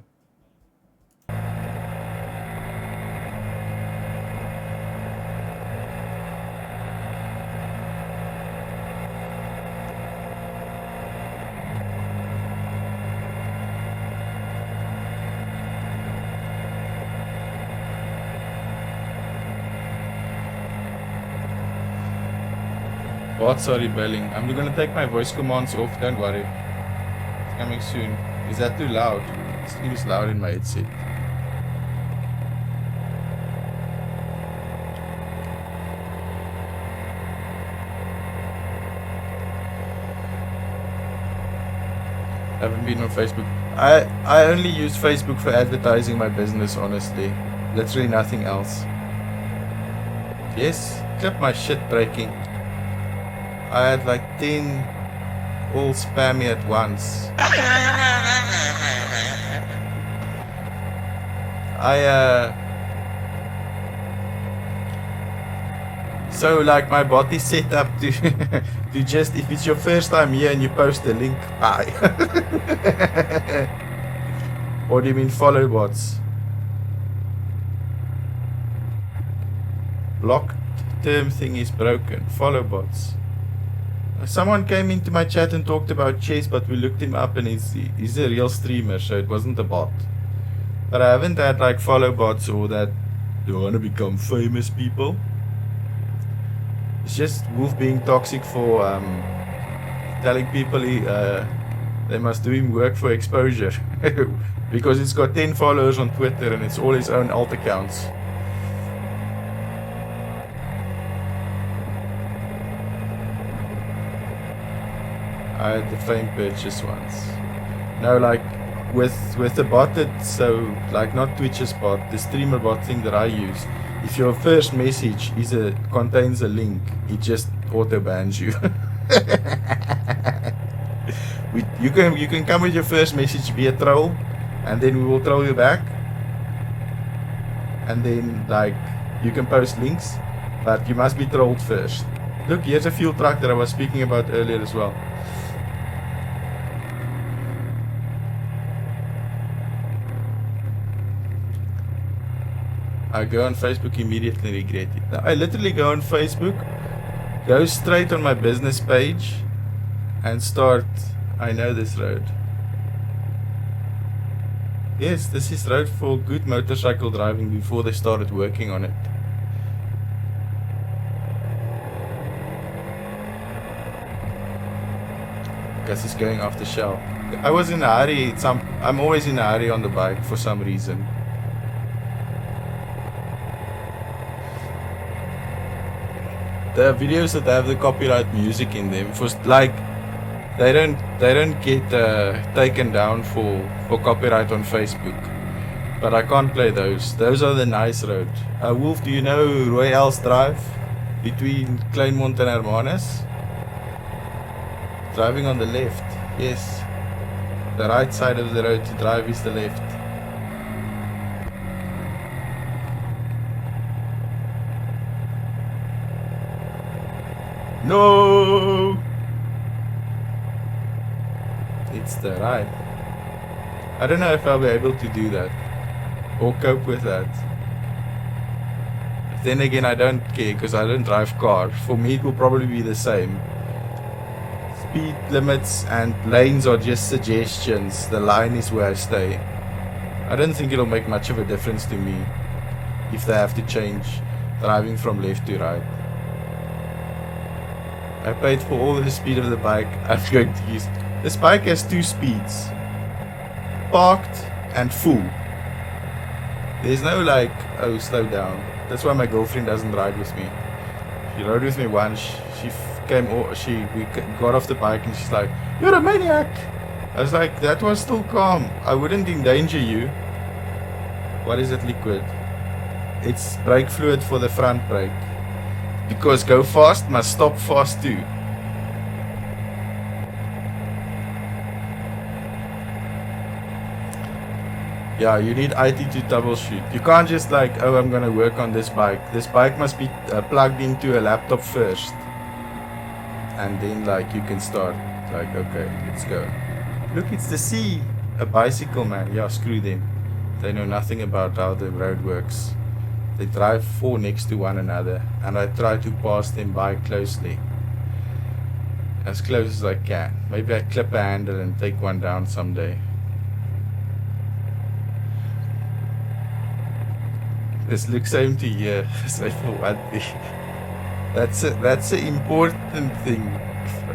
A: Bots are rebelling. I'm gonna take my voice commands off, don't worry. It's coming soon. Is that too loud? It seems loud in my headset. I haven't been on Facebook. I only use Facebook for advertising my business, honestly. Literally nothing else. Yes, clip my shit breaking. I had like 10 all spammy at once. So like my bot is set up to to just, if it's your first time here and you post a link, bye. Or do you mean follow bots? Blocked term thing is broken. Follow bots. Someone came into my chat and talked about chess, but we looked him up and he's a real streamer, so it wasn't a bot. But I haven't had like follow bots or that do I want to become famous people. It's just Wolf being toxic for telling people they must do him work for exposure. Because it's got 10 followers on Twitter and it's all his own alt accounts. I had the fame purchase once. No, like with the bot that, so like not Twitch's bot, the streamer bot thing that I use. If your first message contains a link, it just auto bans you. You can come with your first message, be a troll, and then we will troll you back. And then like you can post links, but you must be trolled first. Look, here's a fuel truck that I was speaking about earlier as well. I go on Facebook immediately, regret it. Now, I literally go on Facebook, go straight on my business page, and start. I know this road. Yes, this is road for good motorcycle driving before they started working on it. Because it's going off the shelf. I was in a hurry. I'm always in a hurry on the bike for some reason. The videos that have the copyright music in them, for like, they don't get taken down for copyright on Facebook. But I can't play those. Those are the nice roads. Wolf, do you know Royals Drive between Kleinmond and Hermanus? Driving on the left. Yes. The right side of the road to drive is the left. No! It's the ride. I don't know if I'll be able to do that or cope with that. Then again, I don't care because I don't drive car. For me, it will probably be the same. Speed limits and lanes are just suggestions. The line is where I stay. I don't think it'll make much of a difference to me if they have to change driving from left to right. I paid for all the speed of the bike I'm going to use. This bike has 2 speeds. Parked and full. There's no like, oh, slow down. That's why my girlfriend doesn't ride with me. She rode with me once. We got off the bike and she's like, "You're a maniac." I was like, that was still calm. I wouldn't endanger you. What is it, liquid? It's brake fluid for the front brake. Because go fast must stop fast too. Yeah, you need IT to troubleshoot. You can't just like, oh, I'm gonna work on this bike. This bike must be plugged into a laptop first. And then like you can start. Like, okay, let's go. Look, it's the sea. A bicycle, man. Yeah, screw them. They know nothing about how the road works. They drive 4 next to one another. And I try to pass them by closely. As close as I can. Maybe I clip a handle and take one down someday. This looks empty here. So for one thing. That's an important thing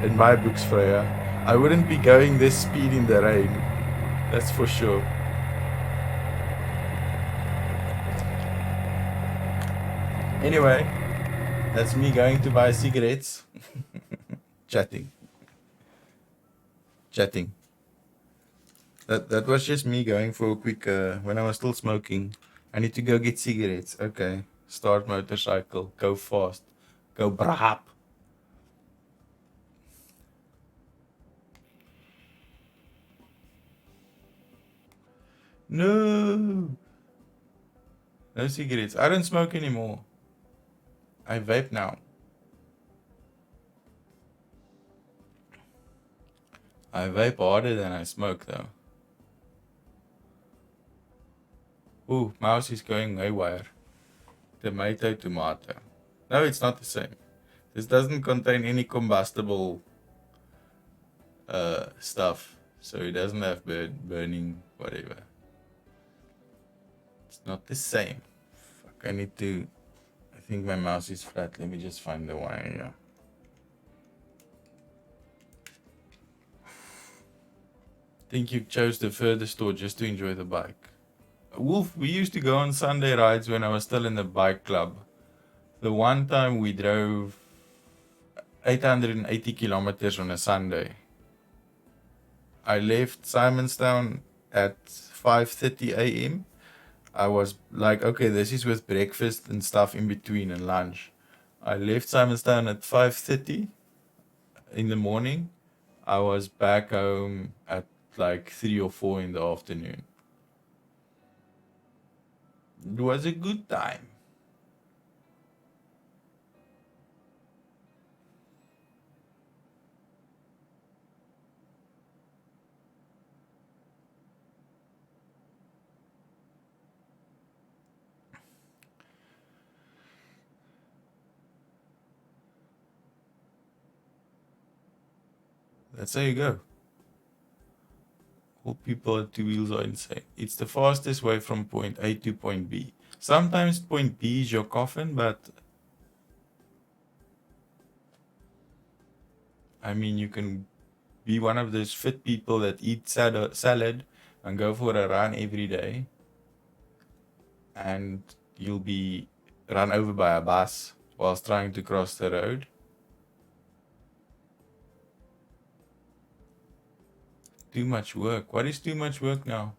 A: in my books, Freya. I wouldn't be going this speed in the rain. That's for sure. Anyway, that's me going to buy cigarettes. Chatting. That was just me going for a quick, when I was still smoking. I need to go get cigarettes. Okay. Start motorcycle. Go fast. Go brap. No. No cigarettes. I don't smoke anymore. I vape now. I vape harder than I smoke though. Ooh, mouse is going haywire. Tomato. No, it's not the same. This doesn't contain any combustible stuff. So it doesn't have burning, whatever. It's not the same. Fuck, I think my mouse is flat. Let me just find the wire here. I think you chose the furthest store just to enjoy the bike. Wolf, we used to go on Sunday rides when I was still in the bike club. The one time we drove 880 kilometers on a Sunday. I left Simonstown at 5:30 a.m. I was like, okay, this is with breakfast and stuff in between and lunch. I left Simonstown at 5:30 in the morning. I was back home at like 3 or 4 in the afternoon. It was a good time. That's how you go. All people at 2 wheels are insane. It's the fastest way from point A to point B. Sometimes point B is your coffin, but I mean, you can be one of those fit people that eat salad and go for a run every day, and you'll be run over by a bus whilst trying to cross the road. Too much work. What is too much work now?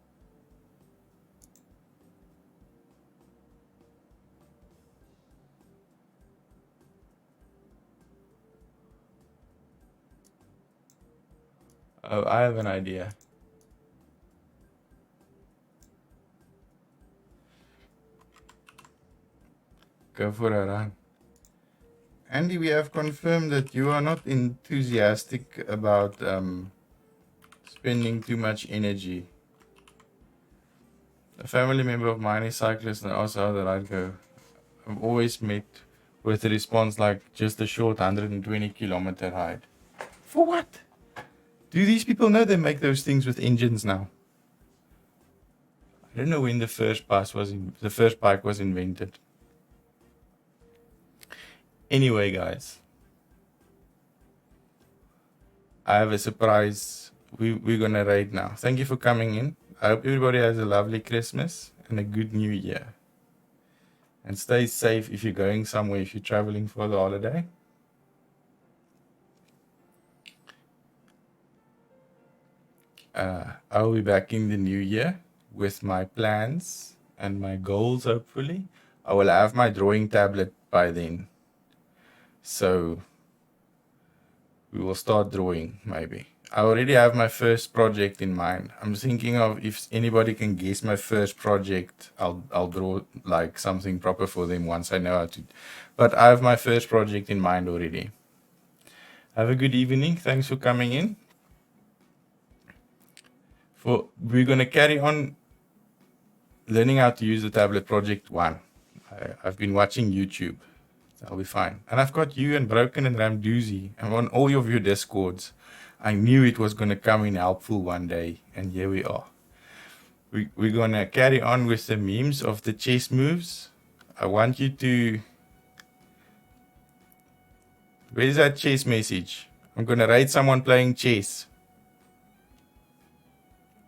A: Oh, I have an idea. Go for a run. Andy, we have confirmed that you are not enthusiastic about spending too much energy. A family member of mine is cyclist and asked how the ride go. I've always met with a response like just a short 120-kilometer ride. For what? Do these people know they make those things with engines now? I don't know when the first bike was invented. Anyway, guys, I have a surprise. We're gonna raid now. Thank you for coming in. I hope everybody has a lovely Christmas and a good New Year. And stay safe if you're going somewhere, if you're traveling for the holiday. I will be back in the new year with my plans and my goals, hopefully. I will have my drawing tablet by then. So we will start drawing, maybe. I already have my first project in mind. I'm thinking of if anybody can guess my first project, I'll draw like something proper for them once I know how to. But I have my first project in mind already. Have a good evening. Thanks for coming in. We're going to carry on learning how to use the tablet project 1. I've been watching YouTube. That'll be fine. And I've got you and Broken and Ramdoozy. I'm on all of your Discords. I knew it was going to come in helpful one day. And here we are. We're going to carry on with the memes of the chess moves. I want you to... Where's that chess message? I'm going to raid someone playing chess.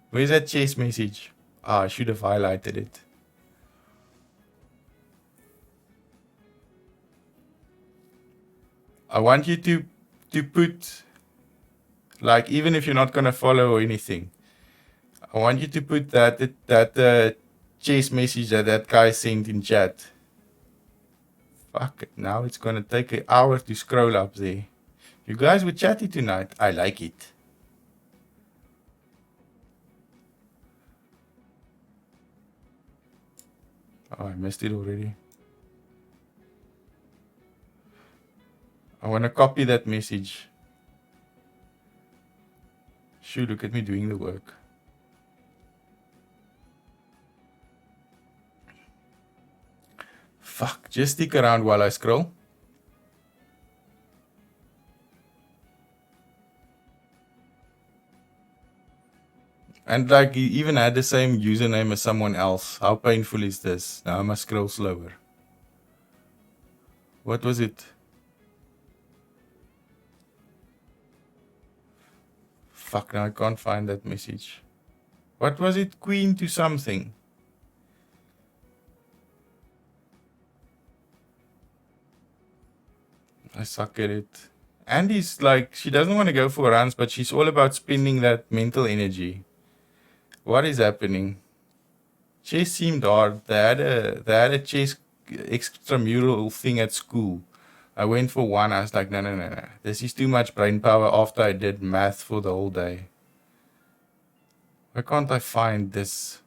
A: Where's that chess message? I should have highlighted it. I want you to put, like, even if you're not going to follow or anything, I want you to put that chase message that guy sent in chat. Fuck it, now it's going to take an hour to scroll up there. You guys were chatty tonight. I like it. Oh, I missed it already. I want to copy that message. Shoo, look at me doing the work. Fuck, just stick around while I scroll. And like, he even had the same username as someone else. How painful is this? Now I must scroll slower. What was it? Fuck, now I can't find that message. What was it? Queen to something. I suck at it. Andy's like, she doesn't want to go for runs, but she's all about spending that mental energy. What is happening? Chess seemed hard. They had a chess extramural thing at school. I went for one. I was like, no. This is too much brain power after I did math for the whole day. Why can't I find this?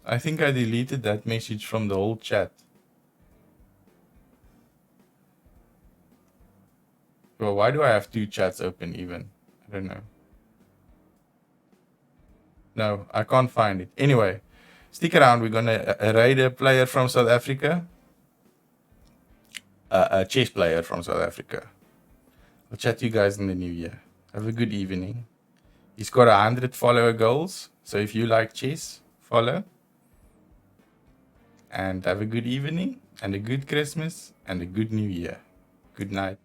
A: I think I deleted that message from the whole chat. Well, why do I have two chats open even? I don't know. No, I can't find it. Anyway, stick around. We're going to raid a player from South Africa. A chess player from South Africa. I'll chat to you guys in the new year. Have a good evening. He's got 100 follower goals. So if you like chess, follow. And have a good evening and a good Christmas and a good new year. Good night.